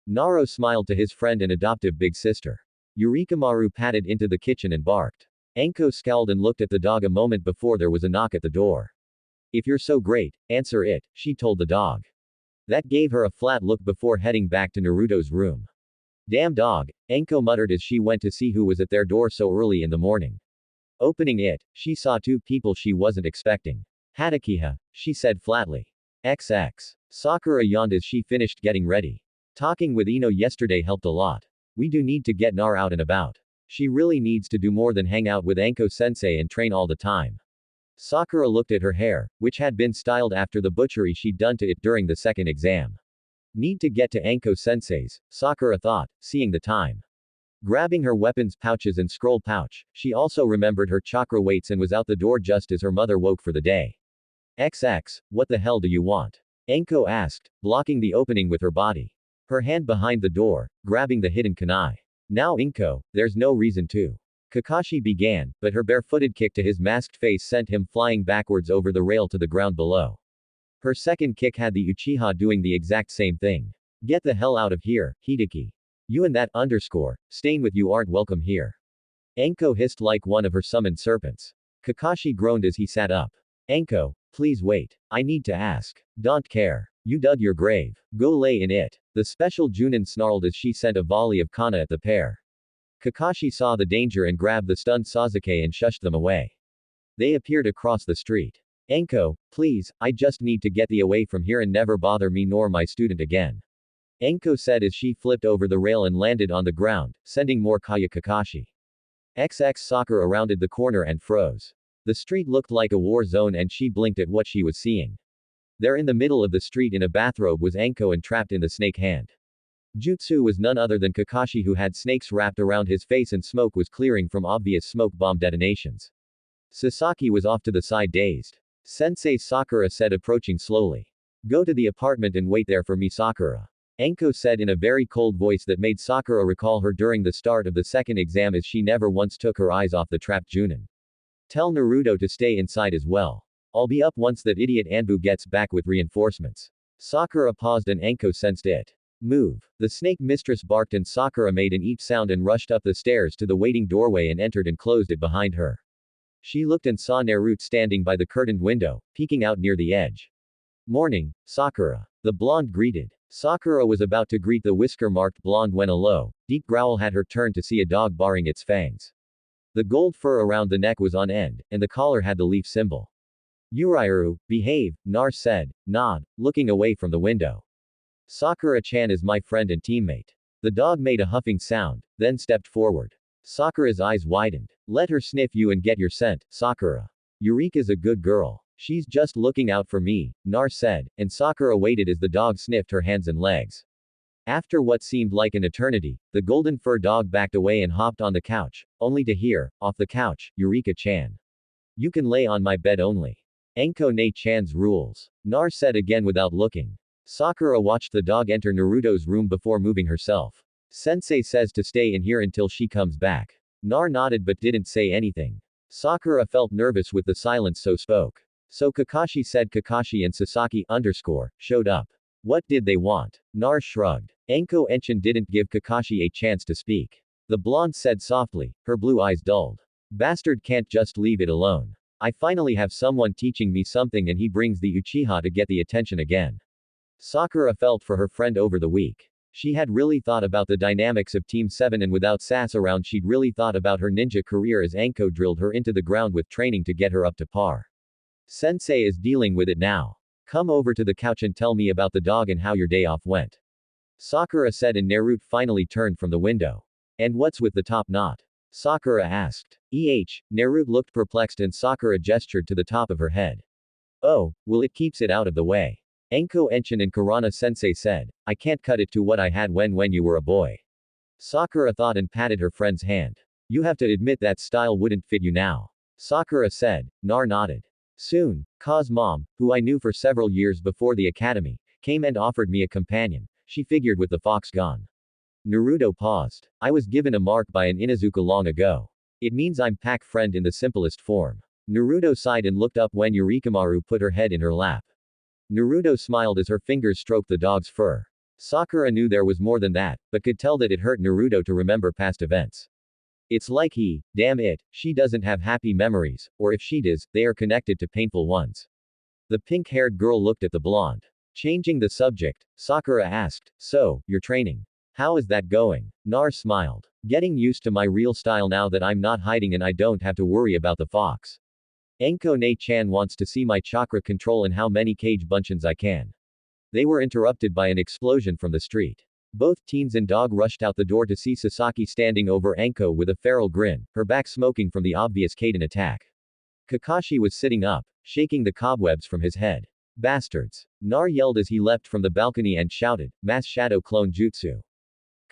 Naro smiled to his friend and adoptive big sister. Orochimaru padded into the kitchen and barked. Enko scowled and looked at the dog a moment before there was a knock at the door. If you're so great, answer it, she told the dog. That gave her a flat look before heading back to Naruto's room. Damn dog, Enko muttered as she went to see who was at their door so early in the morning. Opening it, she saw two people she wasn't expecting. Hatakiha, she said flatly. XX. Sakura yawned as she finished getting ready. Talking with Ino yesterday helped a lot. We do need to get Nar out and about. She really needs to do more than hang out with Enko-sensei and train all the time. Sakura looked at her hair, which had been styled after the butchery she'd done to it during the second exam. Need to get to Enko-sensei's, Sakura thought, seeing the time. Grabbing her weapons pouches and scroll pouch, she also remembered her chakra weights and was out the door just as her mother woke for the day. XX, what the hell do you want? Enko asked, blocking the opening with her body. Her hand behind the door, grabbing the hidden kunai. Now Enko, there's no reason to. Kakashi began, but her barefooted kick to his masked face sent him flying backwards over the rail to the ground below. Her second kick had the Uchiha doing the exact same thing. Get the hell out of here, Hideki. You and that underscore, staying with you aren't welcome here. Enko hissed like one of her summoned serpents. Kakashi groaned as he sat up. Enko, please wait. I need to ask. Don't care. You dug your grave. Go lay in it. The special Junin snarled as she sent a volley of kana at the pair. Kakashi saw the danger and grabbed the stunned Sasuke and shushed them away. They appeared across the street. Enko, please, I just need to get thee away from here and never bother me nor my student again. Enko said as she flipped over the rail and landed on the ground, sending more Kaya Kakashi. XX Sakura rounded the corner and froze. The street looked like a war zone and she blinked at what she was seeing. There in the middle of the street in a bathrobe was Enko and trapped in the snake hand. Jutsu was none other than Kakashi who had snakes wrapped around his face and smoke was clearing from obvious smoke bomb detonations. Sasaki was off to the side dazed. Sensei Sakura said approaching slowly. Go to the apartment and wait there for me Sakura. Enko said in a very cold voice that made Sakura recall her during the start of the second exam as she never once took her eyes off the trapped Junin. Tell Naruto to stay inside as well. I'll be up once that idiot Anbu gets back with reinforcements. Sakura paused and Anko sensed it. Move. The snake mistress barked and Sakura made an eep sound and rushed up the stairs to the waiting doorway and entered and closed it behind her. She looked and saw Naruto standing by the curtained window, peeking out near the edge. Morning, Sakura. The blonde greeted. Sakura was about to greet the whisker-marked blonde when a low, deep growl had her turn to see a dog baring its fangs. The gold fur around the neck was on end, and the collar had the leaf symbol. Uriru, behave, Nar said, nod, looking away from the window. Sakura-chan is my friend and teammate. The dog made a huffing sound, then stepped forward. Sakura's eyes widened. Let her sniff you and get your scent, Sakura. Eureka's a good girl. She's just looking out for me, Nar said, and Sakura waited as the dog sniffed her hands and legs. After what seemed like an eternity, the golden fur dog backed away and hopped on the couch, only to hear, off the couch, Eureka-chan. You can lay on my bed only. Anko ne-chan's rules. Nar said again without looking. Sakura watched the dog enter Naruto's room before moving herself. Sensei says to stay in here until she comes back. Nar nodded but didn't say anything. Sakura felt nervous with the silence so spoke. So Kakashi said Kakashi and Sasaki showed up. What did they want? Nar shrugged. Anko Enshin didn't give Kakashi a chance to speak. The blonde said softly, her blue eyes dulled. Bastard can't just leave it alone. I finally have someone teaching me something and he brings the Uchiha to get the attention again. Sakura felt for her friend over the week. She had really thought about the dynamics of Team 7 and without Sass around she'd really thought about her ninja career as Anko drilled her into the ground with training to get her up to par. Sensei is dealing with it now. Come over to the couch and tell me about the dog and how your day off went. Sakura said and Naruto finally turned from the window. And what's with the top knot? Sakura asked. Naruto looked perplexed and Sakura gestured to the top of her head. Oh, well it keeps it out of the way. Anko Enshin and Karana sensei said, I can't cut it to what I had when you were a boy. Sakura thought and patted her friend's hand. You have to admit that style wouldn't fit you now. Sakura said. Nar nodded. Soon, Ka's mom, who I knew for several years before the academy, came and offered me a companion, she figured with the fox gone. Naruto paused. I was given a mark by an Inuzuka long ago. It means I'm pack friend in the simplest form. Naruto sighed and looked up when Orochimaru put her head in her lap. Naruto smiled as her fingers stroked the dog's fur. Sakura knew there was more than that, but could tell that it hurt Naruto to remember past events. It's like damn it, she doesn't have happy memories, or if she does, they are connected to painful ones. The pink-haired girl looked at the blonde. Changing the subject, Sakura asked, so, you're training. How is that going? Nar smiled. Getting used to my real style now that I'm not hiding and I don't have to worry about the fox. Anko ne-chan wants to see my chakra control and how many cage bunchins I can. They were interrupted by an explosion from the street. Both teens and dog rushed out the door to see Sasaki standing over Anko with a feral grin, her back smoking from the obvious Kaden attack. Kakashi was sitting up, shaking the cobwebs from his head. Bastards. Nar yelled as he leapt from the balcony and shouted, Mass Shadow Clone Jutsu.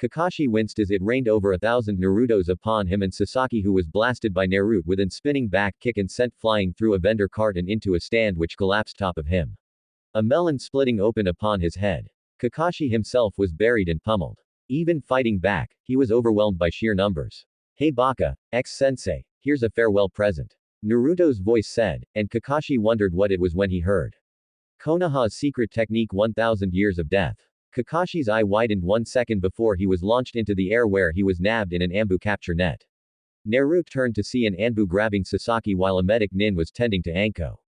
Kakashi winced as it rained over 1,000 Narutos upon him and Sasaki who was blasted by Naruto with an spinning back kick and sent flying through a vendor cart and into a stand which collapsed top of him. A melon splitting open upon his head. Kakashi himself was buried and pummeled. Even fighting back, he was overwhelmed by sheer numbers. Hey Baka, ex-sensei, here's a farewell present. Naruto's voice said, and Kakashi wondered what it was when he heard. Konoha's secret technique 1000 years of death. Kakashi's eye widened 1 second before he was launched into the air where he was nabbed in an Anbu capture net. Naruto turned to see an Anbu grabbing Sasaki while a medic nin was tending to Anko.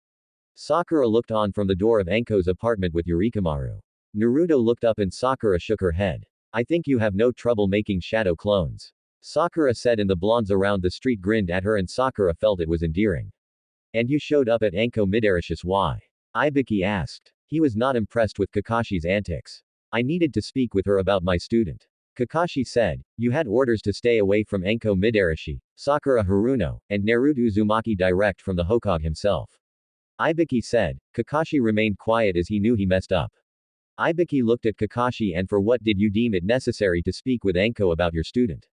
Sakura looked on from the door of Anko's apartment with Orochimaru. Naruto looked up and Sakura shook her head. I think you have no trouble making shadow clones. Sakura said and the blondes around the street grinned at her and Sakura felt it was endearing. And you showed up at Anko Midorishus why? Ibiki asked. He was not impressed with Kakashi's antics. I needed to speak with her about my student. Kakashi said, you had orders to stay away from Anko Midorishi, Sakura Haruno, and Naruto Uzumaki direct from the Hokage himself. Ibiki said. Kakashi remained quiet as he knew he messed up. Ibiki looked at Kakashi and for what did you deem it necessary to speak with Anko about your student?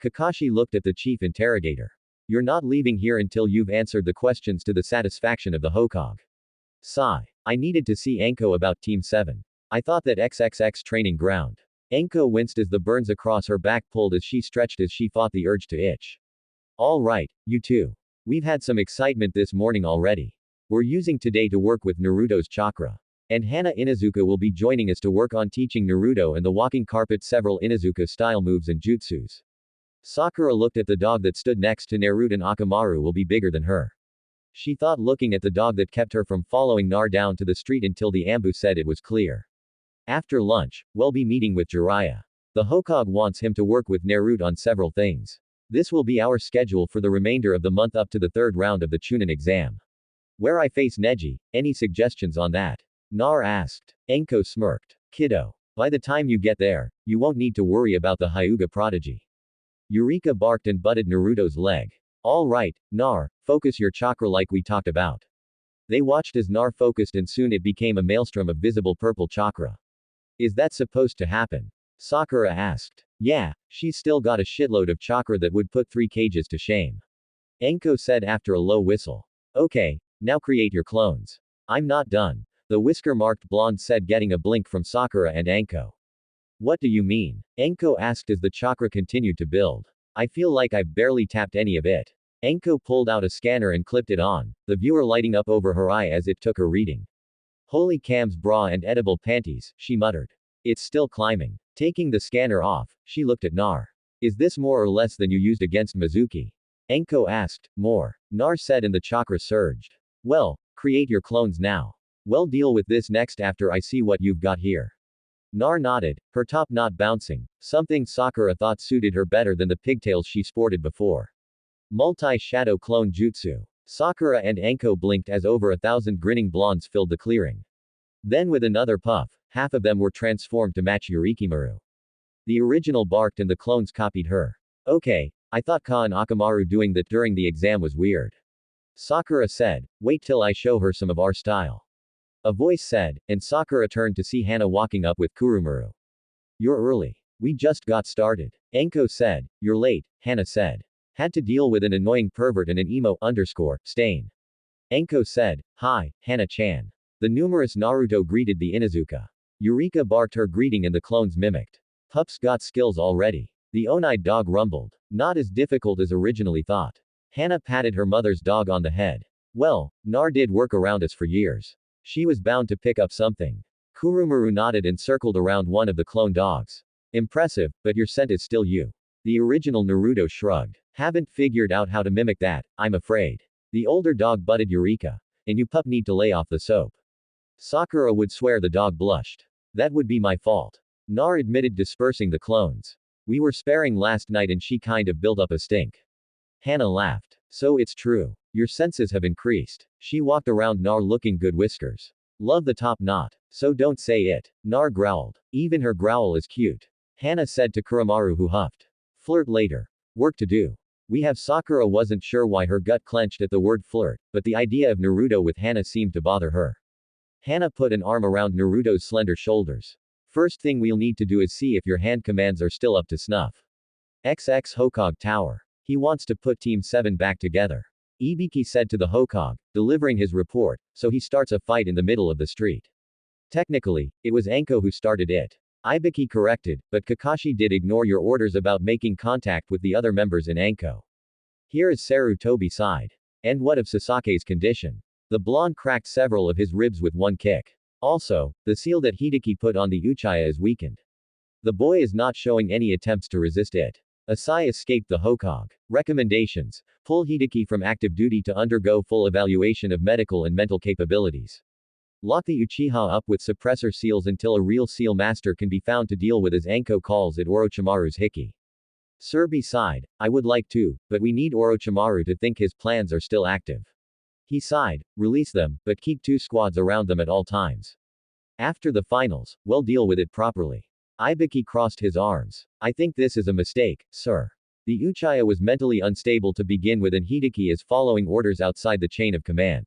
Kakashi looked at the chief interrogator. You're not leaving here until you've answered the questions to the satisfaction of the Hokage. Sigh. I needed to see Anko about Team 7. I thought that XXX training ground. Anko winced as the burns across her back pulled as she stretched as she fought the urge to itch. All right, you too. We've had some excitement this morning already. We're using today to work with Naruto's chakra. And Hana Inuzuka will be joining us to work on teaching Naruto and the walking carpet several Inuzuka-style moves and jutsus. Sakura looked at the dog that stood next to Naruto and Akamaru will be bigger than her. She thought looking at the dog that kept her from following Nar down to the street until the ambu said it was clear. After lunch, we'll be meeting with Jiraiya. The Hokage wants him to work with Naruto on several things. This will be our schedule for the remainder of the month up to the third round of the Chunin exam. Where I face Neji, any suggestions on that? Nar asked. Enko smirked. Kiddo. By the time you get there, you won't need to worry about the Hyuga prodigy. Eureka barked and butted Naruto's leg. All right, Nar, focus your chakra like we talked about. They watched as Nar focused and soon it became a maelstrom of visible purple chakra. Is that supposed to happen? Sakura asked. Yeah, she's still got a shitload of chakra that would put 3 cages to shame. Enko said after a low whistle. Okay, now create your clones. I'm not done. The whisker-marked blonde said getting a blink from Sakura and Enko. What do you mean? Enko asked as the chakra continued to build. I feel like I've barely tapped any of it. Enko pulled out a scanner and clipped it on, the viewer lighting up over her eye as it took her reading. Holy cams bra and edible panties, she muttered. It's still climbing. Taking the scanner off, she looked at Nar. Is this more or less than you used against Mizuki? Enko asked. More. Nar said and the chakra surged. Well, create your clones now. We'll deal with this next after I see what you've got here. Nar nodded, her top knot bouncing, something Sakura thought suited her better than the pigtails she sported before. Multi-shadow clone jutsu. Sakura and Enko blinked as over 1,000 grinning blondes filled the clearing. Then with another puff, half of them were transformed to match Orochimaru. The original barked and the clones copied her. Okay, I thought Ka and Akamaru doing that during the exam was weird. Sakura said, wait till I show her some of our style. A voice said, and Sakura turned to see Hana walking up with Kurumaru. You're early. We just got started. Enko said, you're late, Hana said. Had to deal with an annoying pervert and an emo_stain. Enko said, hi, Hana-chan. The numerous Naruto greeted the Inuzuka. Eureka barked her greeting and the clones mimicked. Pups got skills already. The one-eyed dog rumbled. Not as difficult as originally thought. Hana patted her mother's dog on the head. Well, Nar did work around us for years. She was bound to pick up something. Kurumaru nodded and circled around one of the clone dogs. Impressive, but your scent is still you. The original Naruto shrugged. Haven't figured out how to mimic that, I'm afraid. The older dog butted Eureka. And you pup need to lay off the soap. Sakura would swear the dog blushed. That would be my fault. Nar admitted dispersing the clones. We were sparing last night and she kind of built up a stink. Hana laughed. So it's true. Your senses have increased. She walked around Nar looking good whiskers. Love the top knot. So don't say it. Nar growled. Even her growl is cute. Hana said to Kurumaru who huffed. Flirt later. Work to do. We have Sakura wasn't sure why her gut clenched at the word flirt, but the idea of Naruto with Hana seemed to bother her. Hana put an arm around Naruto's slender shoulders. First thing we'll need to do is see if your hand commands are still up to snuff. XX Hokage Tower. He wants to put Team 7 back together. Ibiki said to the Hokage, delivering his report, so he starts a fight in the middle of the street. Technically, it was Enko who started it. Ibiki corrected, but Kakashi did ignore your orders about making contact with the other members in Enko. Here is Sarutobi sighed. And what of Sasake's condition? The blonde cracked several of his ribs with one kick. Also, the seal that Hideki put on the Uchiha is weakened. The boy is not showing any attempts to resist it. A sigh escaped the Hokage. Recommendations. Pull Hideki from active duty to undergo full evaluation of medical and mental capabilities. Lock the Uchiha up with suppressor seals until a real seal master can be found to deal with as Enko calls it Orochimaru's Hiki. Surbi sighed. I would like to, but we need Orochimaru to think his plans are still active. He sighed. Release them, but keep 2 squads around them at all times. After the finals, we'll deal with it properly. Ibiki crossed his arms. I think this is a mistake, sir. The Uchiha was mentally unstable to begin with and Hideki is following orders outside the chain of command.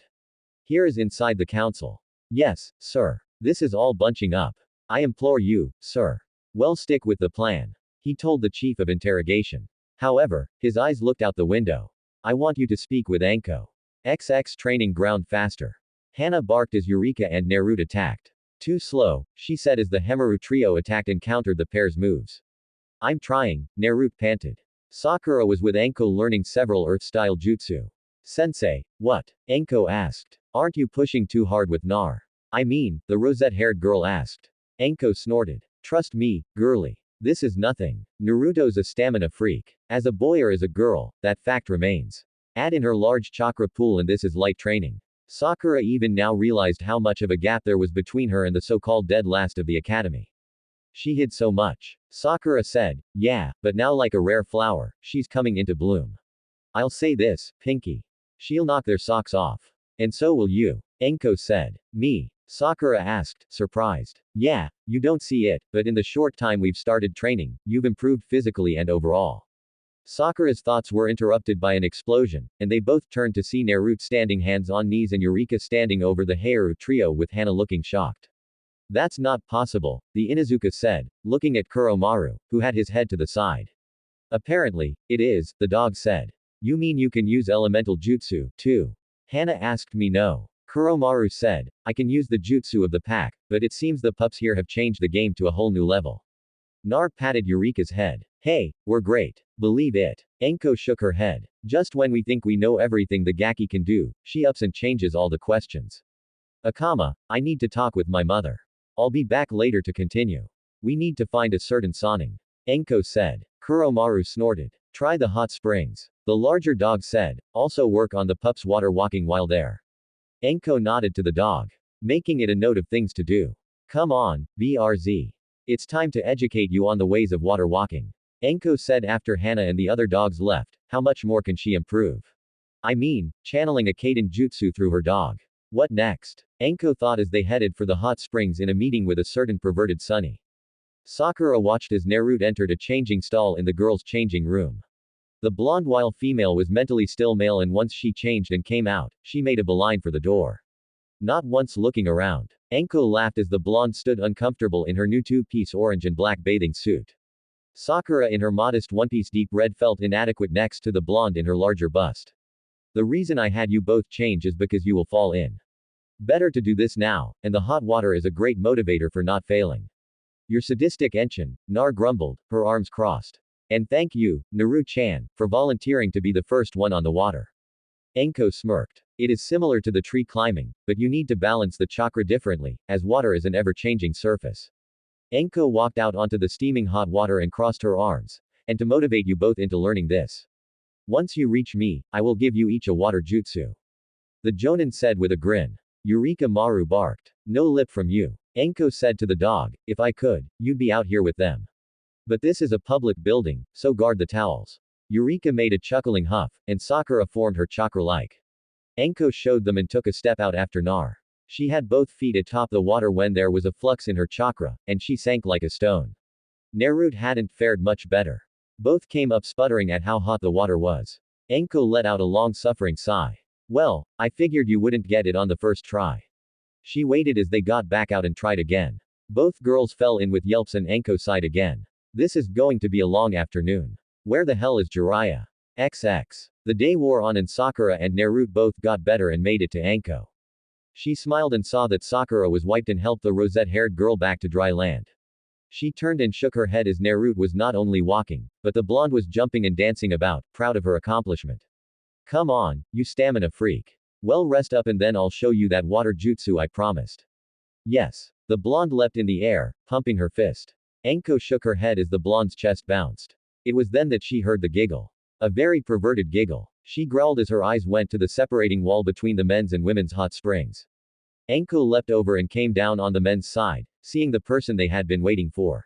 Here is inside the council. Yes, sir. This is all bunching up. I implore you, sir. Well, stick with the plan. He told the chief of interrogation. However, his eyes looked out the window. I want you to speak with Enko. XX training ground faster. Hana barked as Eureka and Naruto attacked. Too slow, she said as the Hemaru trio attacked and countered the pair's moves. I'm trying, Naruto panted. Sakura was with Enko learning several earth-style jutsu. Sensei, what? Enko asked. Aren't you pushing too hard with Nar? I mean, the rosette-haired girl asked. Enko snorted. Trust me, girly. This is nothing. Naruto's a stamina freak. As a boy or as a girl, that fact remains. Add in her large chakra pool and this is light training. Sakura even now realized how much of a gap there was between her and the so-called dead last of the academy. She hid so much. Sakura said, yeah, but now like a rare flower, she's coming into bloom. I'll say this, Pinky. She'll knock their socks off. And so will you. Enko said. Me? Sakura asked, surprised. Yeah, you don't see it, but in the short time we've started training, you've improved physically and overall. Sakura's thoughts were interrupted by an explosion, and they both turned to see Naruto standing hands on knees and Eureka standing over the Heiru trio with Hana looking shocked. That's not possible, the Inuzuka said, looking at Kuromaru, who had his head to the side. Apparently, it is, the dog said. You mean you can use elemental jutsu, too? Hana asked me no. Kuromaru said, I can use the jutsu of the pack, but it seems the pups here have changed the game to a whole new level. Nar patted Eureka's head. Hey, we're great. Believe it. Enko shook her head. Just when we think we know everything the Gaki can do, she ups and changes all the questions. Akama, I need to talk with my mother. I'll be back later to continue. We need to find a certain Sanning. Enko said. Kuromaru snorted. Try the hot springs. The larger dog said, also work on the pups water walking while there. Enko nodded to the dog. Making it a note of things to do. Come on, BRZ. It's time to educate you on the ways of water walking. Enko said after Hana and the other dogs left, how much more can she improve? I mean, channeling a Kaiden jutsu through her dog. What next? Enko thought as they headed for the hot springs in a meeting with a certain perverted Sunny. Sakura watched as Naruto entered a changing stall in the girls' changing room. The blonde wild female was mentally still male and once she changed and came out, she made a beeline for the door. Not once looking around. Enko laughed as the blonde stood uncomfortable in her new two-piece orange and black bathing suit. Sakura in her modest one-piece deep red felt inadequate next to the blonde in her larger bust. The reason I had you both change is because you will fall in. Better to do this now, and the hot water is a great motivator for not failing. You're sadistic Enshin, Nar grumbled, her arms crossed. And thank you, Naru-chan, for volunteering to be the first one on the water. Enko smirked. It is similar to the tree climbing, but you need to balance the chakra differently, as water is an ever-changing surface. Enko walked out onto the steaming hot water and crossed her arms. And to motivate you both into learning this. Once you reach me, I will give you each a water jutsu. The Jonin said with a grin. Eureka Maru barked. No lip from you. Enko said to the dog, if I could, you'd be out here with them. But this is a public building, so guard the towels. Eureka made a chuckling huff, and Sakura formed her chakra-like. Enko showed them and took a step out after Nar. She had both feet atop the water when there was a flux in her chakra, and she sank like a stone. Naruto hadn't fared much better. Both came up sputtering at how hot the water was. Enko let out a long-suffering sigh. Well, I figured you wouldn't get it on the first try. She waited as they got back out and tried again. Both girls fell in with yelps and Enko sighed again. This is going to be a long afternoon. Where the hell is Jiraiya? XX. The day wore on and Sakura and Naruto both got better and made it to Enko. She smiled and saw that Sakura was wiped and helped the rosette-haired girl back to dry land. She turned and shook her head as Naruto was not only walking, but the blonde was jumping and dancing about, proud of her accomplishment. Come on, you stamina freak. Well, rest up and then I'll show you that water jutsu I promised. Yes. The blonde leapt in the air, pumping her fist. Enko shook her head as the blonde's chest bounced. It was then that she heard the giggle. A very perverted giggle. She growled as her eyes went to the separating wall between the men's and women's hot springs. Enko leapt over and came down on the men's side, seeing the person they had been waiting for.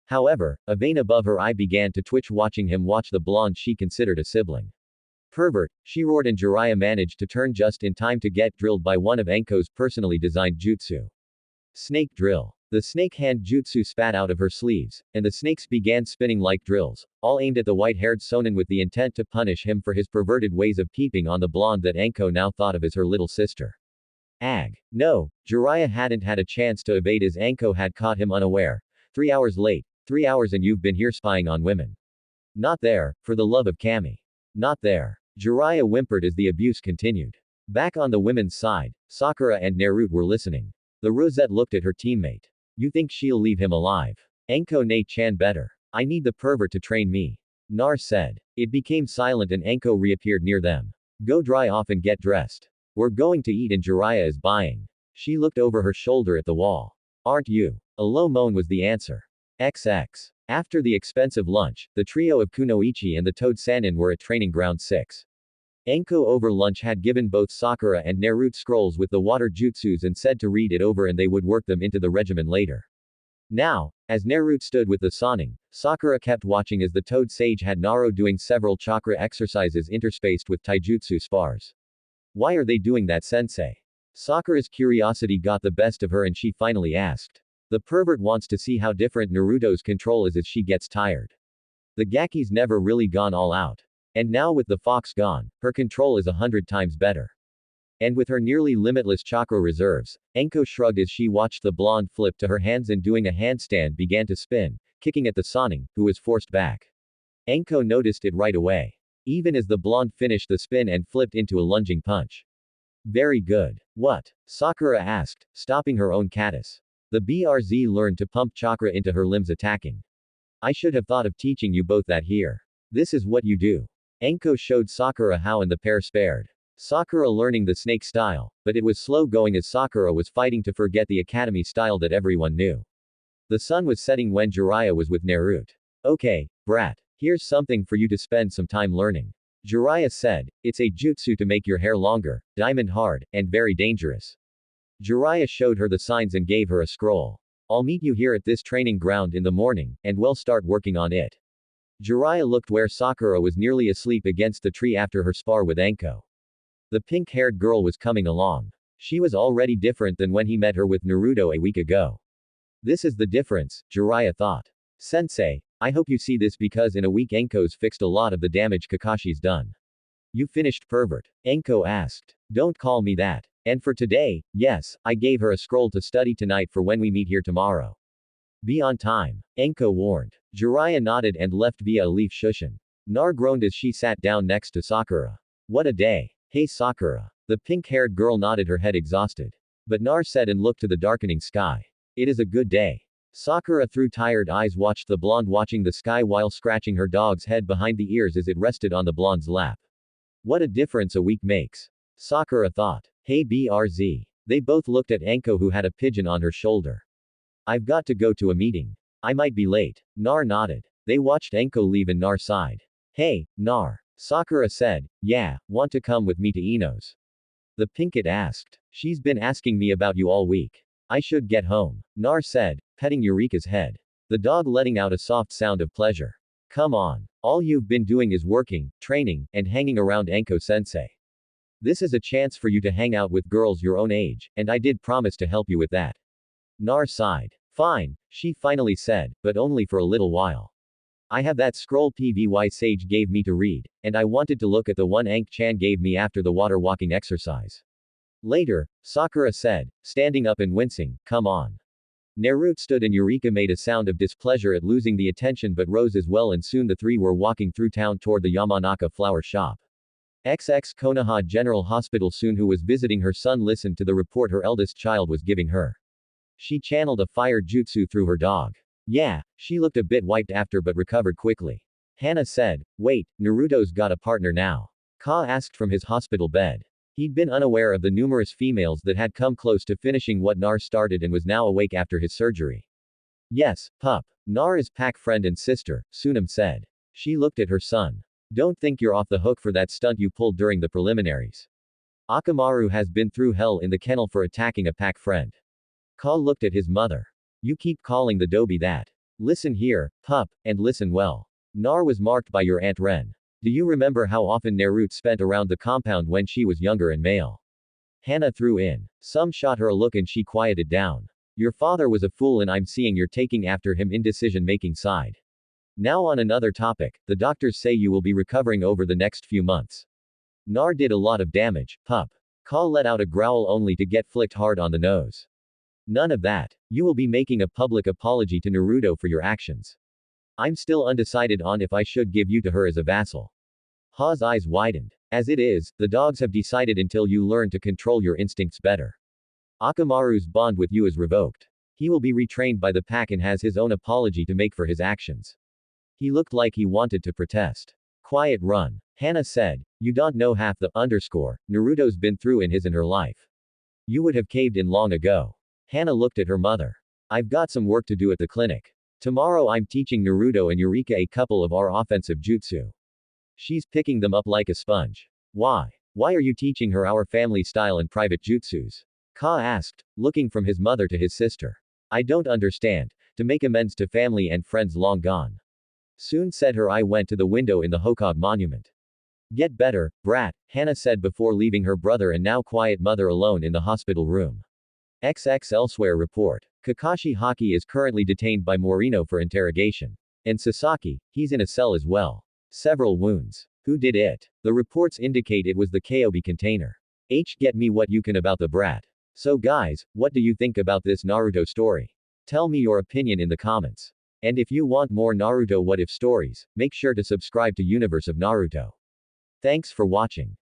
However, a vein above her eye began to twitch watching him watch the blonde she considered a sibling. Pervert, she roared and Jiraiya managed to turn just in time to get drilled by one of Enko's personally designed jutsu. Snake drill. The snake hand jutsu spat out of her sleeves, and the snakes began spinning like drills, all aimed at the white-haired Sonin with the intent to punish him for his perverted ways of peeping on the blonde that Enko now thought of as her little sister. Ag. No, Jiraiya hadn't had a chance to evade as Enko had caught him unaware. 3 hours late, 3 hours and you've been here spying on women. Not there, for the love of Kami. Not there. Jiraiya whimpered as the abuse continued. Back on the women's side, Sakura and Naruto were listening. The Rosette looked at her teammate. You think she'll leave him alive? Enko Nei-chan better. I need the pervert to train me. Nar said. It became silent and Enko reappeared near them. Go dry off and get dressed. We're going to eat and Jiraiya is buying. She looked over her shoulder at the wall. Aren't you? A low moan was the answer. XX. After the expensive lunch, the trio of Kunoichi and the Toad Sannin were at Training Ground 6. Enko over lunch had given both Sakura and Naruto scrolls with the water jutsus and said to read it over and they would work them into the regimen later. Now, as Naruto stood with the Sannin, Sakura kept watching as the Toad Sage had Naruto doing several chakra exercises interspaced with taijutsu spars. Why are they doing that, sensei? Sakura's curiosity got the best of her and she finally asked. The pervert wants to see how different Naruto's control is as she gets tired. The Gaki's never really gone all out. And now with the fox gone, her control is 100 times better. And with her nearly limitless chakra reserves, Enko shrugged as she watched the blonde flip to her hands and doing a handstand began to spin, kicking at the Sannin, who was forced back. Enko noticed it right away. Even as the blonde finished the spin and flipped into a lunging punch. Very good. What? Sakura asked, stopping her own catus. The BRZ learned to pump chakra into her limbs attacking. I should have thought of teaching you both that here. This is what you do. Enko showed Sakura how and the pair spared. Sakura learning the snake style, but it was slow going as Sakura was fighting to forget the academy style that everyone knew. The sun was setting when Jiraiya was with Naruto. Okay, brat. Here's something for you to spend some time learning. Jiraiya said, it's a jutsu to make your hair longer, diamond hard, and very dangerous. Jiraiya showed her the signs and gave her a scroll. I'll meet you here at this training ground in the morning, and we'll start working on it. Jiraiya looked where Sakura was nearly asleep against the tree after her spar with Enko. The pink-haired girl was coming along. She was already different than when he met her with Naruto a week ago. This is the difference, Jiraiya thought. Sensei, I hope you see this because in a week Enko's fixed a lot of the damage Kakashi's done. You finished, pervert? Enko asked. Don't call me that. And for today, yes, I gave her a scroll to study tonight for when we meet here tomorrow. Be on time. Enko warned. Jiraiya nodded and left via a leaf shushin. Nar groaned as she sat down next to Sakura. What a day. Hey Sakura. The pink-haired girl nodded her head exhausted. But Nar said and looked to the darkening sky. It is a good day. Sakura through tired eyes watched the blonde watching the sky while scratching her dog's head behind the ears as it rested on the blonde's lap. What a difference a week makes. Sakura thought. Hey BRZ. They both looked at Enko who had a pigeon on her shoulder. I've got to go to a meeting. I might be late. Nar nodded. They watched Enko leave and Nar sighed. Hey, Nar. Sakura said, yeah, want to come with me to Ino's? The pinkett asked. She's been asking me about you all week. I should get home. Nar said, petting Eureka's head. The dog letting out a soft sound of pleasure. Come on. All you've been doing is working, training, and hanging around Enko-sensei. This is a chance for you to hang out with girls your own age, and I did promise to help you with that. Nar sighed. Fine, she finally said, but only for a little while. I have that scroll PVY Sage gave me to read, and I wanted to look at the one Ankh-chan gave me after the water walking exercise. Later, Sakura said, standing up and wincing, come on. Naruto stood and Eureka made a sound of displeasure at losing the attention but rose as well and soon the three were walking through town toward the Yamanaka flower shop. XX Konoha General Hospital Soon who was visiting her son listened to the report her eldest child was giving her. She channeled a fire jutsu through her dog. Yeah, she looked a bit wiped after but recovered quickly. Hana said, wait, Naruto's got a partner now. Ka asked from his hospital bed. He'd been unaware of the numerous females that had come close to finishing what Nar started and was now awake after his surgery. Yes, pup. Nar is pack friend and sister, Sunam said. She looked at her son. Don't think you're off the hook for that stunt you pulled during the preliminaries. Orochimaru has been through hell in the kennel for attacking a pack friend. Ka looked at his mother. You keep calling the Dobie that. Listen here, pup, and listen well. Nar was marked by your Aunt Ren. Do you remember how often Naruto spent around the compound when she was younger and male? Hana threw in. Some shot her a look and she quieted down. Your father was a fool and I'm seeing you're taking after him in decision-making side. Now on another topic, the doctors say you will be recovering over the next few months. Nar did a lot of damage, pup. Ka let out a growl only to get flicked hard on the nose. None of that. You will be making a public apology to Naruto for your actions. I'm still undecided on if I should give you to her as a vassal. Ha's eyes widened. As it is, the dogs have decided until you learn to control your instincts better. Orochimaru's bond with you is revoked. He will be retrained by the pack and has his own apology to make for his actions. He looked like he wanted to protest. Quiet run. Hana said. You don't know half the underscore Naruto's been through in his and her life. You would have caved in long ago. Hana looked at her mother. I've got some work to do at the clinic. Tomorrow I'm teaching Naruto and Eureka a couple of our offensive jutsu. She's picking them up like a sponge. Why? Why are you teaching her our family style and private jutsus? Ka asked, looking from his mother to his sister. I don't understand. To make amends to family and friends long gone. Soon said her eye went to the window in the Hokage monument. Get better, brat, Hana said before leaving her brother and now quiet mother alone in the hospital room. XX Elsewhere report. Kakashi Haki is currently detained by Morino for interrogation. And Sasaki, he's in a cell as well. Several wounds. Who did it? The reports indicate it was the Kobe container. Get me what you can about the brat. So guys, what do you think about this Naruto story? Tell me your opinion in the comments. And if you want more Naruto what if stories, make sure to subscribe to Universe of Naruto. Thanks for watching.